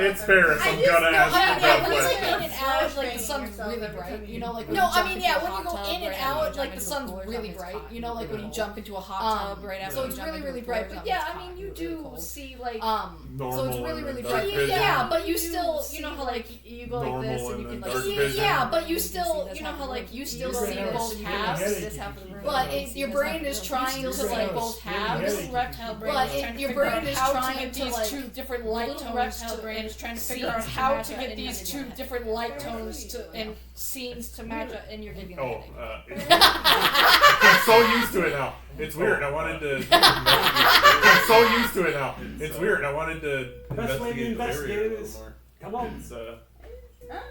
It's Paris, I'm gonna ask you Yeah, that when it's like question. in and out, like the sun's really bright. You know, like when No, you jump I mean, yeah, into a when you hot go tub in and right out, after you like jump the into a sun's cooler really tub, it's bright. hot. You know, like when you jump into a hot tub right after So you it's jump really, into a really cooler bright. tub, But yeah, it's I hot, mean, you you're really do cold. see like Normal so it's really, and really dark bright. vision. Yeah, but you still, you know how like you go like Normal this and you and can then like dark vision. yeah, but you still, you know how like you still see both halves. But your brain is trying to like both halves. But your brain is trying to like two different light tones to brain is trying to figure out how to get these two different light tones to and scenes to match up, and you're getting the Oh, headache. I'm so used to it now. It's weird. I wanted to. I'm so used to it now. It's weird. I wanted to Best way to investigate the investigate area a it little is, more. come on. It's,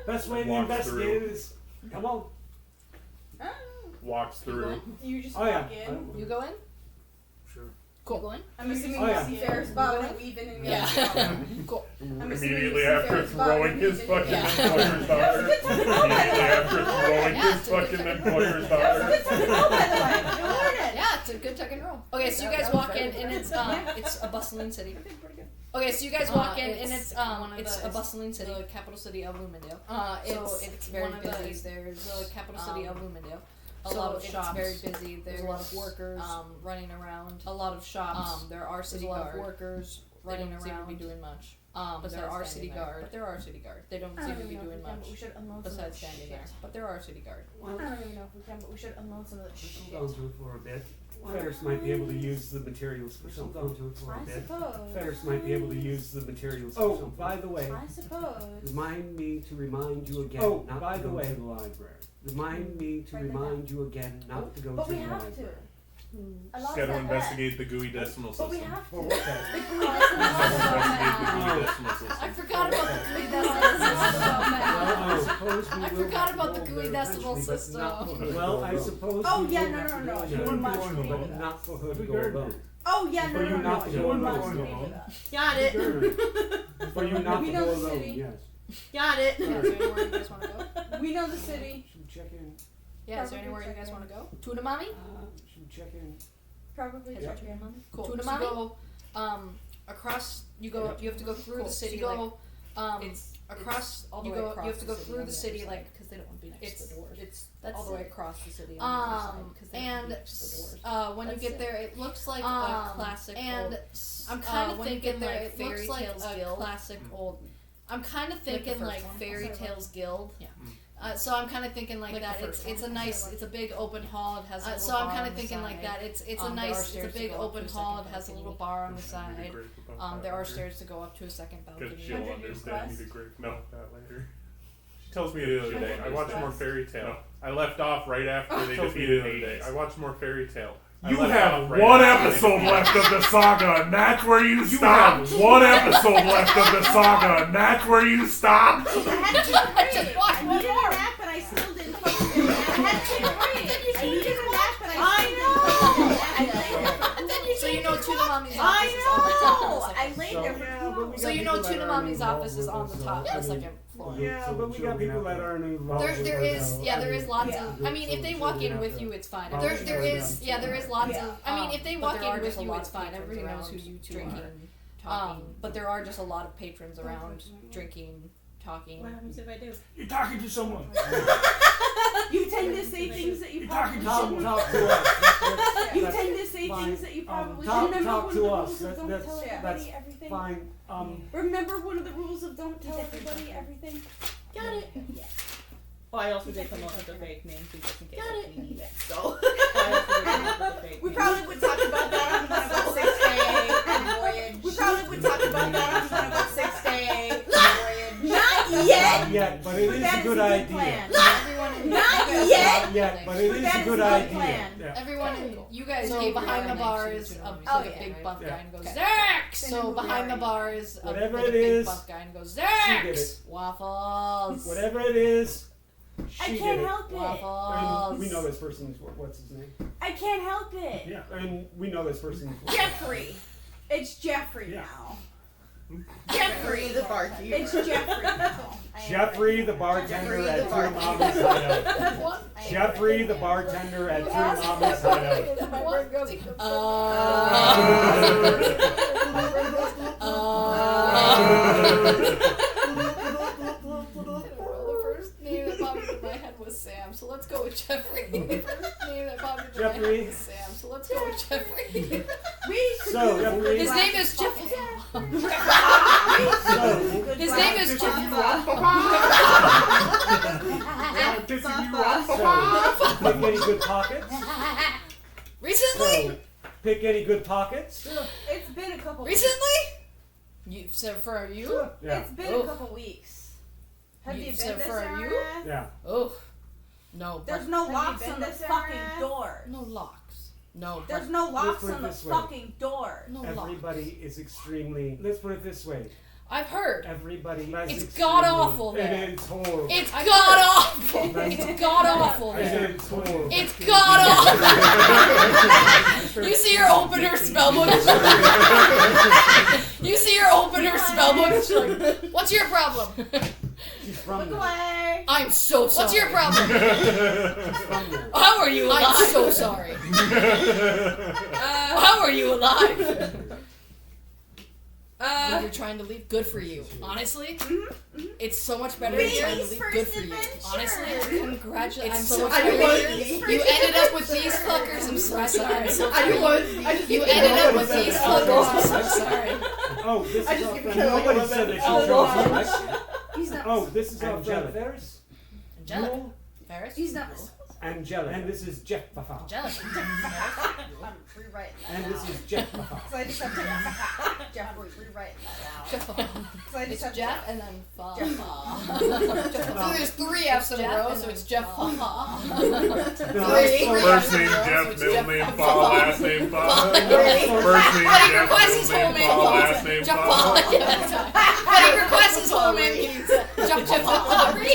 Best way to Walk investigate through. it is, come on. walks through. You just Oh yeah. walk in. You go in? Sure. Cool. Go in? I'm assuming Oh, you yeah. see Ferris Bob and weave in and go. Yeah. Cool. I'm assuming Immediately you see after Ferris Bob throwing and his weave in fucking and go. employer's daughter. Immediately after throwing Yeah, his it's a good fucking time. employer's daughter. Oh, by the way, you learn it. Yeah, it's a good tuck and roll. Okay, so you guys walk in and it's a bustling city. Okay, so you guys walk in and it's a bustling city, the capital city of Lumendale. It's very busy. There's the capital city of Lumendale. A lot of shops. It's very busy. There's a lot of workers running around. A lot of shops. There are city guards. Workers running around. They don't seem to be doing much. But there are city guards. They don't seem to be doing much. Besides standing there. But there are city guards. I don't even know if we can, but we should unload some of the shit. Hold on to it for a bit. Ferris might be able to use the materials for something. Hold on to it for a bit. Ferris might be able to use the materials for something. Oh, by the way. I suppose. Remind me to remind you again not to go to the library. Remind me to remind you again not to go to the library. But we have to. Just gotta investigate the GUI decimal system. But we have to. For what that? I forgot about the GUI decimal system. Well, I suppose. Oh yeah, no. We're much needed but with that. not for her to go alone. Oh yeah, For you not to go We're much alone. needed with that. Got it. For you not We to know go the alone. city. Yes. Got it. Yeah, is there anywhere you guys want to go? We know the city. Should we check in? Yeah, is there anywhere you guys want to go? Tuna mommy? Should we check in? Probably check in. Cool. Tuna So mommy? you go, across. You go. You have to go through the city. It's across. all the You way go. across You have to the go city through on the the city other like because they don't want to be next it's to the doors. that's all the way across the city on the other side. Because they don't want to be next to the doors. When you get there, it looks like a classic. And I'm kind of thinking like Fairy Tales Guild. Classic old. I'm kind of thinking like Fairy Tales Guild. Yeah. So I'm kind of thinking like that. It's a nice. It's a big open hall. It has. So I'm kind of thinking like that. It's a nice. It's a big open hall. It has a little bar on the side. There are stairs to go up to a second balcony. Because she'll understand me to great. No, that later. She tells me the other day. I watched more Fairy Tale. I left off right after they defeated Hades. I watched more Fairy Tale. You have one episode left of the saga, and that's where you stop. One episode left of the saga, and that's where you stop. I had to read. I needed a nap, but I still didn't fucking do it. I had to read. I needed a nap, but I know. So you know Tuna Mommy's I office is on the top. know. I laid there for 2 hours. So you know Tuna Mommy's office is on the top, the second floor. Yeah, but we got people that aren't involved. There is lots of. I mean, if they walk in with you, it's fine. There is lots of. I mean, if they walk in with you, it's fine. Everybody knows who you two are. Talking. But there are just a lot of patrons around drinking, talking. What happens if I do? You're talking to someone. You tend to say things that you probably Talk shouldn't. to us. You tend to say things that you probably shouldn't. Talk to us. Don't tell That's everybody everything. fine. Remember one of the rules of don't tell everybody everything? Got it. Yeah. Oh, I also did come up with a fake name too, just in case we need it. So we probably would talk about that on one of our 6-day voyage. We probably would talk about that on one of our 6-day voyage. Not yet. Not yet, but it is a good idea. Not yet. Not yet, but it is a good idea. Everyone, you guys go behind the bar is a big buff guy and goes Okay. Zax. So behind the bar is a big buff guy and goes Zax. Waffles. Whatever it is. I can't help it. Waffles. And we know this person's what's his name? I can't help it. Yeah, and we know this person's Jeffrey. It's Jeffrey now. Jeffrey the barkeep. It's Jeffrey now. Jeffrey the bartender at Tuna Mommy's hideout. Jeffrey the bartender at Tuna Mommy's hideout. The first name that popped into my head was Sam, so let's go with Jeffrey. The first name that popped into my head was Sam, so let's go with Jeffrey. His name is Jeffrey. His name is Jeffrey. Pick any good pockets. Recently? Pick any good pockets. It's been a couple Recently? So for you? Yeah. It's been a couple weeks. Have you been so this for era? you? Yeah. Oh. No. There's no locks on the fucking doors. No locks. No. There's no locks put it on the this way. fucking doors. No locks. Everybody is extremely. Let's put it this way. I've heard. Everybody. It's god awful there. It is horrible. It's god awful. It's god awful It there. is horrible. It's god awful. You see your opener spellbook. You see your opener spellbook. It's like, what's your problem? She's from Look there. away. I'm so sorry. What's your problem? She's from there. How are you alive? I'm so sorry. How are you alive? When you're trying to leave, good for you. Honestly, it's so much better than trying to leave. Good for you. Honestly, congratulations. I'm so much better. You ended up with these fuckers. I'm so sorry. You ended up with these fuckers. I'm so sorry. Oh, this I is just our give friend. it a Nobody little said bit that she of chose lunch. lunch. He's not. Oh, this is our Angelic. friend Ferris. Angelic. Jewel. Ferris. He's not. Angelic. And this is Jeff Bafa. Angelic. I'm rewriting that And this now. is Jeff Bafa. So I just have to. Jeff, we're rewriting that now. So I just It's have Jeff to. and then Fa. So there's 3 F's in a row, so it's Jeff. First name Jeff, middle name Paul, last name Bob. First name But he Jeff, requests his middle whole name name. Paul, last name Jeff Bob. But he requests his whole name. He needs Jeff Foolery.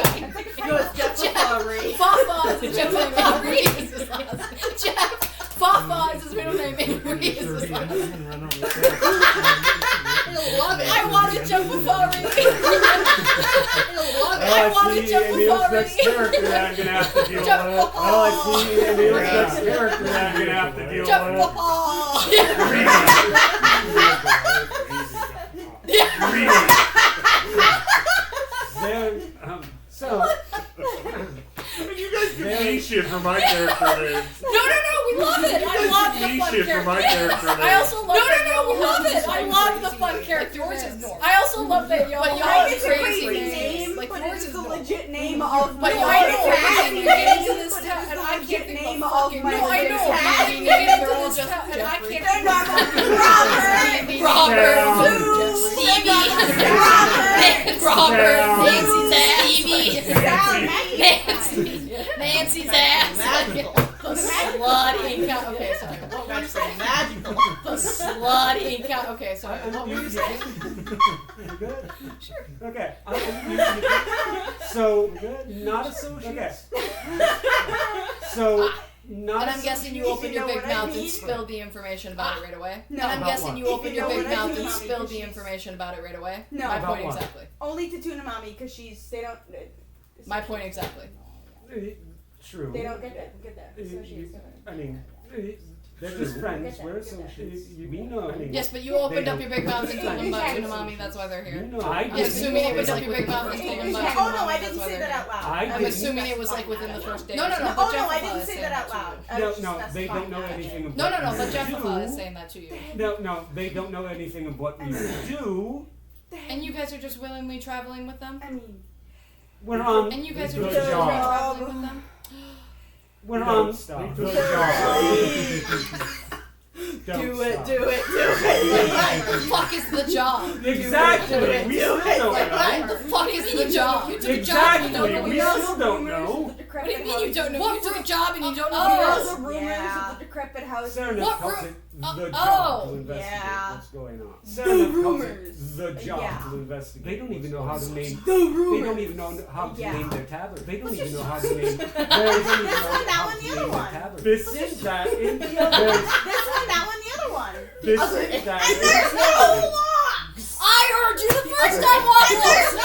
No, it's Jeff Foolery. Fafa is Jeff Foolery. Jeff Fafa is his middle name. Avery is his last name. I wanted Jeff Foolery. I wanted Jeff Emil's next Foolery. character that I'm gonna have to deal with. Jeff Oh, I see Emil's next character that I'm gonna have to deal Jeff with. There, so. You guys give me shit for my character names. No, we love it. I love the Me fun shit for my character. character names. I also love we love it. I love the fun character names. I also love that y'all have It's a crazy crazy names. name, Like but yours it's is the normal. legit name of. But my I know crazy names in name, this but town, it's and the I legit can't think name of of fucking. my No, I legit know. cat. Names they're all just, and I can't think of Robert, Nancy's ass, Nancy's ass, Magical. the slutty cat. Okay, sorry. What were you saying? Magical. The slutty cat. Okay, sorry. What were you saying? Good? Sure. Okay. So, not associates. So, not And I'm guessing you opened your know big what I mouth and mean? spilled the information about it right away. No. And I'm About guessing what? you opened your You know big what I mouth mean? and Mommy, spilled the because information about it right away. No. My About point what? exactly. Only to Tuna Mommy because they don't. My point exactly. True. They don't get that. Associates. I mean, they're just friends. We're associates. We know. I mean, Yes, but you opened They up your big mouth and told them about Exactly. Tuna Mommy. That's why they're you here. know. I I'm didn't assuming it was say like your big mouth and told them about Tuna Oh no, Mommy. I That's didn't why say they're that here. out loud. I I'm didn't. assuming it was like within the first day. No, but Oh no, Jeff I Papa didn't is say saying that out that loud. to I No, was just no, they specifying don't know that. anything of No, what we but Jeff do. Papa is saying that to you. No, they don't know anything of what we do. And you guys are just willingly traveling with them? I mean, We're on And you guys are the just willingly job. traveling with them? We're on the job. Don't stop. Do it. What the fuck is the job? Exactly. We still don't What know. the fuck is the job? You took a job and you don't Exactly. know We what still don't know. What do you mean you don't know? You took a job and you don't know all what it the is? rumors Yeah. of the decrepit house. Sarah What calls ru- it the oh, job to investigate yeah. what's going on. Sarah calls it rumors. the job Yeah. to investigate. They don't even know how to name. The rumors. They don't even know how to Yeah. name their tavern. They don't even know how to name. This one, that one, the other one. This is that in the other. This one, that one, the other one. This is that. And there's no locks. I heard you the first time, Waffles! There's no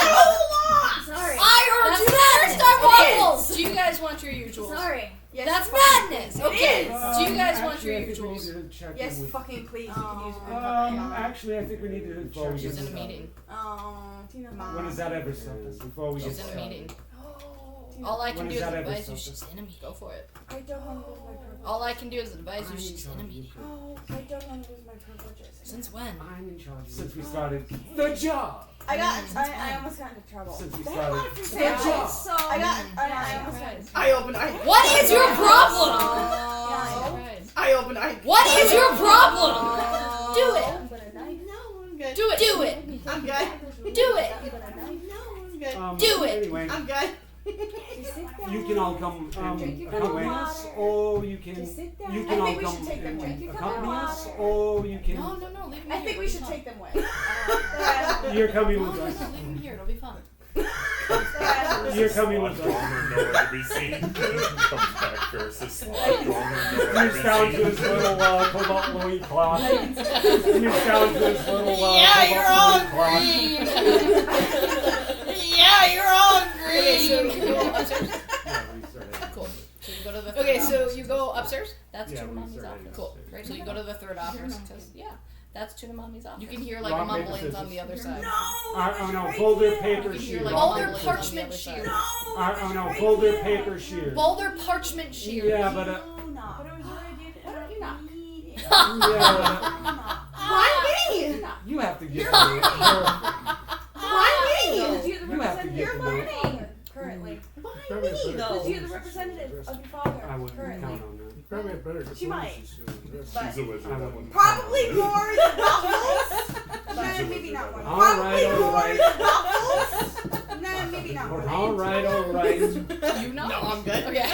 locks. Sorry. I heard you the first time, Waffles! Do you guys want your usuals? Sorry. Yes, That's fucking- madness! It Okay, is. do you guys want Actually, your I think we usuals? need to check Yes, in with. fucking please. You can use it. Actually, I think we need to before we She's get in a started. meeting. Tina, When does that ever stop us? Before we get She's in a started. meeting. All I can When do is is that ever advise you something? she's in a meeting. Go for it. I don't want to lose my privilege. All I can do is advise you she's in a meeting. Oh, I don't want to lose my privileges. Since when? I'm in charge. Since we started the job. I almost got into trouble. Since we They had a lot started of free the samples. job. So I almost got into I open. What is your problem? What is your problem? Do it. No, I'm good. Do it. Do it. I'm good. Do it. No, I'm good. Do it. Anyway, I'm good. you can all come accompany us, or you can you I can all think we come should take them and with. accompany us, or you can. No, leave me I here. think we It'll should be take them with. fun. You're coming No, with us. leave me here. It'll be fun. You're coming with us. Dormer nowhere to be seen. Comes back versus slot. Dormer nowhere to Reach be down to seen. his little cobalt loincloth. Reach down to his little cobalt loincloth. Yeah, you're all Okay, so green. you go upstairs. Yeah, we started. Cool. So you go to the third Okay, so office. you go upstairs. That's Yeah, Tuna we Mommy's started office. Cool. upstairs. Right. So you go to the third office because that's Tuna Mommy's office. You can hear like Rock, a paper, mumblings on scissors. the other side. Oh no, folder, paper, You can hear shears. like Boulder mumblings parchment on the other side. shears. Oh no, folder, paper, shears. Boulder parchment shears. Yeah, but But it was your idea. Why don't you not? yeah, Why me? you have have to give them a Why me? Because you're the You have to representative give of them your a- father currently. Why Probably me better. though? Because you're the representative of your father I wouldn't currently. count on that. You probably have better She might. diplomacy But She's a wizard. I wouldn't. probably more than waffles. Nah, maybe not one. All right, Probably all more right. than waffles. Nah, maybe not one. All right. You know? No, I'm good. Okay. I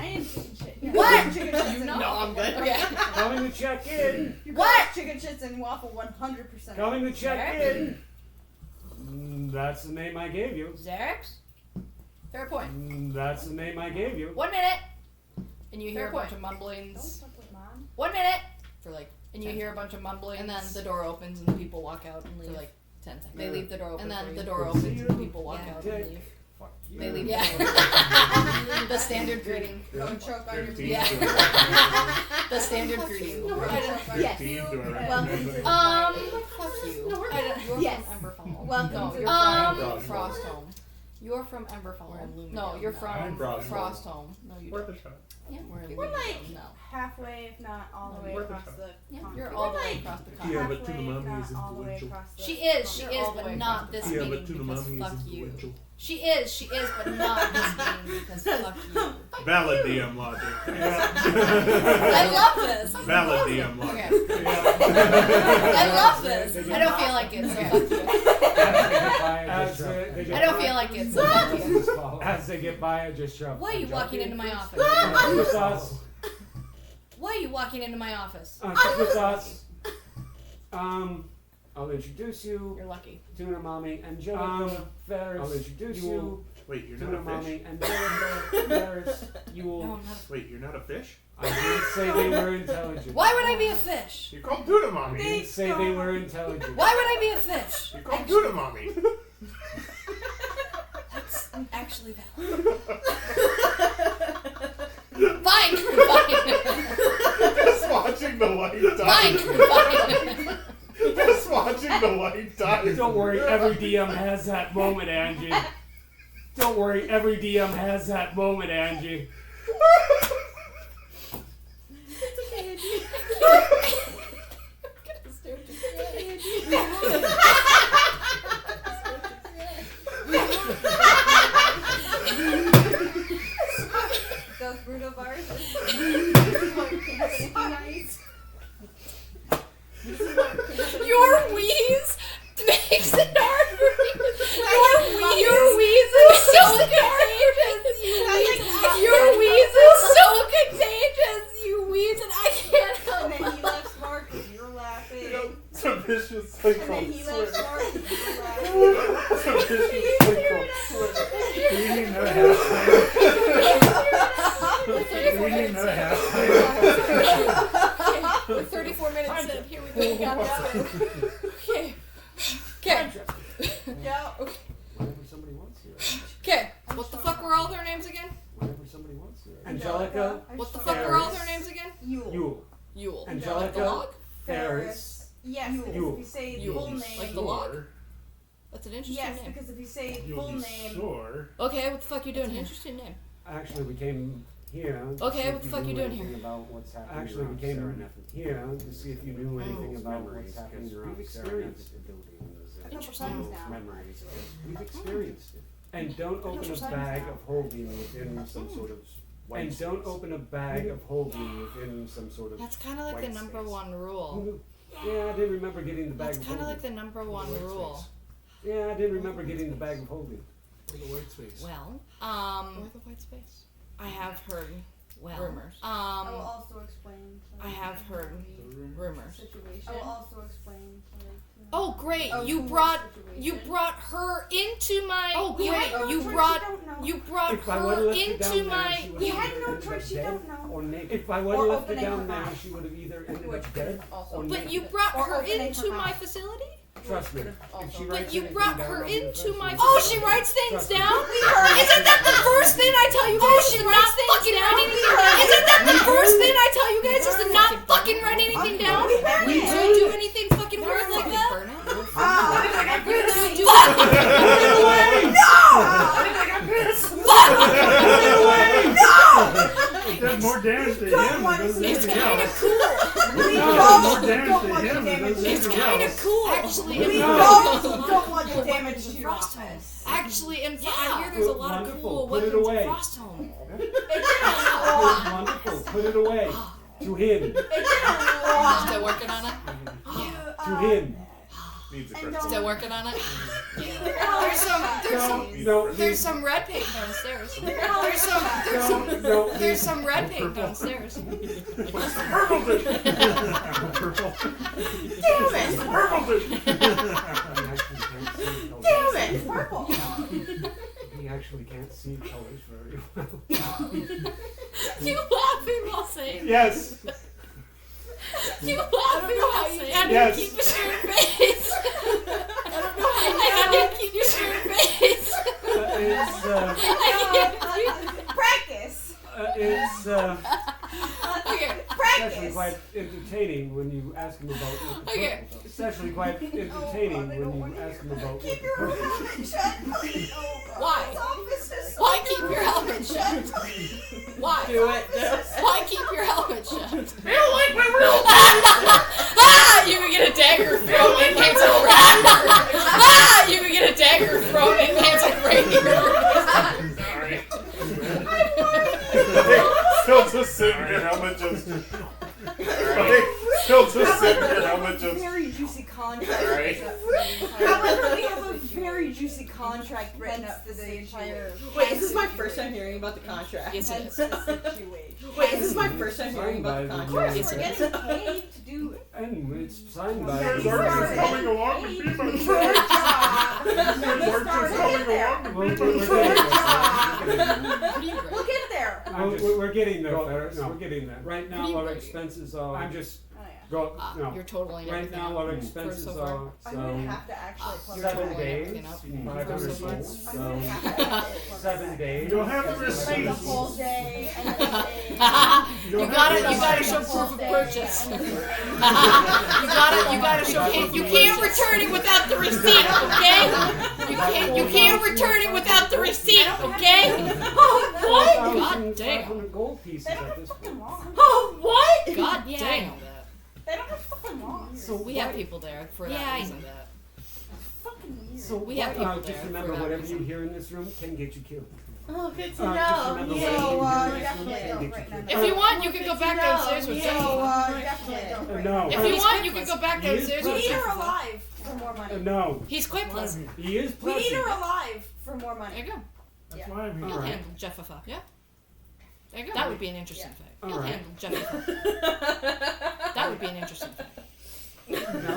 am chicken shit. Yeah. What? Chicken shits You and know? No, I'm good. Okay. Coming to check in. You What? got chicken shits and waffle 100%. Coming to check in. That's the name I gave you. Xerx? Third point. That's the name I gave you. 1 minute. And you hear Fair a bunch point. of mumblings. Don't fuck with mom. 1 minute. For like, and you hear a bunch of mumblings. And then the door opens and the people walk out and leave. For like 10 seconds. They leave the door open. And then the door opens and the people walk out and leave. Fuck you. They leave. Yeah. The standard greeting. Don't choke on your 15. Yeah. Do I The standard greeting. Yes. 15? Do I Welcome recommend to it? Fuck you. You're Yes. from Emberfall. Welcome No, to you're Frostholm. from Frostholm. You're from Emberfall. No, you're from I'm Frostholm. Frostholm. No, you Worth don't. a shot. Yeah, We're like no. halfway, if not all the way Worth a across shot. the Yeah, continent. you're all the We're way like across the Yeah, continent. but Tuna halfway, if Mommy is not all the way influential. across the She is, continent. but not this Yeah, meeting but Tuna because Mommy is fuck you. influential. She is, but not this meeting because fuck you. Valid DM logic. I love this. Valid DM logic. Okay. I love this. I don't feel like it, so fuck you. I don't feel like it, so fuck you. As they get by, I just shove. Why are you walking into my office? With us. Why are you walking into my office? With us. I'll introduce you. You're lucky. Tuna Mommy and Jennifer Ferris. I'll introduce you. Wait, you're Tuna not a fish? Mommy and Jennifer Ferris. You No, will. I'm not. Wait, you're not a fish? I didn't say they were intelligent. Why would I be a fish? You're called Tuna I Mommy. didn't say they were intelligent. Why would I be a fish? You're called Tuna Mommy. That's actually valid. Fine. Fine. Just watching the light die. Fine. Just watching the light die. Don't worry, every DM has that moment, Angie. Don't worry, every DM has that moment, Angie. Those Bruno bars. Nice. Your wheeze makes it hard for me. Your wheeze is so contagious. Your wheeze is so contagious. You wheeze and I can't help And then he left smart because you're laughing. It's a vicious And cycle. then he left smart because you're laughing. It's a vicious cycle. We need another half. We need another half. 34 minutes in. Here we go. We got that. Okay. Okay. Yeah. Whenever somebody wants to. Okay. What the fuck were all their names again? Whenever somebody wants to. Angelica. What the fuck were all their names again? Yule. Yule. Angelica. Like the log? Ferris. Yes, because Yule. if you say Yule. full name. Like the log? That's an interesting Yes, name. because if you say You'll full be name. sore. Okay, what the fuck you doing here? Interesting name. Actually, we came here. to Okay, see what if the fuck knew you doing anything here? About what's happening. Actually, we came here to see if you knew anything about what's happening around. We've experienced it. Interesting. Memories. We've experienced it. And don't open a bag of holding within some sort of. And don't open a bag of holding within some sort of. That's kind of like the white number space. one rule. Yeah, I didn't remember getting the bag That's of kind of holding. like the number one rule. Yeah, I didn't remember getting the bag of holding. Or the white space. Well, or the white space. I have heard rumors. I will also explain. I have heard rumors. Situation. I will also explain. Oh great! Oh, you who brought was the you situation? brought her into my. Oh, great! great. You Choice, brought you don't know. you brought If I would've her left it down into there, my. she would've You had either no ended choice, up you dead don't know. Or naked. If I would Or have left it opening down her there, mouth. she would have either ended Which up dead also. or But naked. you brought Or her opening her into my mouth. facility. Trust me. If she But writes you anything brought down, her I'll be the into first my. one. Oh, she writes things Trust me. down. Isn't that the first thing I tell you guys? Oh, she writes things down. Isn't that the first thing I tell you guys? Is to not fucking write anything down. You don't do anything fucking weird like that. You don't do That more damage to him than does It's anything kind of else. cool. More damage to him than does It's anything kind of else. cool. Actually, Don't want the damage to your office. Actually, in I hear there's a lot of cool Put it weapons away. in Frostholm. Wonderful. Put it away. To him. Still working on it? To him. Needs a crystal. Still working on it? There's some red paint downstairs. There's some red paint downstairs. Purple dish. Purple. Damn it! Purple dish. Damn it! Purple. He actually can't see colors very well. You laughing while saying Yes. You laughing while saying how do Yes. you keep a straight face? I don't know how do you keep your straight face? Practice. It's Okay. actually quite entertaining when you ask him about. Okay. It's actually quite entertaining when you ask him about. Keep your helmet shut, please. Why? This office is so Why keep your helmet shut? Why? Do it. Why keep your helmet shut? They don't like my real Ah! You can get a dagger thrown in hands of Ah! You can get a dagger thrown in hands of Sorry. Still just sitting in your helmet, just. Alright. Still just sitting in your helmet, just. very juicy contract. Alright. However, we have a very juicy contract written up for the entire. Wait, is this my first time hearing about the contract? Yes, it is. situation. Wait, is this my first time hearing about the Of course, contract? we're getting paid to do it. And it's signed by. There's archers coming along to be my friend. There's archers coming along to be my friend. We'll get there. We're getting there, Ferris. We're getting there. Right now, our expenses are. I'm just Oh yeah. go. No. You're totaling Right everything now, up our for expenses so far. are I'm gonna have to actually plug 7 totally days, everything up. 500 So cents. I'm So gonna have to plug 7 days. You don't have the like the receipts. whole day and then a day. You gotta show proof of purchase. You gotta show. You can't return it without the receipt, okay? You can't return it without the receipt, okay? What? God damn. 500 gold pieces They don't at have this fucking point. lawn. What? God Yeah, I damn. know that. They don't have fucking lawn. So We have people there for Yeah, that I reason. know that. Fucking weird. So We have why- people just there remember, for that whatever reason. you hear in this room can get you killed. Oh, good to Just know. remember Yeah. what you definitely hear don't in this right room now. can get If you want, you can go back downstairs with Jackie. Definitely don't right now. No. If you want, you can go back He is downstairs We with need her Jackie. alive for more money. No. He's quite pleasant. He is We need pleasant. her alive for more There money. you go. That's why I'm He'll here. Alright. handle Jeffifa. Yeah. There you go. That would be an interesting fight. He'll Alright. handle Jeffifa. That would be an interesting fight. No.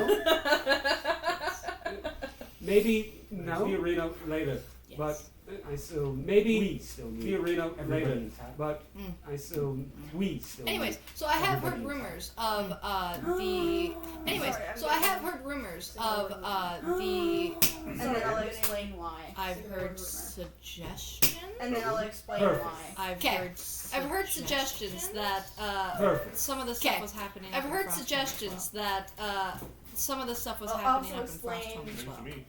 Maybe the arena later, Yes. but I still maybe the arena later, but I still Anyways, so I have heard rumors of the. Anyways, so I have heard rumors of the. And then I'll explain why. I've heard suggestions. And then I'll explain Perfect. why. I've heard suggestions that Perfect. some of the stuff was happening. I've heard suggestions that some of the stuff was I'll happening also up in Frostholm explain as well. Me.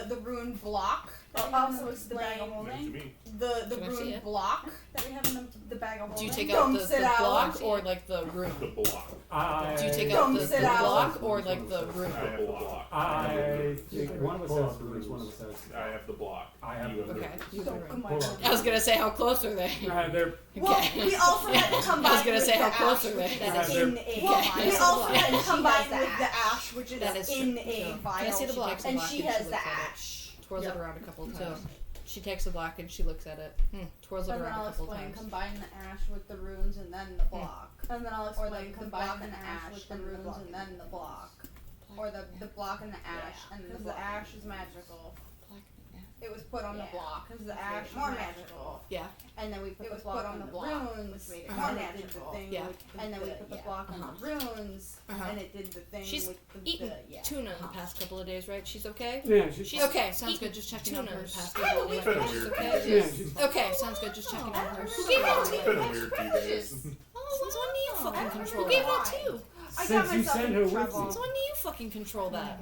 The rune block. I'll also explain To me. the Can I see rune it? block that we have in the bag of Do you holding. take out Don't the sit out. block or like the room? The block. Do you take out Don't the sit out. block or like the room? I have the block. I think one of us has the rooms, one of us has. I have the block. I have You the the Okay. You So the room. come Hold on. on. I was gonna say how close are they? They're Well, we also had to combine I was gonna with say the how close ash, are they? which That is is- in a Well, vial. we We also also had had to to combine combine with the ash, which is That is in true. a Can vial. I see the block? And Block, she and has she the looks at it. ash. Twirls Yep. it around a couple of times. She takes the block and she looks at it. Twirls it And then around I'll a couple of explain times. combine the ash with the runes and then the block. And then I'll explain like the combine block the and the ash ash with the and the runes block. and then the block. Or the block and the ash and then the ash is magical. It was put on the block because the ash is more magical. Yeah. And then we put the block on the runes, which made it more magical. Yeah. And then we put the block on the runes, and it did the thing She's with the eaten yeah. Tuna in the past couple of days, right? She's okay? Yeah, She's okay. Sounds good. Just checking on her. Past couple of days. Been a She's weird okay. yeah, she's Okay, sounds good. Just checking on her. Who gave that to It's been a weird few days. Oh, it's on you fucking control Who gave that. that too? I got since you myself send in her with trouble. me. It's on you fucking control that.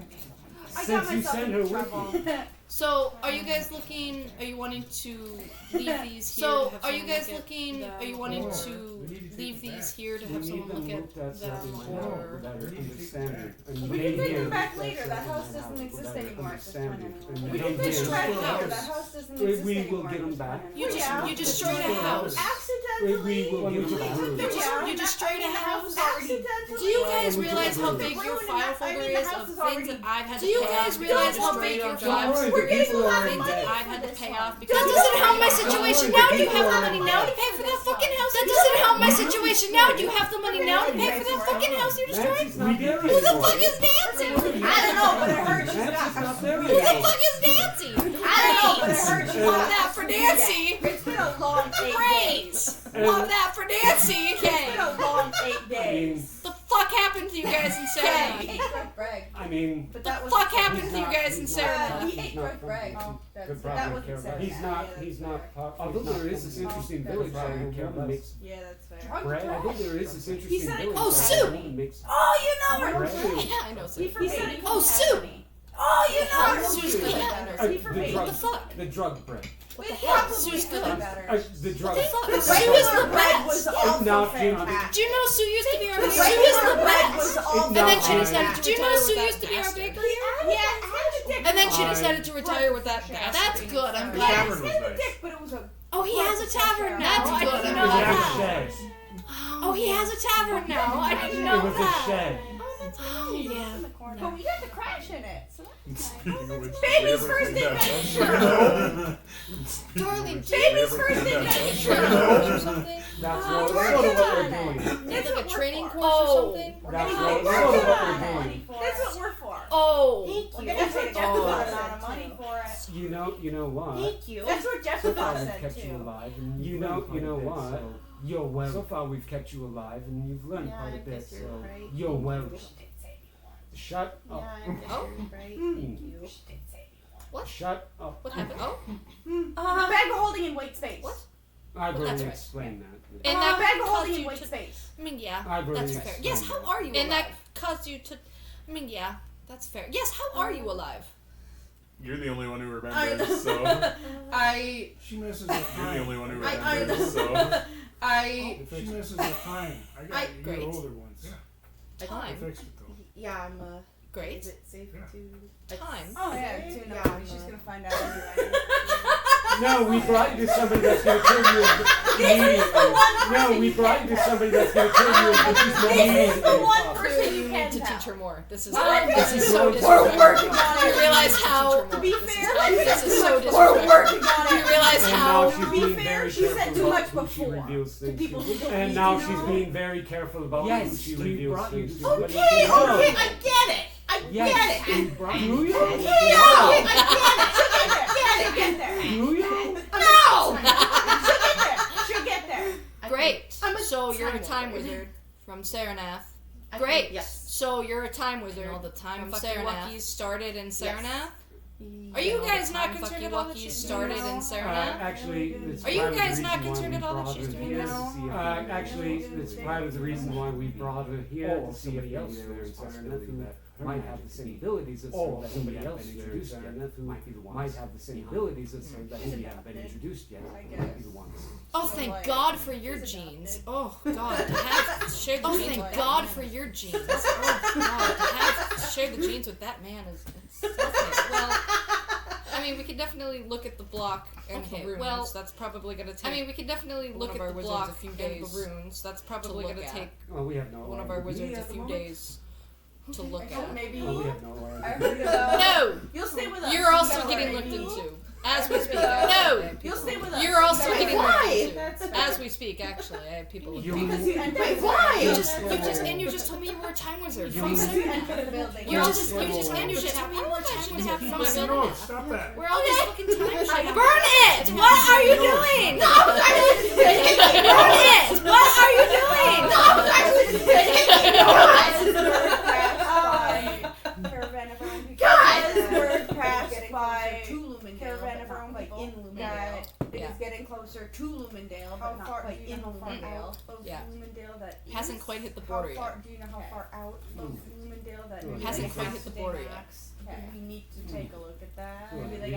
I got Since you myself send in her with trouble. me. So, are you guys looking? Are you wanting to leave these here? So, are you guys looking? Are you wanting to leave these here to have someone look at them? Or we can take them back later. That house doesn't exist anymore at this point anyway. We can destroy the house. That house doesn't exist anymore. We will get them back. You destroyed a house. Accidentally. You destroyed a house. Do you guys realize how big your file folder is of things that I've had to pay off? Do you guys realize how big your file folder is? We're getting a lot of Things money. that I've had to pay off because that doesn't help my situation now. Do you have the money now to pay for that fucking house? That doesn't help my situation now. Do you have the money now to pay for that fucking house you destroyed? Who the fuck is Nancy? I don't know, but I heard she's not. Who the fuck is Nancy? I don't know, but I heard she's not. Love that for Nancy. It's been a long 8 days. Love that for Nancy. It's been a long 8 days. The fuck happened to you guys in Sarah? He ate Greg Bragg. I mean, But that was Fuck happened to you guys in Sarah? He ate Greg Bragg. That wasn't Sarah. he's not. Although there is this interesting village that will mix. Yeah, that's fair. Bread. I think there is this interesting said it- village. Oh, that soup! will mix Oh, you know her. bread. Yeah, I know. He Sue. forbade it. Oh, soup! Oh, you know her. Sue's good. He forbade drug, it. the fuck? The drug bread. What the hell? Sue's Sue's good. good. Better. The drug. The Sue is regular the bread best. was also Not fantastic. Do you know Sue used to be our The baker? regular bread was also And then she No, decided to fantastic. Do you know Sue used to be our baker? Yeah, And then she decided to retire with that. That's good. I'm glad. Tavern was He had a nice. dick, but it was a. Oh, he has a tavern now. That's I good. didn't I'm know glad. that. Oh, he has a tavern now. I didn't know It was a that. shed. Oh, yeah. But we got the crash in it. So Speaking of which, Baby's did we ever first clean that adventure. Darling, Baby's first adventure. or something? That's Oh, what we're what doing we're it. doing. That's Like what a we're training for. course or something? That's We're what working we're on doing. it. That's what we're for. Oh. We're gonna pay Jeff a lot of money for it. You know what? Thank you. That's what Jeff So far about we've said kept you too. alive, and you know what? You're well. So far we've kept you alive, and you've learned quite a bit. So you're well. Shut up. Oh. What? Shut up. What happened? Oh. The bag of holding in white space. What? I've Well, that's already right. explained that. And The that bag of caused holding in you white to. space. I mean, yeah. I've already That's fair. explained Yes, how are you alive? And that caused you to. I mean, yeah, that's fair. Yes, how are you alive? You're the only one who remembers, so. She misses a You're the time. only one who remembers, so. She misses a time. I got Great. your older ones. I Time. fixed it though. Yeah, I'm Great. Is it safe Yeah. to? Time. Oh yeah, Tuna. Yeah, She's gonna find out anyway. No, we brought you to somebody that's going to kill you immediately. No, we brought you to somebody that's going to kill you This is the one immediately. person you You can need to tell. teach her more. This is We're this is so working disrespectful. on You it. realize how To be fair, this is so we're disrespectful. working on You it. realize And how now she's To be being fair, very she said careful too about much who she before. reveals To things people who don't And need now to she's know. being very careful about who Yes, she we reveals brought you things to to. somebody. Okay, No. okay, I get it. I Yes, get it. we brought you. Do you? Okay, I get there. Do you? No! She'll get there. Great. I'm a So you're a time time wizard. wizard from Saranath. I Great. think- Yes. So you're a time wizard. And all the time from fucky Saranath. wuckies Started in Saranath. Are you all the guys not time concerned fucky at all that wuckies she's started doing in now? Saranath? Actually, it's Are you part of the guys not reason why concerned we at all that brought she's her doing here to now? see if actually, it's part of the reason why we brought her here to see if else there is Saranath who might have the same abilities as somebody else there in Saranath who might have the same abilities as somebody who haven't been introduced yet. Might be the ones. Oh, thank God for your genes. Oh, God. To have shared the genes with God for your genes. Oh, God. To have shared the genes with that man is... Okay, well... I mean, we could definitely look at the block and the runes. well, That's probably going to take... I mean, we could definitely one look of at our the wizards block a few and days the runes. That's probably look going to at. take Oh, we have no. one of our wizards a few days to look at. Maybe. Oh, we have no. I heard about. No! You'll stay with us. You're also Don't getting worry. looked into. As we speak. No! You'll stay with us. You're also Wait, getting why? looked into. As we speak, actually. I have people looking You- Because you enter You why? just told me you were a time wizard. You From mean- Saranath. Enter the building. You just told me you were a time wizard from No, Saranath. stop that. We're all just looking time shit. Burn it! What are you doing? Burn it! What are you doing? Caravan of our own. Guys, we're passed by Caravan of our own people. In Lumendale. It is getting closer to Lumendale, but not quite in Lumendale. Yeah. Lumendale that is. Hasn't quite hit the How border far? yet. Do you know how far out of Lumendale that is? Hasn't quite hit the border yet. We need to take a look at that. Well, Maybe they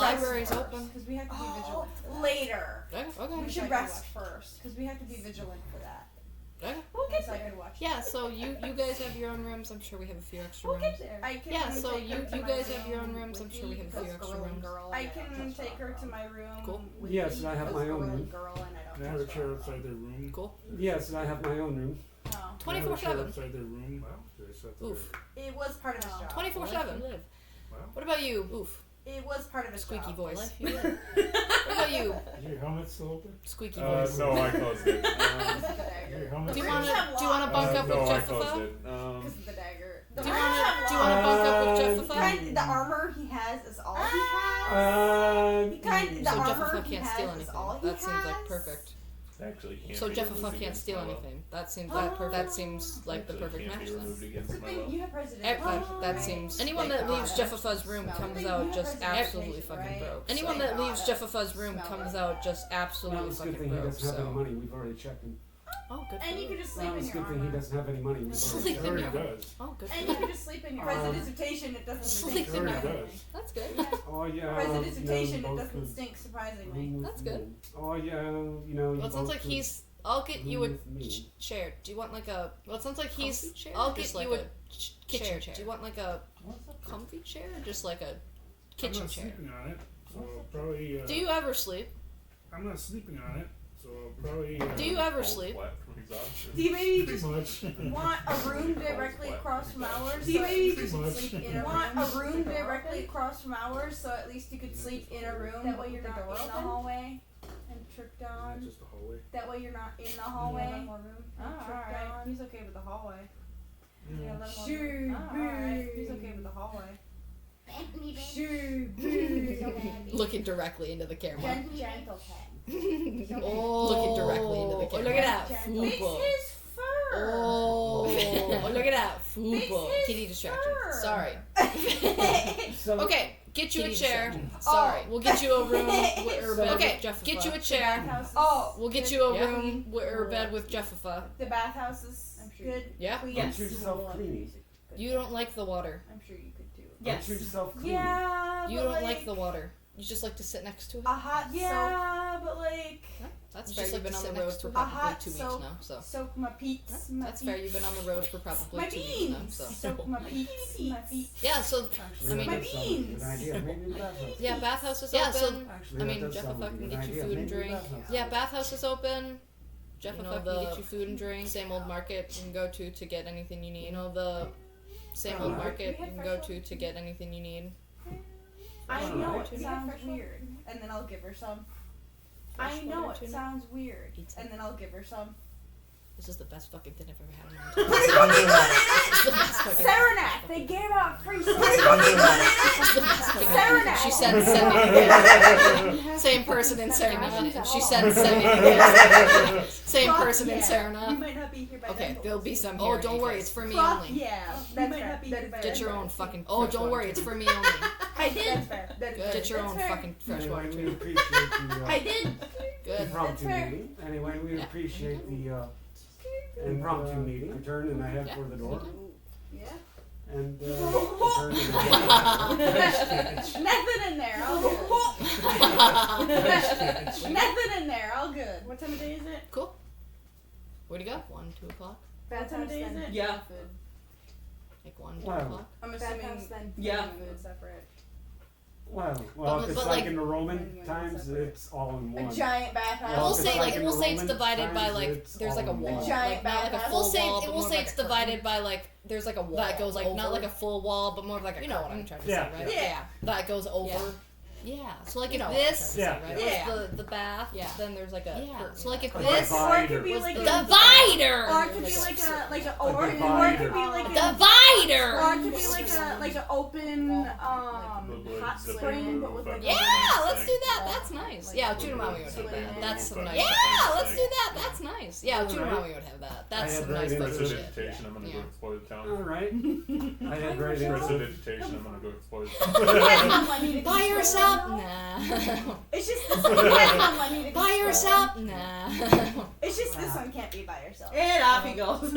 library's open. Because we have to be vigilant. Later. Okay. We should rest first because we have to be vigilant for that. Okay. We'll get there. Yeah, so you guys have your own rooms. I'm sure we have a few extra rooms. We'll get there. I can Yeah, so take you her to my guys have your own room rooms. I'm with sure we have a few me, extra rooms. I can take her to my room. Cool. with Yes, me, and I have my own room. Girl, and I Can I have a chair outside their room? Cool. Yes, and I have my own room. No. 24/7. Outside their room. Wow. Oof. It was part of his job. 24/7. Wow. What about you? Oof. It was part of his Squeaky job. voice. What about you? Is your helmet still open? Squeaky voice. No, I closed it. Is your helmet Do you still want open? to bunk up no, with I Jeffa? closed it. Because of the dagger. Do you want to bunk up with Jeffa? The armor he has is all he has. The So armor Jeffa he can't has steal is anything. all he That seems like has. perfect. Actually, can't So be Jeffa removed can't against steal my will. anything. That seems like the perfect Can't match be then. removed against Good my thing will. you have president. That seems. Anyone like that leaves God. Jeffa's room comes Good thing out you just have absolutely presentation, fucking right? broke. So Anyone that God, leaves Jeffa's room smell comes it. out just Well, absolutely it's a good fucking thing he broke. doesn't have any So. money. We've already checked him. Oh, good. And you could just sleep Well, in it's a your good thing he armor. doesn't have any money. We've already Sleep checked in him. your- does. Oh, good. And you could just sleep in your presidentiation. It doesn't Sleep stink. in Sure your he does. That's good. Oh yeah. Presidentiation. both It doesn't could stink. Surprisingly. room with That's good. me. Oh yeah, you Well, it sounds like he's. I'll get you a room with me. chair. Do you want like a? Well, it sounds like he's. Comfy chair? I'll get Just you like a kitchen chair. Do you want like a comfy chair or just like a I'm kitchen not chair? sleeping on it, so I'll probably. Do you ever sleep? I'm not sleeping on it, so I'll probably. Do you ever Cold sleep? sweat from exhaustion. Do you maybe Pretty just much. want a room directly across from ours? Do you so maybe you Pretty could much. sleep in a want a room directly across from ours, so at least you could sleep in a room. That way you're not in the hallway and tripped Not on. just a hallway. That way you're not in the hallway. One more room. Oh, alright. He's okay with the hallway. Yeah. Sure. Alright. He's okay with the hallway. Sure. Looking directly into the camera. Gentle cat. Oh, looking directly into the camera. Look at that. Fix Fupa. his fur. Oh, look at that. Fix Fupa. his Kitty distraction. fur. Sorry. So, Okay, get you a Kitty chair. distraction. Sorry. We'll get you a room or bed Okay, with Jeffa. get you a chair. Oh, We'll get you a Yeah. room or bed with Jeffa. the bathhouse is good. Yeah? Clean. Get yourself clean. You don't like the water. I'm sure you could too. Get yourself clean. Yeah, You but don't like the water. You just like to sit next to it. a hot but like That's You fair. just You've like been to on sit the road next for to it. probably A hot 2 weeks soak. now. So soak my peats. that's fair. You've been on the road for probably My 2 weeks now. beans. So Soak my peats. My feet. yeah. So Actually, I mean- that My does sound like a beans. good idea. Maybe the bathhouse. yeah, bathhouse is Yeah, open. so- Actually, I that mean, does Jeffa sound like a can good get you idea. food and Maybe the drink. bathhouse. Yeah, bathhouse is open. Jeffa You know, can the- get you food and drink. Same old market you can go to get anything you need. You know the same old market you can go to get anything you need. I Alright. know Can it you sounds weird, and then I'll give her some. I Fresh know water it tuna? sounds weird, Pizza. and then I'll give her some. This is the best fucking thing I've ever had in my entire Put life. it It's the best fucking Saranac, they gave out free It's the best fucking Saranac. She said send me the gift. Same person in Saranac. She said send me the gift. Same person in You Saranac. might not be here by Okay, then, but there'll we'll be see. some here. Oh, don't worry, it's for me Fuck only. yeah, You that's might fair. not be here by That's Get fair. your own fucking. Oh, don't worry, it's for me only. I did. That's fair. That is Good. fair. Get your own That's fair. fucking fresh Anyway, water we too. appreciate the I did. Good. impromptu fair. meeting. Anyway, we Yeah. appreciate the impromptu meeting. Return and I head Yeah. for the door. Yeah. And return and I Nothing in there. All good. Nothing in there. All good. What time of day is it? Cool. Where'd you go? 1, 2 o'clock? What time of day is it? Yeah. Like 1, 2 Wow. o'clock? I'm Bathhouse assuming then. Yeah. food separate. well, But- if it's but like like- in the Roman times, it's all in A one. giant bathhouse. Well, We'll if say it's like in we'll the say it's Roman divided by times, like it's there's like a all in wall, one. Giant like not like a bathhouse. full We'll say wall, it- but we'll more say like it's a divided by like there's like a wall that goes like not over. like a full wall, but more of like a what I'm trying to Yeah. say, right? Yeah. That goes over. Yeah. Yeah. So like You if know what this I'm trying to was say, right? the bath, Yeah. then there's like a Yeah. curtain. So like if A this Or it could be was like the a divider, Or it could be like an open. Or it divider. could be like a. divider. Or it could be like an open hot spring, but with like. Yeah, let's do that. That's nice. Yeah, Tuna Mommy would have that. That's some nice. Yeah, let's do that. That's nice. Yeah, Tuna Alright. Mommy would have that. That's I some had nice right fucking into shit. Prestidigitation, I'm gonna Yeah. go explore the town. Alright. I had great interest. Prestidigitation, I'm gonna go explore the He town. has no money to Buy control yourself? it. Nah. It's just this one. He has no money to Buy control yourself? it. Nah. It's just this one can't be by yourself. And off he goes.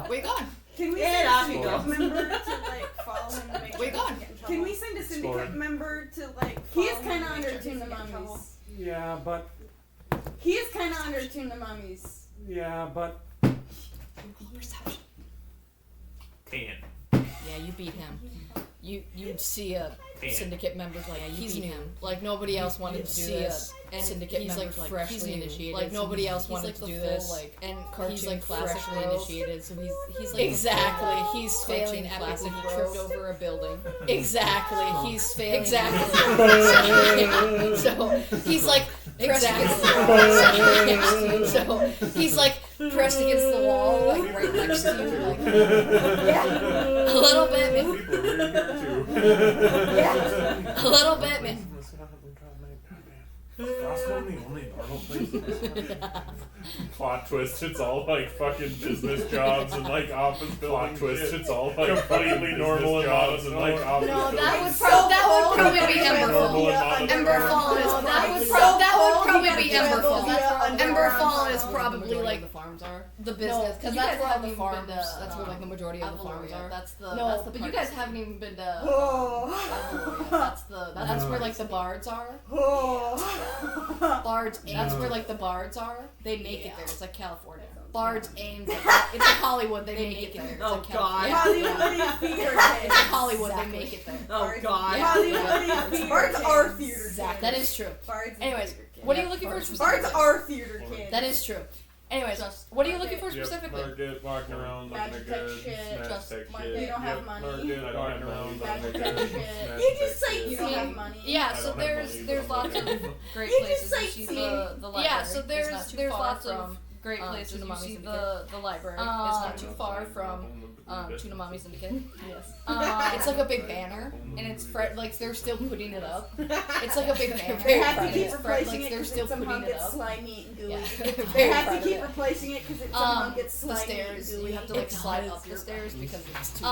Where you going? Can we And send off a he syndicate goes. member to like follow him to make sure Where you he doesn't going? get in trouble? Can we send a syndicate Exploring. member to like? He is follow kind of him and under make sure he Tuna doesn't get in trouble? Mummies. Yeah, but He is kind of under Tuna Mummies. Yeah, but... Perception. 10. Yeah, you beat him. You'd see a syndicate member's like, he's new. Like, nobody else wanted to do this. And syndicate he's like freshly initiated. Like, nobody else wanted to do this. Like, and he's like classically initiated, so he's like exactly. He's failing epically. He tripped over a building. Exactly. He's failing. Exactly. So he's like exactly. So he's like pressed against the wall, like right next to you, like a little bit, man. A little bit, man. Roscoe, the only normal place. Plot twist, it's all like fucking business jobs and like office buildings. Plot twist, it's all like completely normal jobs and like office buildings. No, that would probably be Emberfall. Emberfall is that would probably be Emberfall. Emberfall is probably like the farms are the business because that's where all the farms. That's where like the majority of the farms are. That's the but you guys haven't even been to. That's where like the bards are. Bards. That's where like the bards are. They make it there. It's like California. Bards aimed at it's like Hollywood. They make it there. It's Oh like God. Hollywood is theater It's like kids. Hollywood. They make it there. Oh God. Hollywood is theater Bards are theater kids. That is true. Bards Anyways, theater kids. what are you looking for specifically? Bards are theater kids. That is true. Anyways, what are you looking for Yep, specifically? Market, walking around, looking at Magic goods, shit, snatch just tech money. shit. You don't have Yep, money. Market, walking around, looking at Magic goods, shit. snatch You tech just say shit. you don't have money. Yeah, I so don't have there's money, there's but lots I'm of okay. great You places just to see say the library. yeah, so there's lots of great places to see the library. It's not too far from Tuna Mommy Syndicate. Yes. It's like a big banner, and it's like they're still putting it up. It's like a big banner. They have to and keep it's replacing like it they're because still it somehow putting it gets up. slimy and gooey. Yeah. They have to keep replacing it because it somehow gets The slimy stairs, and gooey. you have to like slide up the stairs because it's too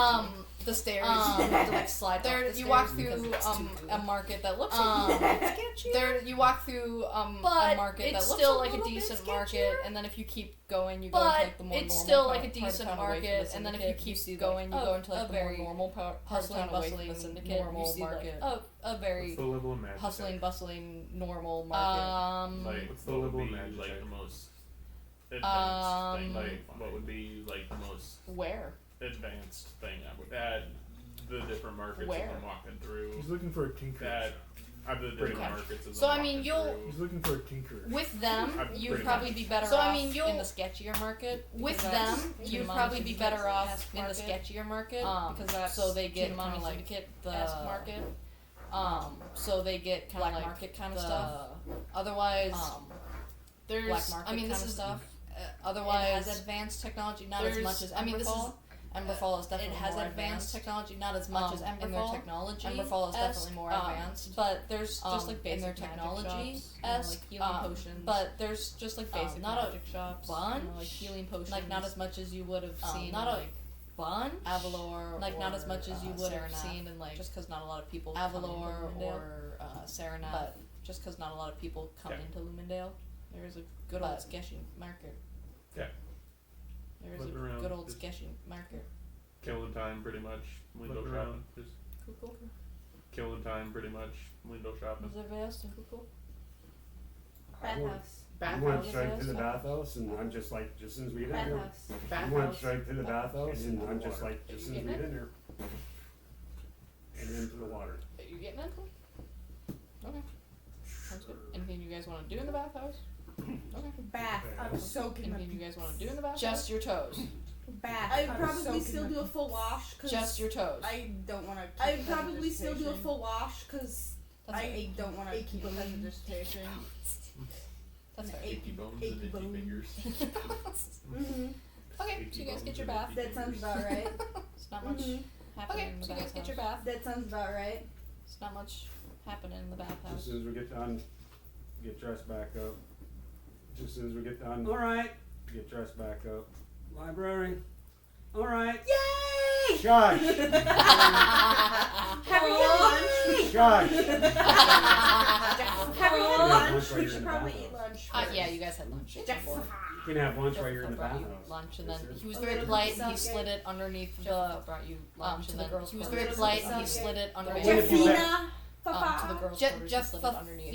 the stairs, you Um, have to like slide there- up the you stairs walk because through, it's too a good. market that looks sketchy. There, you walk through a But market that it's looks still a like a little bit decent sketchier. market, and then if you keep going, you go But into like the more it's normal still part- like a part of decent town away from the market, and then if you syndicate, keep see, going, you like, go into like a the very more normal part of hustling, town away from bustling the syndicate. normal You see market. like a very What's the level of magic? hustling, bustling, normal market. Like, what's the level of magic? Like the most advanced thing? Like, what would be like the most Where? advanced thing at the different markets Where? that I'm walking through? He's looking for a tinker. That the different Okay. markets. As So, I'm I mean, walking you'll- through. He's looking for a tinker. With them, I'm you'd pretty probably much- be better So, I off mean, you'll- in the sketchier market. With because them, that's you'd Tuna probably Mommy be better Syndicate's off esque in the market. sketchier market Because that's so they get Tuna Mommy kind of like Syndicate the esque market. so they get kind Black of like market kind of the- stuff. Otherwise, There's black market I mean, kind this of is stuff. It Otherwise, has advanced technology, not as there's- much as Emberfall. I mean, this is- Emberfall is definitely it has more advanced technology, not as much as in their Emberfall. technology. Emberfall is definitely more esque, advanced, but there's just like in basic their magic technology shops, and, like healing potions. But there's just like basic not a magic shops, bunch, like healing potions, like not as much as you would have seen. not in, a like bunch, Avalor, like not as or, much as you would have Serenat. seen in like just because not a lot of people Avalor come into Lumendale. or Serenat, But just because not a lot of people come Yeah. into Lumendale, there is a good old sketchy market. Yeah. There is Look a around, good old just- sketchy market. Killing time, pretty much. Window Look shopping. around. Just Cool. killing time, pretty much. Window shopping. Is everybody else doing cool? I went, Bathhouse. I went straight to the bathhouse, and I'm just like, just as soon as we get in there. Bathhouse. I went straight to the bathhouse, and I'm just like, just as soon as we get in there. And into the water. Are you getting it? Okay. Sounds good. Anything you guys want to do in the bathhouse? Okay. Bath. I'm soaking my Anything you guys want to do in the bathhouse? just your toes, bath. I'd I'm probably soaking still my- do a full wash because just your toes. I don't want to. I'd probably still do a full wash because That's fair. I don't want to Achy keep a bones. dissertation. That's fair. Achy bones achy and itchy bones. fingers. Mm-hmm. Okay, so you guys get your bath. That sounds about right. It's not much Mhm. happening Okay, in the so you guys get your bathhouse. bath. That sounds about right. It's not much happening in the Just bathhouse. as soon as we get done, get dressed back up. Just as soon as we get done, alright, get dressed back up. Library, alright. Yay! Shush! Have we had lunch? Shush! Have we had lunch? While We you're should in the probably bathhouse. eat lunch. Yeah, you guys had lunch. You can have lunch while you're in the brought you bathhouse. lunch, and then he was A very little polite. bit He of slid it underneath Jeff brought you lunch, to and the then girls' he was quarters. very polite. And he slid it underneath. What if you Jeffina. to the girls' quarters and slid it underneath.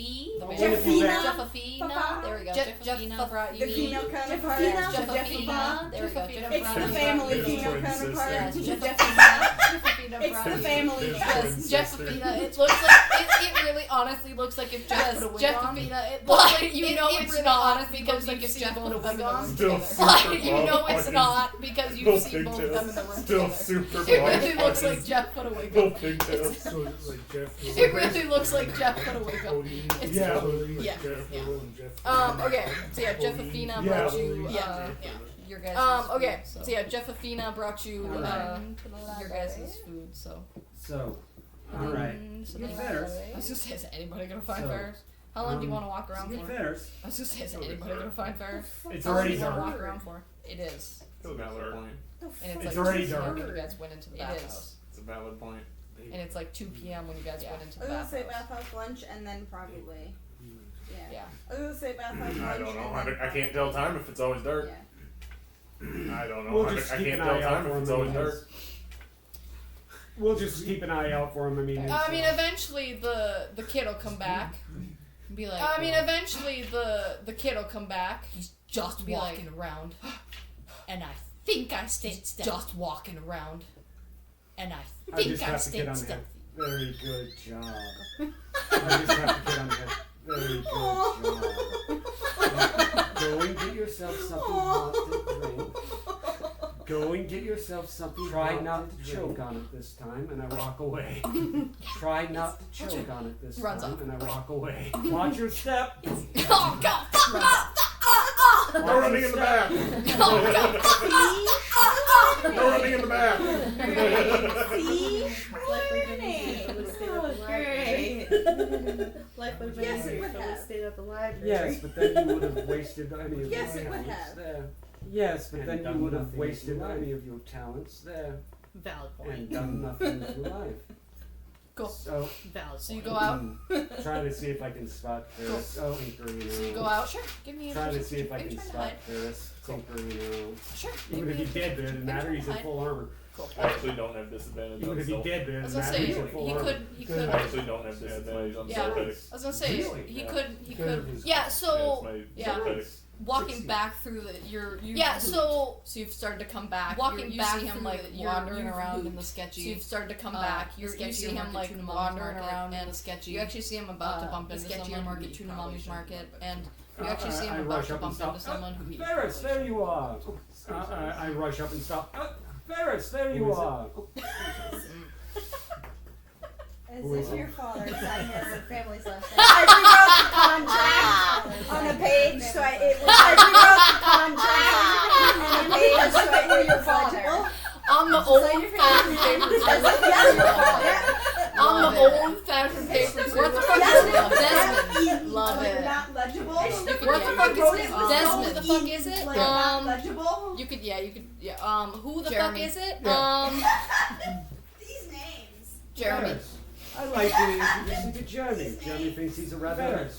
Jeffafina. There we go. Jeffafina brought you. The female counterpart. Jeffafina. There we go. It's the family female counterpart. Yes, Jeffafina. It's the family. Yes, Jeffafina. It looks like it really honestly looks like if Jeff put a wig on. Jeffafina. It looks like you know it's not honestly because like if Jeff put a wig on. You know it's not because you've seen both of them in the room together. Super it really looks like Jeff put a wig on. It really looks like Jeff put a wig on. It's yeah. Okay. So yeah, Jeffafina brought you. Your guys' okay. So yeah, Jeffafina brought you your guys' food. So. All right. Get Ferris. I was just say, is anybody gonna find Ferris? How long do you want to walk around for? Ferris. I was just say, is anybody gonna find Ferris? It's already dark. Walk around for? It is. It's a valid point. And it's like already dark. When you guys went into the bathhouse. It's a valid point. And it's like 2 p.m. when you guys went into the bathhouse. I was gonna say bathhouse lunch and then probably. Yeah. I was gonna say bathhouse lunch. I don't know. I can't tell time if it's always dark. Yeah. I don't know. I can't tell time if it's always dark. We'll just keep an eye out for him. I mean, eventually the kid will come back. Be like. Eventually the kid will come back. He's just walking around, and I think I stayed just walking around, and I think I stayed stealthy. Very good job. I just have to get on that. Very good job. Go and get yourself something hot to drink. Go and get yourself something. Try not to choke on it this time, and I walk away. Try not to choke on it this time, and I walk away. Watch your step. Oh God! No running in the back. No running in the back. See? Life would have been easier if I stayed at the library. Yes, but then you would have wasted any of your Yes, it would talents have. there. Yes, but then you would have wasted any of your talents there. Valid point. And done nothing with your life. Cool. So, valid. So you go out. Trying to see if I can spot Ferris. Cool. Tinker, So you go out. Sure. Give me. Trying to see if I can spot Ferris. Tinker, Sure. Even if he's dead, it doesn't matter. He's in full armor. Cool. I actually don't have disadvantage Even on if he's stealth. dead, it I was doesn't gonna matter. say He's in full he armor. could. I actually don't have disadvantage on Yeah. stealth. I was gonna say he could. Yeah. So Yeah. walking back through the so you've started to come back. You see him like wandering around in the sketchy. So you've started to come back. You see him like wandering around in the sketchy. You actually see him about to bump into someone. Market, Tuna Mommy's Market, and you actually see him about to bump into someone who. Ferris, there you are. I rush up and stop. Ferris, there you are. As if your father signed your family's last name. I rewrote the contract on a page, so I rewrote the contract on a page, so I knew your father. On the old-fashioned paper. On the old-fashioned paper. What the fuck is it? Desmond. Love it. Not legible. What the fuck is it? Desmond. Who the fuck is it? Not legible. You could. Who the fuck is it? These names. Jeremy. I'd like to introduce you to Jeremy. Jeremy thinks he's a rather.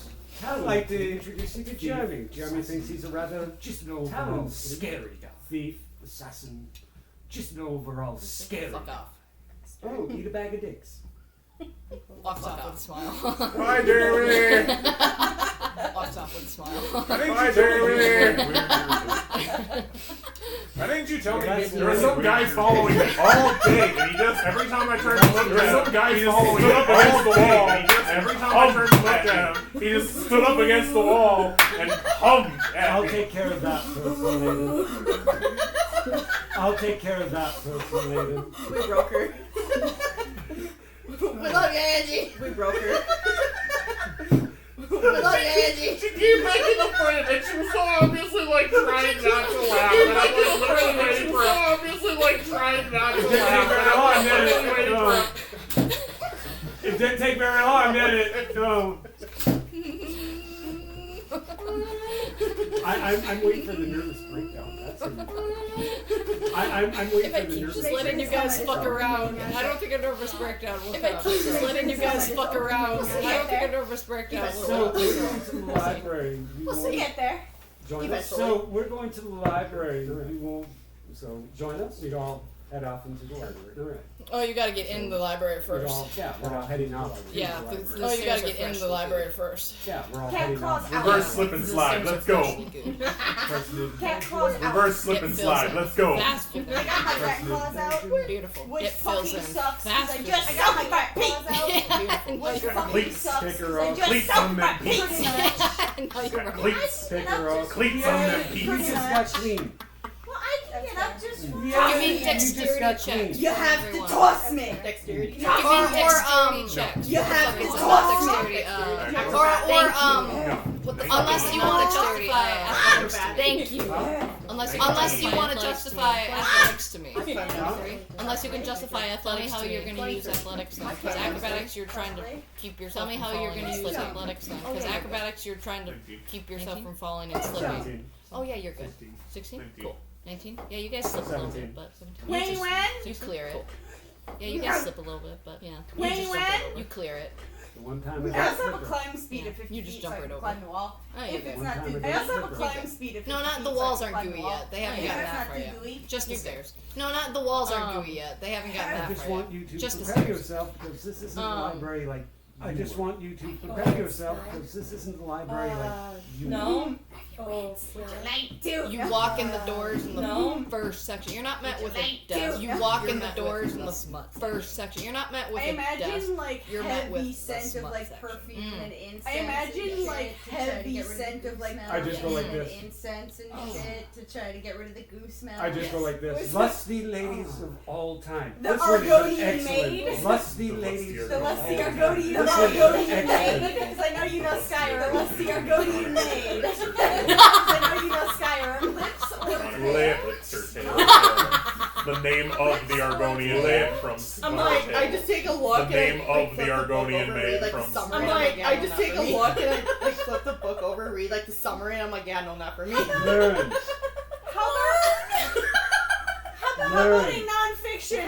I'd like to introduce you to Jeremy. Jeremy thinks he's a rather just an overall scary thief, assassin, just an overall scary. Fuck off. Oh, eat a bag of dicks. Walks off with a smile. Bye, Jeremy. Walks off with a smile. Bye, Jeremy. Why didn't you tell me there were some guys following me all day, and he just every time I turned to look at him, some guys following me up against the wall. And he just every time I turned to look at him, he just stood up against the wall and hummed at I'll me. take care of that person later. I'll take care of that person later. We broke her. We love you, Angie. We broke her. We love you, Angie. She keep making a friend, and she was so obviously like trying not to laugh. And I was literally waiting for her. Obviously like trying not to laugh. And I was literally waiting for her. It didn't take very long, did it? No. I'm waiting for the nervous breakdown. That's it. I'm waiting for the nervous Just letting you guys fuck around. I don't think a nervous breakdown will come. Just letting you guys fuck around. I don't think a nervous breakdown will So we're going to the library. We'll get there. Join us. So we're going to the library. We won't. So join us. We all. head off into the library. All right. Oh, you gotta get in the library We're first. all, we're all heading off. Yeah. into the library. Oh, you gotta get in the library first. Yeah, we're all Cat heading claws off. out. Reverse slip and slide. Let's go. Cat claws out. Reverse slip and slide. Let's go. Faster. I got my cat claws out. Beautiful. Which It fills fucking in sucks. faster. I just got my cat claws out. Which fucking Cleats, sucks. take her I off. just Cleats sucked on my them penis. No, you're right. Cleats. Take her off. Cleats on them You peas. just got clean. Well, I can get up just fine. Yeah, Give me you just dexterity got checks. clean. You have to Everyone. toss me. Dexterity. Give me dexterity checks. You have to It's toss not me. dexterity. Unless you want to justify athletics. Thank you. Unless you want to justify athletics to me. Unless you can justify athletics. Tell me how you're going to use athletics then. Because acrobatics, you're trying to keep yourself. Tell me how you're going to use athletics then. Because acrobatics, you're trying to keep yourself from falling and slipping. 17. Oh yeah, you're good. 16. Cool. 19. Yeah, you guys slip a little bit, but 17. When? You clear it. Yeah, you guys slip a little bit, but yeah. When? You clear it. The one time I I also have a got climb speed of 50 You just feet, jump so I right can over. climb the wall. Oh, you're If it's good. not too, I also have a climb speed of 50 No, not feet, the so I walls can aren't climb the gooey wall. yet. They haven't If gotten it's that not far too yet. gooey, Just the stairs. No, not the walls aren't gooey yet. They haven't gotten I that just far want yet. you to Just the prepare stairs. yourself because this isn't the library like. I just want you to prepare yourself because this isn't the library like you. No. You walk in the doors in the first section. You're not met with a desk. You walk in the doors in the first section. You're not met with I a desk. imagine like You're met heavy with scent the of smut like section. perfume and incense. I imagine like heavy scent of like I just go like perfume this. and incense and shit to try to get rid of the goose smell. I just go like this. Lusty ladies of all time. The This one is Argonian excellent. maid. Lusty ladies The of The all lusty time. Argonian This one is maid, excellent. because I know you know Skyrim. The lusty Argonian maid. Because I know you know Skyrim. Lips or Lips or tail. The name of the Argonian maid from I'm like, I just take a look The and name I of flip the book Argonian over, maid read, like, from the summary, I'm and like, yeah, I no, just not take for a me. look and I like flip the book over, read like the summary, and I'm like, yeah, no, not for me. Learn. how about Learn. a nonfiction and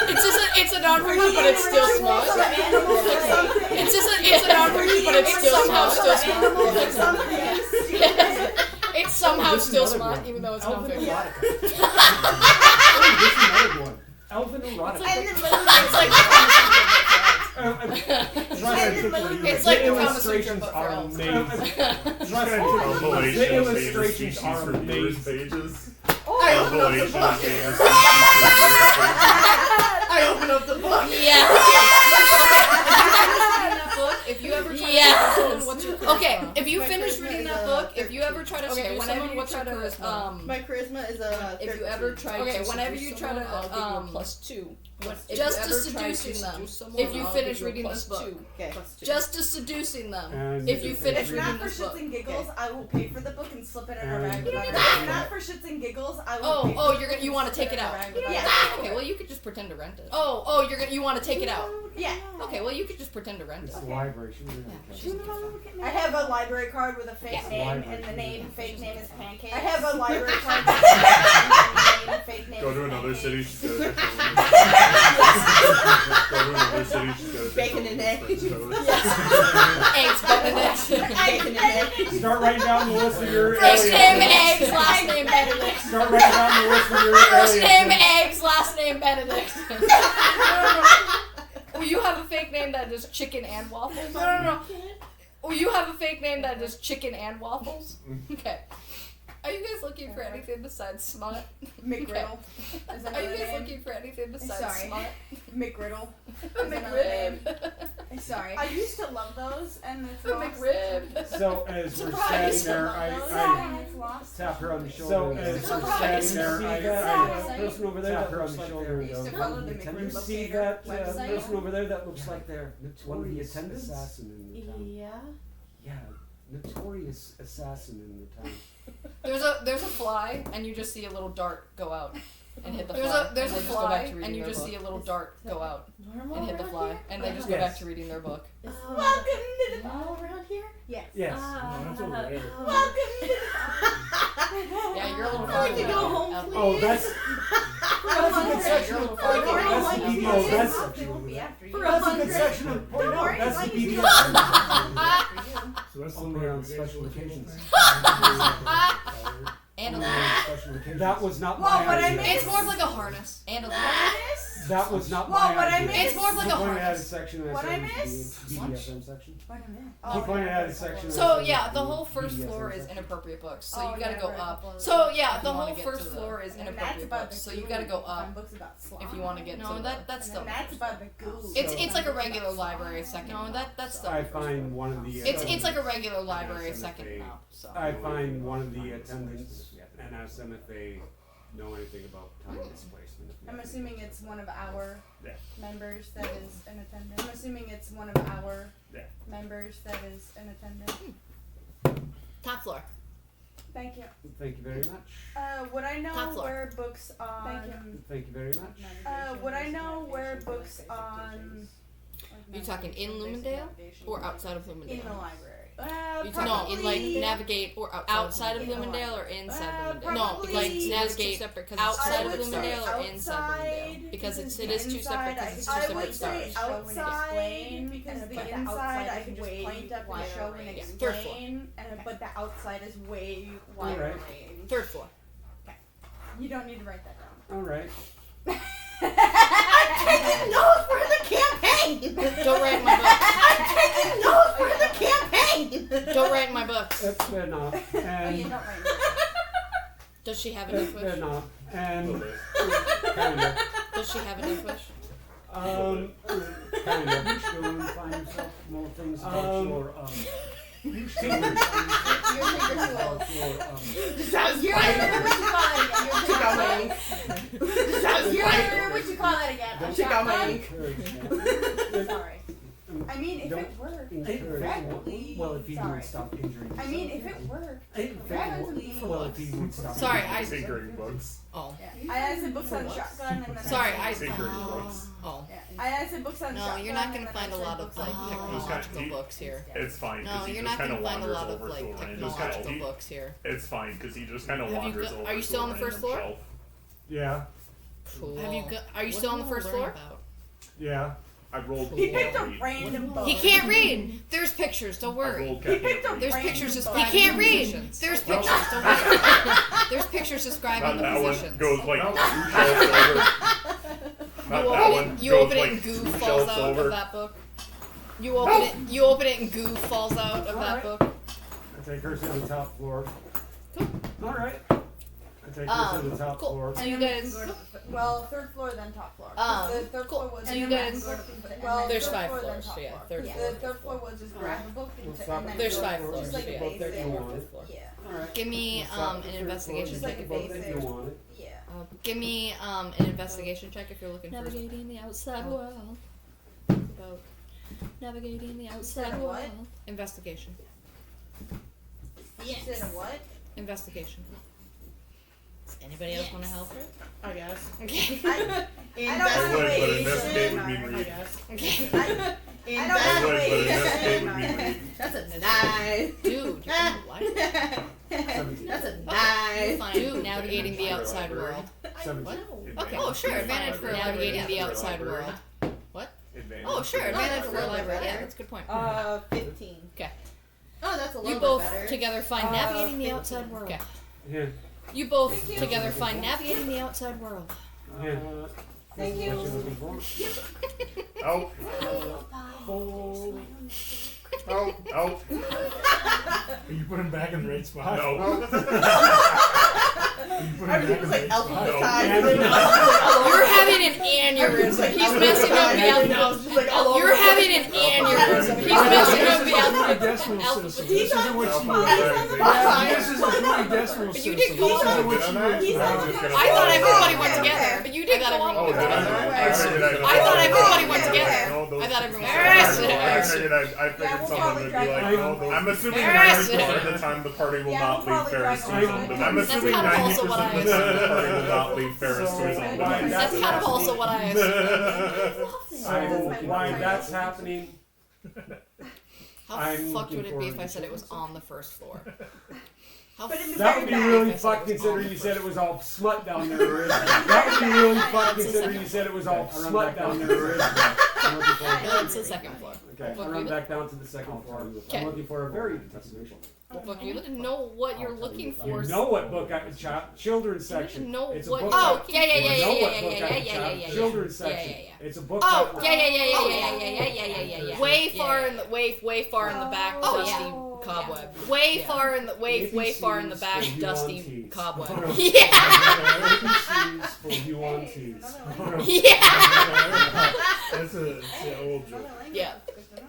it's like It's a non-fiction, but it's still smart. Some animals or something. It's a non-fiction, but it's still somehow smart. animals or something. It's somehow This is still another smart, one. even though it's Elven non-fiction. erotica. Oh, this is another one. Elven erotica. And the movie It's like It's like the Kama Sutra, illustrations but for are elves. amazing. Compilation The of illustrations famous are species for viewers amazing. pages. I Compilation of famous species for viewers I open up the book. Yeah. If you ever try to someone, what's your charisma? Okay, if you finish reading that book, if you ever try to seduce someone, what's your charisma? My charisma is a. If you ever try to whenever you try to +2. Just to seducing them. If you finish reading this book. Okay. Just to seducing them. And If you finish If reading not for this book. shits and giggles, I will pay for the book and slip it in our bag. And- Without if not for shits and giggles, I will. pay for the book you want to and take slip it out. in our bag without Yeah. our Okay, bag. well you could just pretend to rent it. You want to take it out. Yeah. Okay, well you could just pretend to rent it. It's the library. She really doesn't care. I have a library card with a fake Yeah. name, Library. and the fake name is Pancake. I have a library card with a fake name. Go to another city, she's got a different one. Go to another city, she's got a Bacon different and one. eggs. Eggs Benedict. Bacon and eggs. Start writing down the list of your First aliens. name Eggs, last name Benedict. Start writing down the list of your First aliens. name Eggs, last name Benedict. Will you have a fake name that is chicken and waffles? No. Will you have a fake name that is chicken and waffles? Okay. Are you guys looking for anything besides smut? McGriddle. Is Are another you guys name. looking for anything besides Sorry. smut? McGriddle. A McRib. Sorry. I used to love those, and it's A lost. McRib. So as we're Surprise. standing there, And I it's lost. tap her on the shoulder. So and as we're Surprise. standing there, Surprise. person over there, tap her on the shoulder and Used to go, follow the "You McRib see locator that website." person over there that looks like they're one of the attendants? Assassin in the town. Yeah. Yeah, notorious assassin in the town. There's a fly, and you just see a little dart go out and hit the fly. There's a fly, and you just see a little dart go out and hit the fly, and they just go back to reading their book. Welcome to the All around here? Yes. Yes. That's over there. Welcome to the Yeah, you're a little I'd far like to away. go home, Out- please. Oh, that's You're a little far away. that's the BDSM They section won't over be there. after you. That's a good section of point Don't out. worry, That's as the long as you BDSM section. So that's Only on special occasions. And a leash. That was not Well, my what I idea. meant- It's more of like a harness. And a leash. That was not Well, my what I idea. meant- It's more of like a He pointed at harness. his section and I What said I it was missed? the BDSM section. What I meant? He pointed at his section. and I So said yeah, it the was whole first BDSM floor is section. inappropriate books, so Oh, you gotta yeah, go right, up. couple of So yeah, if the you wanna whole get first to the- floor is And then that's inappropriate about books, the so you goo, gotta go and up books about slime. if you want to get to No, the. And that's still. then that's about the goo. It's like a regular library second. No, that's still. I find one of the. It's like a regular library second now. So. I find one of the attendants and ask them if they know anything about time displacement. I'm assuming it's one of our Yeah. members that is in attendance. I'm assuming it's one of our Yeah. members that is in attendance. Top floor. Thank you. Thank you very much. Would I Top know floor. where books on? Thank you very much. Would I know where books on? Are you talking in Lumendale or outside of Lumendale? In the library. You talking in like navigate or outside of Lumendale or inside Lumendale? No, like navigate separate because outside of I would say Lumendale or inside Lumendale because it is two separate because it's two I separate would say stars. outside because the inside I can just point up and show and Yeah, third floor. explain, but the outside is way wider Alright. range. Third floor. You don't need to write that down. All right. I'm taking notes for the campaign. Don't write in my book. I'm taking notes for the campaign. Don't write in my book. They're not. Oh, you And don't write that. Does she have a they're death wish? not. And Little bit. kind of. Does she have a death wish? Kind of. You should go and find yourself more things about your You're secrets. Sounds You're what you call it again. Check out my ink. Sounds You're what you call that again. Check out my ink. Sorry. I mean, if it worked. Well, if he Sorry. would stop injuring I mean, if it worked. Well, if he would stop. Sorry, injuring Tinkering books. Oh. Yeah. I said books on shotgun and then. Sorry, Tinkering books. Oh. Yeah. I said books on No, shotgun. you're not and gonna then find a I said lot of books like on- technological he- books here. It's fine No, because he you're just not kind gonna of find a wanders lot of over to a like random technological shelf. books here. It's fine because he just kind of Have you wanders go- over. are you to still a on the first random floor? shelf. Yeah. Cool. Are you still on the first floor? Yeah. I rolled. He picked a read. random book. He can't read. There's pictures. Don't I worry. rolled He picked a read. There's random pictures book. describing He can't the read. positions. There's No. pictures. Don't worry. There's pictures describing Not the that one positions. goes like two shelves over. Not that one You goes open it like and goo two falls shelves out over. of that book. You open it and goo falls out of that book. I take her to the top floor. All right. I take her to the top cool. floor. So you guys, Well, third floor, then top floor. The third cool. floor was. So and you then guys- go to the- well, There's third 5 floor, then floors, top so yeah, floor. third The floor. third floor was just grab a book and, and then There's go 5 to- floors. Just like Yeah, a book that basic. you want. Fifth floor. Yeah. All right. Give me an investigation Just check like if a you're Book looking if you basic. want it. Yeah. Give me an investigation check if you're looking for. Navigating the outside world. About Navigating the You outside said what? world. investigation. You said a what? Investigation. Does anybody else want to help her? I guess. Okay. I don't I know. would, but Wait, investigate would I mean read. guess. Okay. I don't I know. would, but Wait. investigate would mean read. That's a nine. Dude, you're gonna like that. That's a Okay, nine. fine. Dude, navigating the outside world. 17. Okay. Oh, sure. Advantage for navigating the outside world. What? Oh, sure. Advantage for a library. Yeah, that's a good point. 15. Okay. Oh, that's a little You bit both better. together find navigating the outside world. Okay. Yeah. You both together find navigating the outside world. Yeah. Thank you. What you looking for? Out. Out. Out. You put him back in the right spot. No. You put him Everything back in was the like right alpha spot. time. You're having an aneurysm. He's messing up the alphabet. You're having an aneurysm. He's messing up the Dewey alphabet. Decimal System. This isn't what you Alpha. This is the Dewey Decimal But System. you didn't This go isn't on. what Did you I not? were. I'm just gonna I thought follow everybody that. went together. But you didn't go on. Oh, did I not? I figured I thought everybody went together. No, those- I thought everyone I went figured I figured we'll someone probably would be drag like, it. no, I'm assuming Yes. 90% of the time the party will Yeah, not we'll leave probably Ferris drag it. Susan. I'm That's assuming kind of 90% also what I of the time the party will not leave Ferris Susan. That's kind of also what I assumed. So while that's happening, How I'm fucked looking would it be if forward I to said it was something. on the first floor? How But it was that would be very really bad. fucked considering you said it was all smut down there originally. That would be really fucked considering you said it was all smut down there originally. That's the second floor. Okay, I run back down to the second floor. Okay. I'm looking for a very What book? You didn't know what you're looking for. You know what book? Children's section. You know it's a what? book. Oh, yeah. Children's section. It's a book. Oh, yeah. Way far in the back, dusty cobweb. Way far in the back, dusty cobweb. Yeah. For you on tees. Yeah. That's an old joke. Yeah.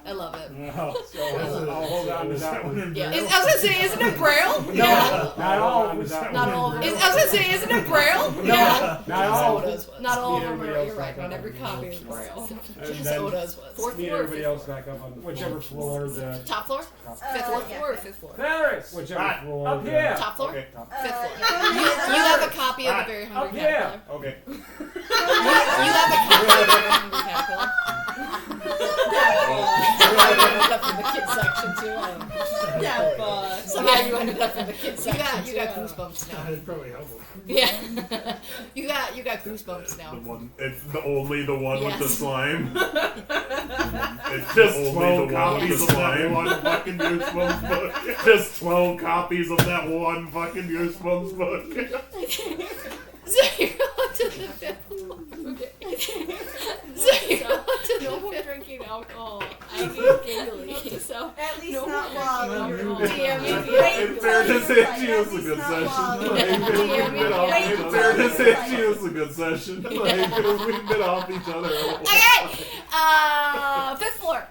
I love it. Wow. So I'll hold on to that one. Yeah. I was gonna say, isn't it Braille? No, Yeah. not all. Not all. I was gonna say, isn't it Braille? No, Yeah. not all. Not all of them are. You're right. Not every copy is Braille. Just Oda's was. Fourth Meet floor. everybody else back up on whichever floor the Top floor. Fifth floor or fifth floor. Paris. Whichever floor. Up here. Top floor. Okay. Fifth floor. You have a copy of the Very Hungry Caterpillar. Okay. You have a copy of the Very Hungry Caterpillar. Ended up in the kids section too. Somehow you ended up in the kids section. You got goosebumps now. That'd probably help him. Yeah. you got goosebumps now. It's only the one with the Yes. slime. It's just only the copies of that one fucking Goosebumps book. Just 12 copies of that one fucking Goosebumps book. So you're on to the fifth floor. Okay. So you're on to no more drinking alcohol. I get giggly. So At least no not more while drinking you're alcohol. In fairness, it was a good session. In fairness, it was a good session. We've been off each other. Okay. Fifth floor.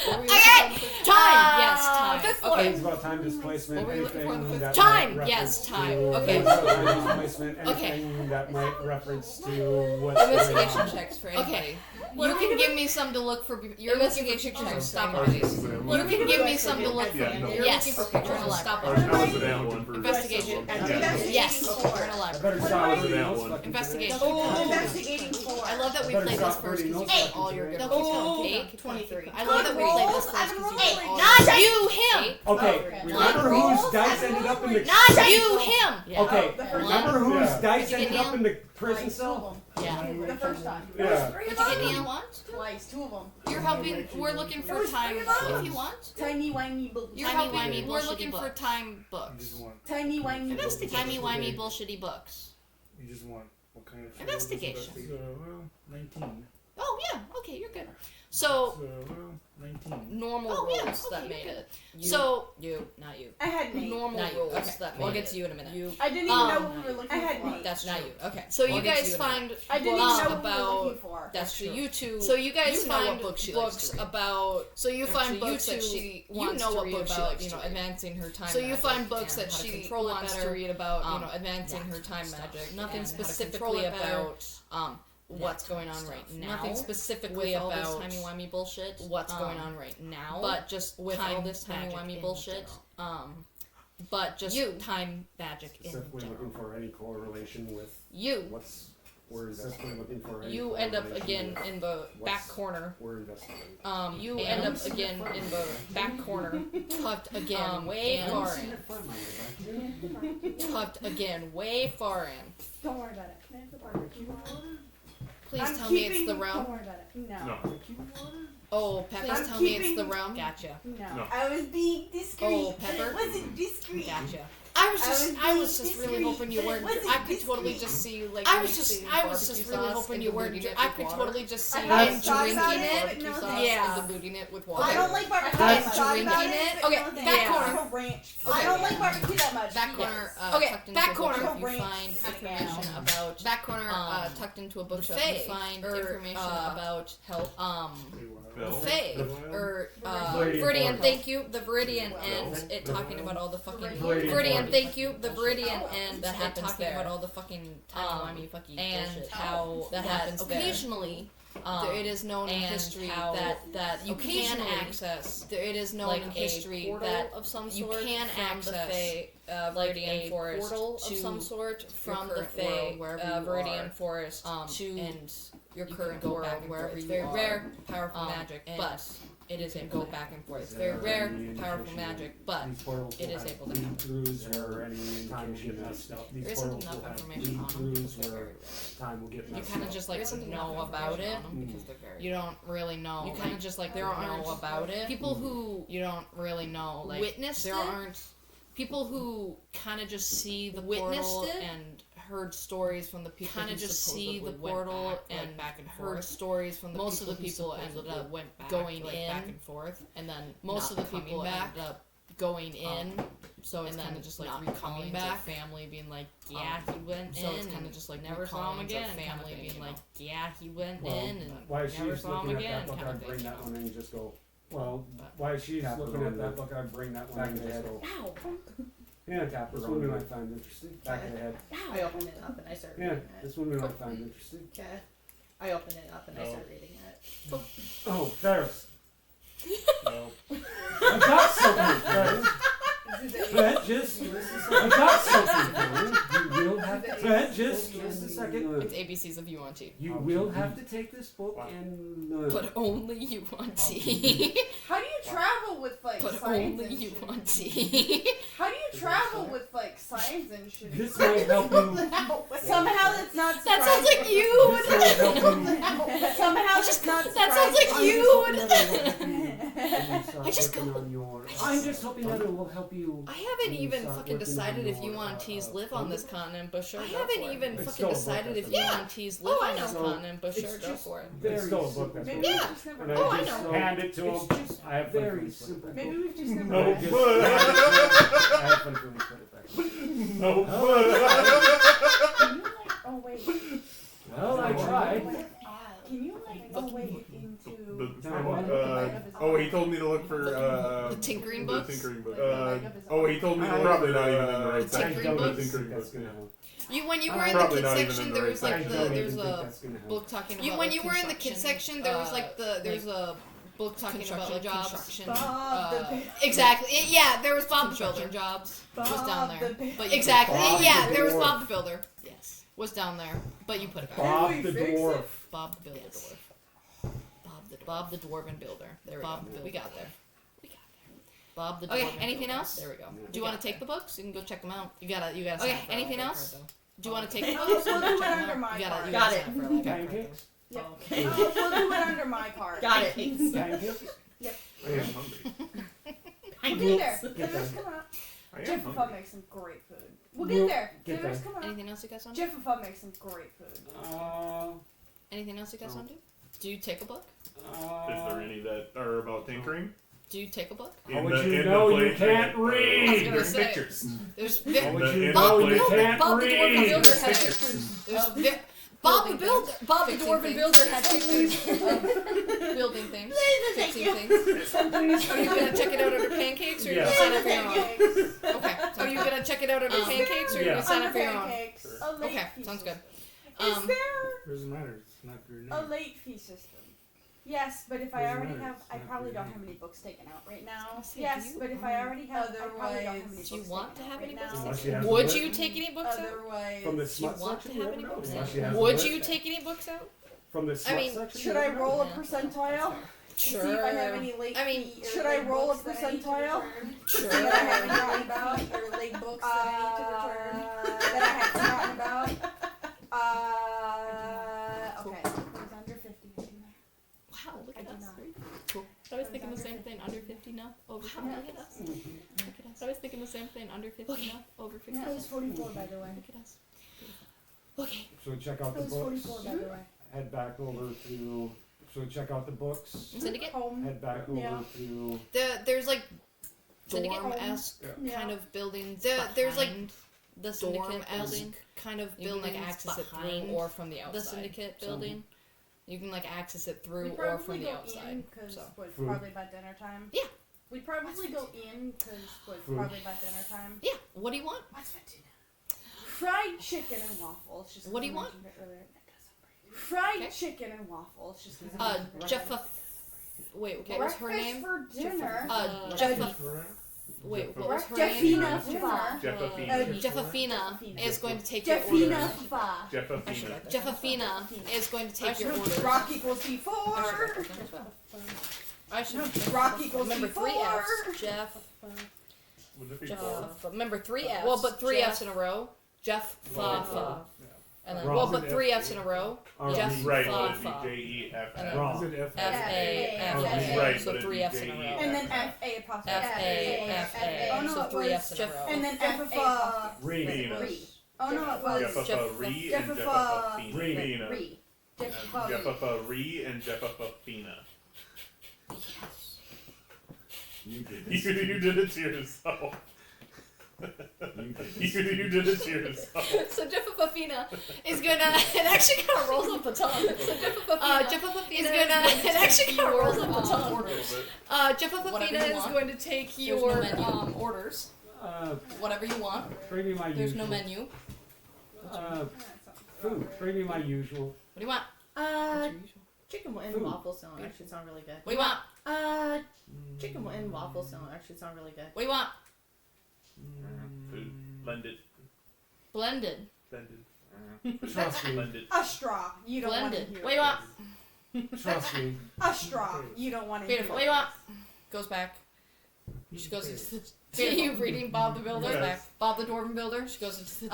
Okay. Time. Yes. Time. Fifth floor. Things about time displacement. What were you looking for? Anything that Time. might Yes. reference Time. to- Okay. things about time displacement. Okay. Anything that might reference to what's going Investigation on. checks for anybody. Okay. You can give me some to look for. You're looking for Investigation pictures. checks. Stop Ours please. is an You can give me some to look for. Yeah, no. You're Yes. looking for pictures of Stop. Ours was that one for Investigation. Yes. We're in a I library. better stop That reading those one. fucking Investigation. today. Investigating for. I love that we Better played this stop first reading because you those get all your good. fucking No, today. 23. I love that we played this first because you get all your Not you him. Okay, remember whose dice ended up in the... Not you him. Okay, The first remember whose Yeah. dice Did you ended get up in the prison cell? Yeah. The first time. Yeah. Would you get Neil once? Twice, two of them. You're helping. We're looking for time. If you want. Timey wimey You're bullshit. helping. We're looking for time You books. just want. Timey wimey bullshit. Timey wimey bullshitty books. You just want. What kind of. Investigation. So, well, 19. Oh yeah. Okay, you're good. So So, well, 19. normal Oh, yeah, rules that okay, made you're it. You, So you, not you. I had an 8. normal Not you. rules Okay. that made We'll get it. to you in a minute. You. I didn't even know what we were looking I had for. an 8. That's not you. Okay. So you We'll get to guys you in a minute. find I didn't even books know what we were about. looking for. That's Actually, true. you two. So you guys You know find what book she likes books to read. about. So you find Actually, books you that two, she you wants know to what read book she about, likes you know, to read. advancing her time. So you magic find books and that how to she control it wants better, to read about, you know, advancing her time stuff. magic. Nothing and how to control specifically it better. about What's going on right now? Nothing specifically with all about this timey wimey bullshit. what's going on right now. But just with time all this timey magic wimey in bullshit. general. But just You. time magic in Except we're general. looking for any correlation with You. what's... We're looking for any You end up correlation again with in the back what's- corner. We're investigating. You end up again in the back corner, tucked again way far in. Tucked again way far in. Don't worry about it. Can I have the barbecue water? Please I'm tell me keeping- it's the Don't rum. worry about it. No. No. Oh, Pepper, I'm tell me it's keeping- the rum. Gotcha. No. No. I was being discreet. Oh, but Pepper? it wasn't discreet. Gotcha. I I was just really discreet, hoping you but it weren't. wasn't I could totally discreet. just see you like. I mixing was just barbecue really sauce hoping and you weren't. diluting it I with could water. totally just see I you have drinking thoughts about it, but barbecue no sauce thanks. Yeah. and diluting it with I water. don't like barbecue. That's I thought about drinking it. it. but Okay, no thanks. back corner. Pickled ranch. Okay. I don't like barbecue that much. Back corner, Yes. Okay, tucked into back a corner. bookshelf, you Ranch. find information Down. about Back corner, Um, tucked into a bookshelf. buffet, You find or, information about about buffet, or Viridian Viridian, Forest. thank you, the Viridian and it talking about all the fucking Viridian Viridian, Forest. thank you, the Viridian and That it happens talking there. about all the fucking timey-wimey fucky and bullshit. how That happens there. occasionally it is known in and history how that you can occasionally access. It is known like in a history portal that of some you sort can from access the like Viridian a Forest portal to of some sort your from the current Fae, world, wherever you Viridian are, Forest to and your you current can go world back and wherever forth. you It's very are. rare, powerful magic, and but it is able to go back and forth. It's very rare, powerful magic, but it is able to happen. Or any time will get messed up. There isn't enough information on them because they're very rare. Time will get messed You kind of just like know about it. because they're very. You don't really know. You kind of just like there aren't know about it. People who you don't really know like witnessed there aren't people who kind of just see the portal and heard stories from the people kind of just see the portal and back and heard stories from the most of the people ended up went back, going in back and forth, and then most of the people ended up going in. So it's kind of just like recalling back family being like, yeah, he went in. So it's kind of just like never saw him again. Family being like, yeah, he went in and never saw him again. Kind of bring that one in and just go. Well, while she's looking at that book, I'd bring that one back in the head. Ow! Yeah, tap this one we might find interesting. Back in the head. I open it up and I start reading it. This one we might find interesting. Okay. I open it up and I start reading it. Oh, Ferris. No. I got something, Ferris. Brett, just I got something for you. You will have to. Brett, just a second. It's ABCs of UNT. You will have to take this book and learn. But only UNT. How do you travel with like But science only and UNT. shit? How do you travel with like science and shit? This might help you. Somehow that's not. That sounds like you. This might help you. Somehow that's not. That sounds like you. I just go. I'm just hoping that it will help you. I haven't even fucking decided if UNTs live on this continent, but sure. I haven't even fucking decided if UNTs live on this continent, but sure, go for it. It's still a book. Maybe we've just never. Oh, I know. Hand it to him. I have very simple. Maybe we've just never. No, I have fun doing it. No. Oh wait. Well, I tried. Can you like go way into Oh, he told me to look for the tinkering books. The tinkering book. He told me to probably not even in the right section. The tinkering books. When you were in the kids section, there was like there's a book talking about. When you were in the kids section, there was like there's a book talking about like jobs. Exactly. Yeah, there was Bob the Builder. Jobs was down there. But exactly. Yeah, there was Bob the Builder. Yes, was down there. But you put it back. Bob the Dwarf. Bob the Builder Dwarf. Bob the Dwarven Builder. There we go. We got there. Bob the Dwarven. Okay. Anything else? There we go. Do you want to take the books? You can go check them out. You gotta. Okay. Anything else? Do you want to take the books? We'll do it under my card. Got it. Pancakes? Yep. Okay. We'll do it under my card. Got it. Pancakes? Yep. I am hungry. We'll get there. Divers, come out. Jeff and Fun makes some great food. We'll get there. Divers, come out. Anything else you guys want? Jeff and Fun makes some great food. Anything else you guys want to do? Do you take a book? Is there any that are about tinkering? Do you take a book? How would you know you can't read? There's pictures. There's How would you know you can't Bob the Dwarven read? Builder had pictures. Bob the Dwarven Builder had pictures of building things, fixing things. Are you gonna check it out under pancakes, or are you gonna sign up for your own? Okay. Are you gonna check it out under pancakes, or are you gonna sign up for your own? Okay, sounds good. Is there Doesn't matter. It's not your name. a late fee system? Yes, but if I already have, I probably don't have any books taken out right now. Yes, but if I already have, I probably don't have any books. Do you want to have any books Unless taken you out? have Would to. you take any books out? Otherwise, From the Do you smut want to section? have any books Unless out? you have Would to. you take any books out? From the smut mean, section? should I roll a Yeah. percentile? Sure. See if I have any late fee. Should I late roll a books that I need to percentile? return? Sure. See what I have any about late or late books that I need to return. that I have forgotten about. Okay. It was under 50. Wow, look I at did us. not. Cool. I was thinking the same thing. Under 50 now. Over 50. Look at us. Look at us. I was thinking the same thing. Under 50 now. Over 50. It was 44, by the way. Look at us. Okay. So check out It the was books. 44, by the way. Head back over to. So check out the books. Syndicate. Home. Head back over Yeah. to. There's like Syndicate. dorm-esque Yeah. kind of buildings. There's like the syndicate dorm-esque building kind of You can, buildings like, access it through behind or from the outside. the syndicate building. You can like access it through We'd or from probably the go outside. in because So. it's Food. probably about dinner time. Yeah. We'd probably go in because it's Food. probably about dinner time. Yeah. What do you want? What's for dinner? Fried chicken and waffles. Just 'cause What do you I want? mentioned it earlier. Fried Okay. chicken and waffles. Just 'cause I mentioned it Jeffa. earlier. Wait, what was her Breakfast name? for dinner. Jeffa. Wait, what was her Jeffina name? for dinner. Jeffafina is going to take your order. Jeffina for. Jeffafina is going to take your order. Rock equals D4. I should. Rock equals remember C4. 3 Fs. Jeff. Would it be Jeff. 4? Remember 3 Fs. Well, but 3 Fs in a row. Jeff. Fa. And then, Wrong. well, but 3 Fs in a row. Jeff. Right, Fa. but it'd Fa. be J-E-F-F. Wrong. F-A. Right, So but 3 it'd Fs be in a row. And then F-A apostrophe. F-A. Oh, no, So it 3 was Fs in a row. And then F-A. Venus. Oh, no, it was Jeffa-Re and Jeffa-Fina. Jeffa-Re and Jeffa-Fina. You did it to yourself. You did it to yourself. So Jeffa-Fina is gonna. It actually kind of rolls off the tongue. So Jeffa-Fina is gonna. It actually kind of rolls off the tongue. Jeffa-Fina is going to take your orders. Whatever you want. Bring me my There's usual. no menu. Food. Bring me my usual. What do you want? Chicken and waffles don't actually sound really good. What do you want? Chicken and waffles don't actually sound really good. What do you want? Food. Blended. Blended. Trust me. Blended. A straw. You don't want to Blended. hear What do you want? Trust me. A straw. You don't want to hear Beautiful. What do you want? Goes back. She goes to you reading Bob the Builder. Yes. Bob the Dwarven Builder. She goes to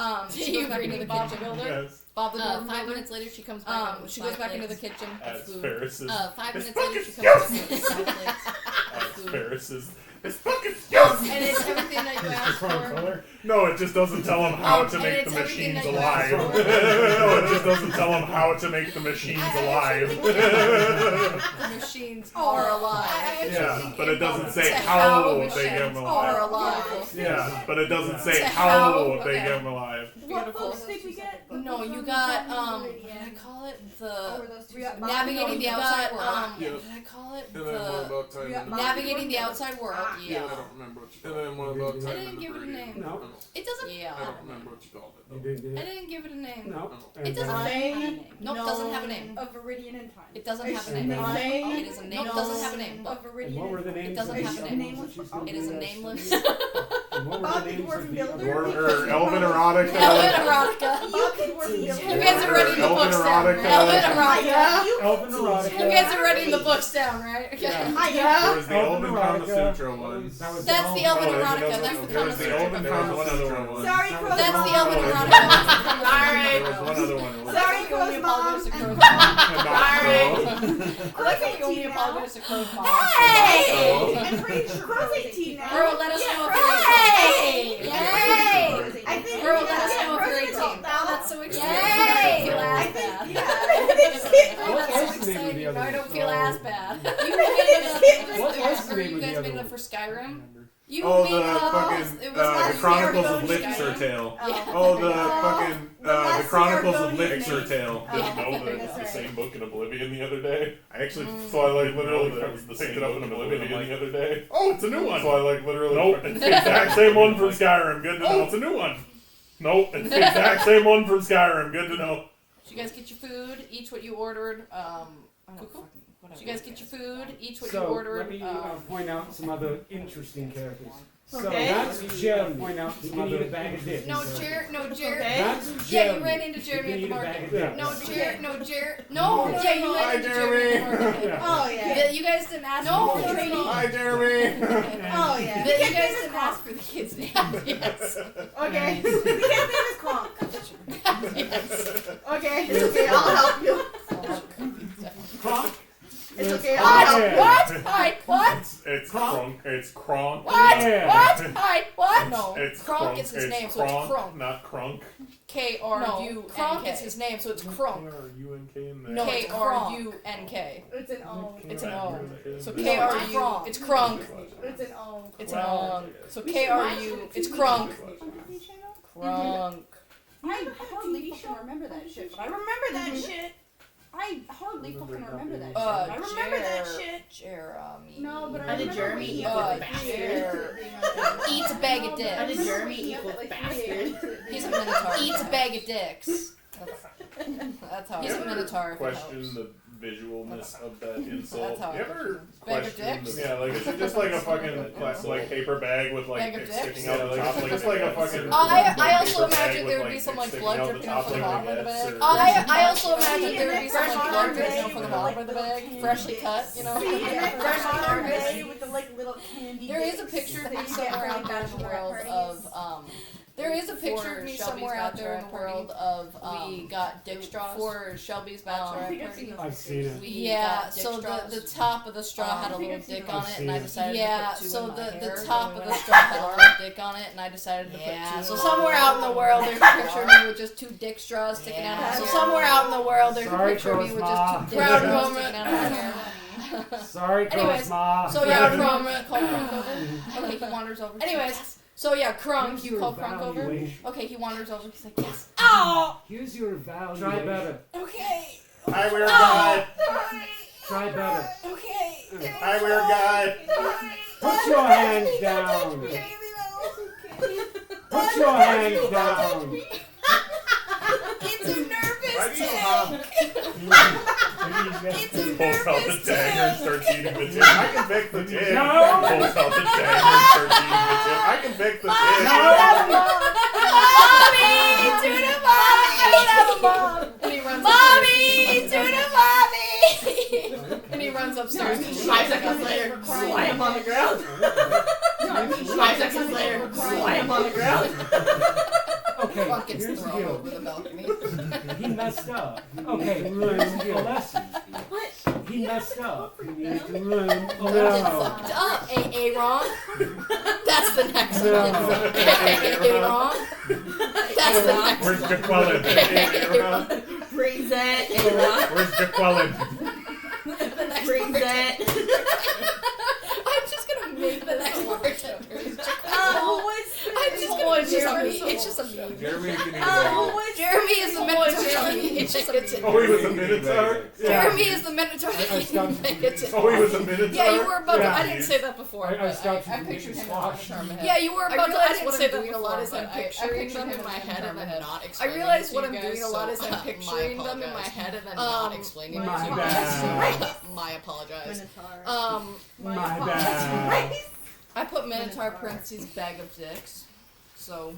you reading Bob the Builder. Yes. Bob the Dwarven Builder. 5 minutes later, she comes back. She goes back into the kitchen. As Ferris's. 5 minutes later, she comes back with 5 plates. As Ferris's. It's fucking And it's everything that you asked for. No, it just doesn't tell him how to make the machines alive. No, it just doesn't tell him how to make the machines alive. The machines are alive. Yeah, but it doesn't say how they get them Are alive. alive. Yeah, but it doesn't say how they get them alive. What books did we get? No, you got what did I call it? Navigating the outside world. What did I call it? And then one about time. Navigating the outside world. Yeah, I don't remember what you called it. And then one about time. I didn't give it a name. No. It doesn't. I don't remember what you called it. You didn't. I didn't give it a name. No. It doesn't have a name. Nope, doesn't have a name. Of Viridian and Time. It doesn't have a name. It is a name. Nope, doesn't have a name. Of And Viridian what were the and names? It doesn't of have the a name. others that she's It is a doing? nameless. And what were Bob the the names Dwarven of the Builder. others? Elven erotica. Elven erotica. Bob the Dwarven Builder. You guys are writing the Elven books down. erotica. Elven erotica. Elven erotica. You guys are writing the books down, right? Okay. There was the Elven Kama erotica. Sutra one. That's the Elven erotica. That's the There was the Elven Kama Sutra. Sutra one. Sorry, Crow's That's mom. the Elven erotica. There was one other one. It was Sorry, Crow's mom. and not I like how you only Apologize to Crow's mom. Hey! I'm pretty sure Crow's 18 now. Bro, let us know if you're 18. Yay! I think Bro, let us know if Crow's you're an 18. adult now. Oh, that's so exciting. Yay! I I think, think, yeah. What That's was so the name of exciting. the Now other I don't one? feel as bad. You made What was the Were name you of the guys other made one? up for Skyrim? You Oh, made the up. fucking It was the last Chronicles year of ago in Lixer Skyrim. Tale. Yeah. Oh, the fucking the last Chronicles of year ago Lixer in Tale. Yeah. Didn't know that it was the same book in Oblivion the other day. I actually so I like literally picked it up in Oblivion the other day. Oh, it's a new one. So I like literally. Nope, it's the exact same one from Skyrim. Good to know. It's a new one. Nope, it's the exact same one from Skyrim. Good to know. Did you guys get your food? Each what you ordered. Cuckoo? Did you guys get your food? Each what you So ordered. let me point out some other interesting characters. So Okay. that's Jeremy. Point out some other bag of dicks. No, Jared. No, Jared. That's Yeah, Jeremy. you ran into Jeremy at the You can eat a bag market. of dicks. No, Jared. No, Jared. No, yeah, you Hi, ran into Jeremy at the market. Yeah. Oh, yeah. You guys didn't ask No, for the kids' training. name. Hi, Jeremy. Oh, yeah. You guys didn't ask for the kids' name. Yes. Okay. The kid's name is Kronk. Yes. Okay. It's okay. I'll help you. Kronk. It's okay. Oh, I'll help yeah. What? Hi. What? It's Kronk. It's Kronk. What? Yeah. What? Hi. What? No. It's Kronk is his name, so it's Kronk. Not Kronk. K-R-U-N-K. Kronk is his name, so it's Kronk. R-U-N-K in there. No, K-R-U-N-K. It's an O. It's an O. So No, K-R-U. It's Kronk. It's an O. It's an O. So K-R-U. It's Kronk. Kronk. I hardly fucking remember that shit, but I remember that shit. I hardly fucking remember that shit. I remember that shit. Jeremy. No, but I How did remember Jeremy when he equal was bastard? Eats a bag of How dicks. did Jeremy equal bastard? He's a minotaur. Eats a bag of dicks. That's how. He's a minotaur. Question the visualness of that insult. That's how You ever Bag of question dicks? Yeah, like is it just like a fucking like paper bag with like Bag of dicks sticking dicks? out the top? Like just like a fucking. I also paper bag imagine with, there would like, be some like dicks blood sticking out dripping out from the top, bottom of the like, bag. or- I also imagine there would be some like blood dripping from the bottom of the bag, freshly cut, you know. See, and that Freshly fresh harvested. bag with the like little candy. There is a dicks picture of that me you get somewhere for, out there in the bachelorette world parties. of there is a picture of me somewhere out there in the world of we got dick straws for Shelby's bachelorette party. I've seen it. Yeah, so the top of the straw had a little dick on it, and I decided to put two in my hair. The top of the straw had a little dick on it, and I decided to put two. So somewhere out in the world, there's a picture of me with just two dick straws sticking out. So somewhere out in the world, there's a picture of me with just two dick straws sticking out of my hair. Sorry, Anyways, Ma. so yeah, Crunk, call Crunk over. Okay, he wanders over. Anyways, so yeah, Crunk, you call Crunk over. Okay, he wanders over. He's like, yes. Oh! Here's your evaluation. Try better. Okay. Hi, weird guy. Try better. Okay. Hi, weird guy. Put your hands down. Put your hands down. It's a nervous Why do you tick. hop? Pulls out the dagger and starts eating the tip. I can pick the tip. No. Pulls out the dagger and starts eating the tip. I can pick the tip. Mommy, tuna mommy, and he runs. Mommy, tuna mommy, and he runs upstairs. 5 seconds later, I am on the ground. 5 seconds later, I am on the ground. Okay, Crunk gets here's the thrown deal. over the balcony. He messed up. Okay, learn a lesson. What? He messed up. You need to learn a Fucked up. A wrong. That's the next one. A wrong. That's the next Where's one. Jaqueline? Freeze it. Where's Jaqueline? The next Freeze bartender. it. I'm just gonna make the next bartender. It's just a meme. Jeremy can Jeremy is the Minotaur. It's just a meme. Oh, he was a Minotaur? Jeremy is the Minotaur. Oh, he was a Minotaur? Yeah, you were about to. Yeah. I didn't say that before. I but stopped I you pictured him squash. as a Minotaur. Yeah, you were about to. I didn't say that a lot before, is I'm but I picturing pictured them him in my as a head and then Minotaur. not I explaining realize it what to I'm you doing guys, a lot so, is I'm picturing them in my head and then not explaining it My to you bad. guys. My apologize. My bad. I put Minotaur parentheses bag of dicks. So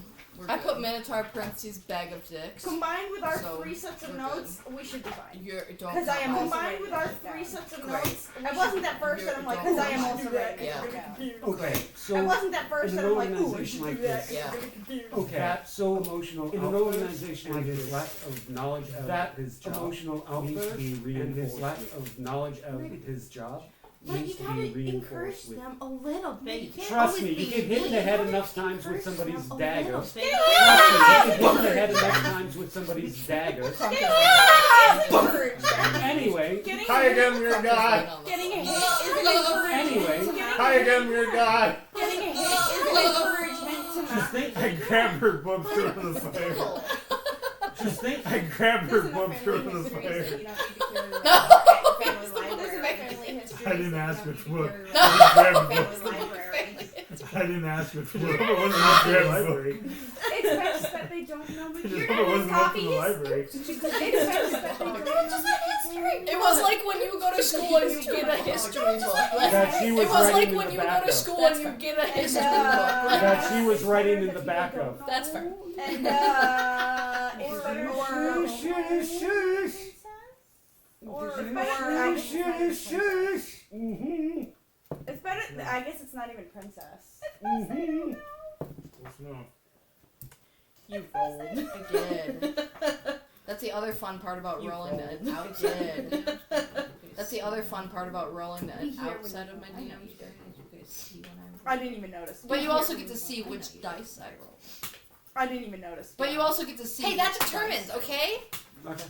I put Minotaur parentheses bag of dicks. Combined with our So, 3 sets of we're notes, we should be fine. Don't Because I am compromise. combined with our 3 sets of Great. notes. I wasn't that first that I'm like, because I am also writing Yeah. it down. Okay, so I wasn't that first in that an I'm like, ooh, I organization should like do that. this, Yeah. okay, that's so emotional. In an organization like this, lack of knowledge of that his job emotional needs to be reinforced, and his lack of knowledge of his job But needs you to be gotta reinforced encourage with. them a little bit. You can't Trust always me, be you get hit in the head really enough times with encourage somebody's them a dagger. little Trust bit. me, you get hit in the head enough times with somebody's dagger. Anyway, Hi again, weird guy. Getting a hit is an encouragement. Anyway. Hi again, weird guy. Getting a hit is an encouragement to just think, I grabbed her book through the fire. just think, I grabbed her book through the fire. I didn't ask which book. I grabbed the book. I didn't ask which book. It wasn't up from the library. It's best that they don't know, but I you're just hope it wasn't up from the copies. library. It's best that they don't know. It was like when you go to school and you get a history book. that she was It was writing like in when the you go back to of. school and you get a history book. That she was writing in the back of. That's fair. And it's better it's better. I guess it's not even princess. You rolled again. That's the other fun part about rolling it again. That's the other fun part about rolling it outside of my DM. I didn't even notice. But you also get to see which dice I roll. I didn't even notice. But you also get to see. Hey, that which determines, dice. okay? Okay.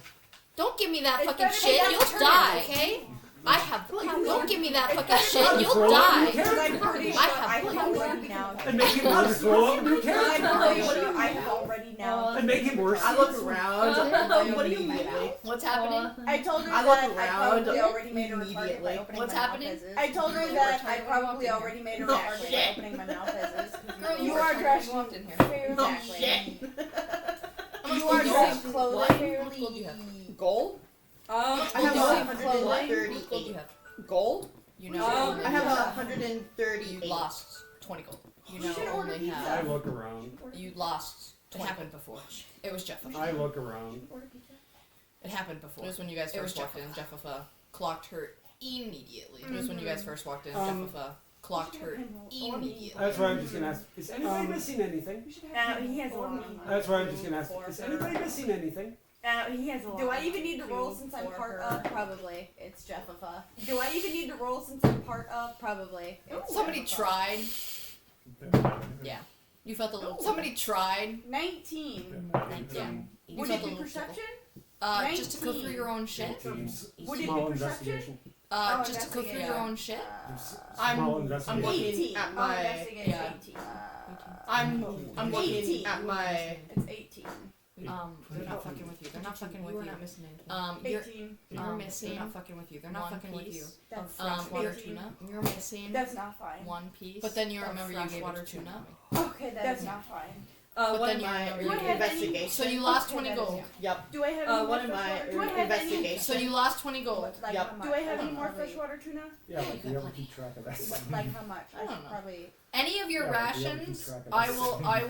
Don't give me that It's fucking better- shit. hey, You'll that's die, determined. okay? I have. Don't give me that It's fucking better- shit. You'll Roll die. up your Because I'm pretty sure I I have have already now. And make him worse. Roll up your character. I'm pretty sure I have already now. And make him worse. I look around. What do you mean? What's happening? I told her I look that I around probably already made her a target by immediately. opening What's my mouth happening? as is. I told her that I probably already made her a target by opening my mouth as is. Girl, You were are trying dressed to walk in here. fairly. Shit. You are dressed clothing fairly. What gold do you have? Gold? I have 138 gold. You know, I have 138. You lost 20 gold. You should know, order only pizza. have. I look around. You lost. It happened before. It was Jeff. I look around. It happened before. It was when you guys first walked in. Jeffa clocked her immediately. It was when you guys first walked in. Jeffa clocked her immediately. That's why I'm just gonna ask. Is anybody missing anything? He has a lot. That's why I'm just gonna ask. Is anybody missing anything? He has a lot. Do I even need to roll since I'm part of? Probably. It's Jeffa. Do I even need to roll since I'm part of? Probably. Somebody tried. Yeah. You felt a little. Somebody tried. 19. Yeah. Would it be perception? Just to go through your own shit. Would it Small be perception? investigation. Just to go through your own shit. Small I'm investigation. looking 18. at my. Yeah. 18. I'm looking 18. at my. It's 18. They're not fucking with you. They're not fucking with you. You're not missing anything. You're 18. missing. They're not fucking with you. They're not fucking with you. That's Freshwater 18. tuna. You're missing That's not fine. one piece. But then you remember you gave freshwater it to tuna. Okay, that's not fine. But One then of you my remember Do I you have any- investigation. So you lost Okay, 20 that is- gold. Yep. Do I have any more One of my freshwater? Do I have any? investigations. So you lost 20 gold. Like Yep. how much? Do I have I don't any know, more probably- freshwater tuna? Yeah, like we ever keep track of that. Like how much? I don't should know. Probably. Any of your Yeah, like, we ever keep rations, track of I that.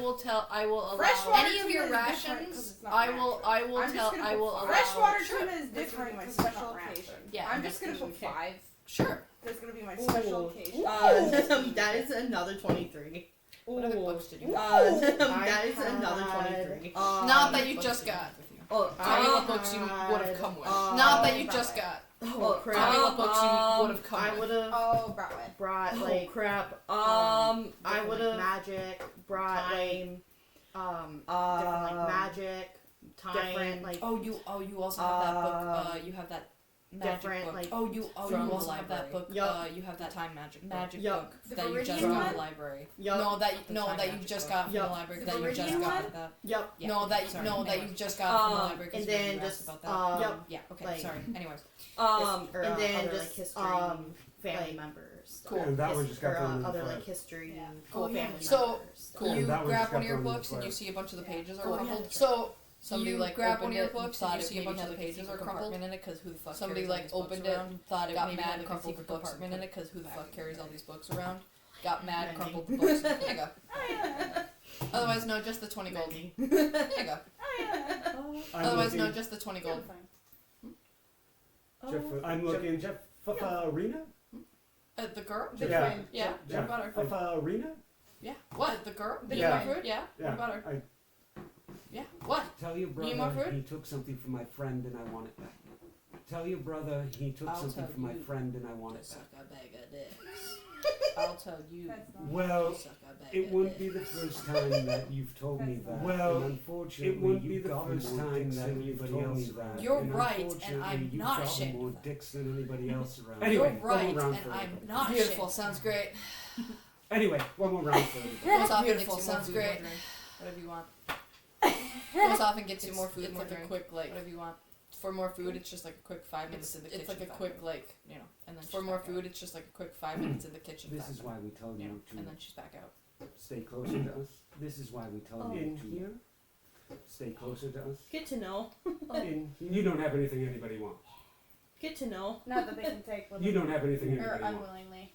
will allow. Freshwater Any of tuna your is different 'cause rations, it's not I will I'm just tell. gonna I put will five. allow. Freshwater Sure. tuna is different my special occasion. Yeah, I'm just gonna put 5. Sure. There's gonna be my special occasion. That is another 23. What other books did you? That is another 23. Not that you just got. Tell me what books you would have come with. Not that you just got. Oh crap! Tell me what books you would have come I with. would have Oh, brought with. brought like crap. I would have magic brought like different like magic different like Oh, you also have that book. You have that magic different, book. like, you from also the have that book. Yup. You have that time magic Yup. book The that you just Viridian got from one? the library. Yup. No, that The time you magic just book. got from the Yup. library. The That you just Viridian got one? that. Yep. Yeah. Sorry. that you just got from the library. 'cause and you then asked just about that. yep. Yeah. Okay. like- Sorry. Anyways. Or, and then other, just like, history family like, members. Cool. And that one just got or, thrown in the other fire. like history Yeah. cool Oh, yeah. family So, members. Cool. You That one grab just one got of your thrown in the books and fire. you see a bunch of the pages are Oh, yeah. crumpled. So Somebody you like grab one of your opened it and books thought and you it see a maybe bunch of had the like a pages secret are crumpled. compartment in it because who the fuck Somebody carries all like these books opened it around? and thought it Got maybe mad had and a crumpled secret the book. compartment in it because who the fuck carries all these books around? Got mad, Many. crumpled the books. There you go. Otherwise, no, just the 20 gold. There you go. I'm Otherwise, no, looking, just the 20 gold. I'm looking Jeff Arena? The girl? The Yeah. twin. Yeah. Jeff What about her? Arena? Yeah. What? The girl? The You Yeah. want food? Yeah. Yeah. What about her? I Yeah. What? tell your You want brother food? he took something from my friend and I want it back. Tell your brother he took I'll something tell from my you. friend and I want it Suck back. a bag of dicks. I'll tell you. That's not. Well, Suck a bag it of wouldn't be dicks. the first time that you've told me that. Well, and unfortunately, it wouldn't be you've the gotten first more time dicks that than you've anybody told me else that. around. You're And right, and unfortunately, I'm you've not gotten ashamed more of that. dicks than anybody else around. You're Anyway, one right, more round and for I'm everybody. not Beautiful. ashamed. Sounds great. Anyway, one more round for everybody. Goes off and Beautiful. gets you more Sounds food, great. more drink. Whatever you want. Goes off and gets you more food, It's more like a drink. quick like. Whatever you want. For more food, it's just like a quick 5 minutes in the kitchen. It's like a five quick minutes, like. you know. And then For she's more back food, it's just like a quick 5 minutes in the kitchen. This 5 is why we tell minutes, you know, you and to then she's back out. stay closer to us. This is why we tell you In to here? stay closer to us. Get to know. In here. You don't have anything anybody wants. Get to know. Not that they can take. You don't have anything Or anybody wants. unwillingly.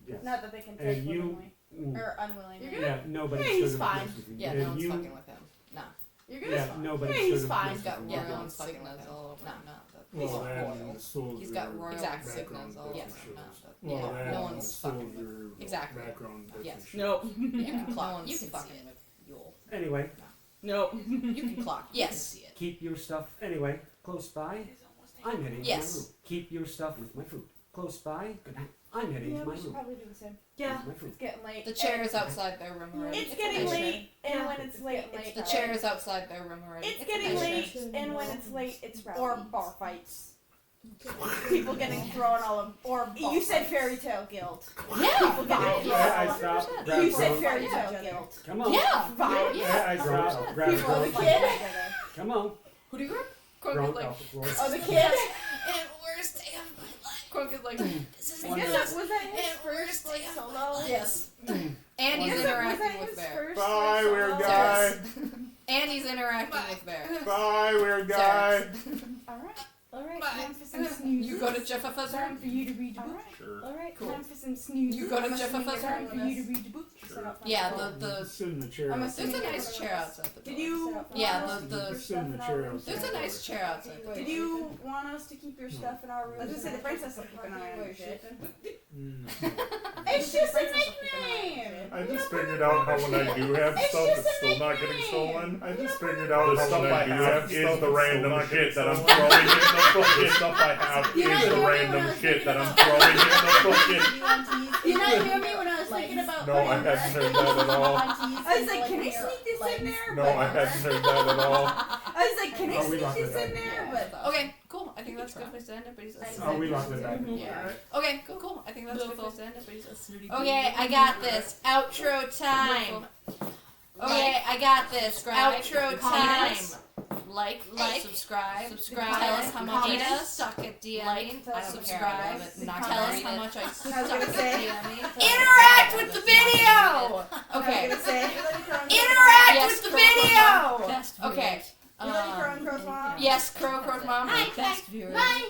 Yes. Not that they can And take you- willingly. Mm. Or unwillingly. Yeah, nobody's Yeah, he's gonna fine. mess with you. Yeah, And no one's you, fucking with him. Nah. You're good. Yeah, nobody's Yeah, he's gonna fine. mess He's got with you. royal No one's fucking sickness with him. all over. No. No. Well, He's that royal. and soldier He's got royal exact background sickness all doesn't yes. show No. us. That, Well, yeah. that No and one's fucking with soldier Exactly. background doesn't Yes. show No. You can No clock. one's You can fucking see it. with Yule. Anyway, No. You can clock. You can Yes. see it. keep your stuff anyway close by. I'm heading to Yes. my room. Keep your stuff with my food close by. Good night. I'm heading Yeah, to my we should room. probably do the same. Yeah. With my food. It's getting late. The chair is outside their room already. It's getting I late, and Yeah. when it's late, The it's chair is outside their room already. It's getting I late, should. and when it's late, it's or bar fights. People getting thrown all of, or you said fairy tale guild. Yeah. People getting thrown. I stopped. You grabbed said Rose. fairy Yeah. tale guild. Come on. Yeah. Vibes. Yeah. I stopped. Grabbed People are Rose. like, Come on. Who do you grab? Grown Crunk is like. up, Rose. oh, the kid. And worst day of my life. Crunk is like. This is I guess that was that his And first first like day of solo. Yes. Mm. And he's Was that interacting with his Bear. first Bye, like, weird solo? guy. And he's interacting with Bear. Bye, weird guy. All right. All right. go to JFF's Time room? for you to read the book. Sure. Alright, Cool. time for some snooze. You go to JFF's Time room? for you to read the book. Sure. Yeah, Sit in the chair. I'm there's a nice chair outside the door. Did you? Yeah, want us to the- keep your Sit stuff in the in our chair room? outside. There's a nice chair outside the door. Did you want us to keep your stuff in our room? I was gonna say the princess will keep an eye on your shit. It's just a nickname. I just figured out how when I do have stuff, it's still not getting stolen. I just figured out how when I do have stuff, the random shit that I'm throwing in the fucking stuff I have is the random shit that I'm throwing in the fucking. You not hear me when I was thinking about No, I haven't heard that at all. I was like, can I sneak this in there? No, I haven't heard that at all. I was like, can I Oh, we sneak locked this it in there? But Okay, cool. I think that's a good place to end it. But he's Oh, we locked it back. Yeah. Okay, cool. I think that's a good place to end it. But he's Okay, I got this. Outro time. Okay, I got this. Outro time. Like, subscribe. Tell us how much I suck at DMing. I don't subscribe. care. I love it. Not Tell us gonna how read much I suck I was gonna at say. DMing. Interact with the video. Okay. Interact with the video. Best Okay. You like Crow and Crow's mom? Yes, Crow's mom. Hi, Best viewers. Bye.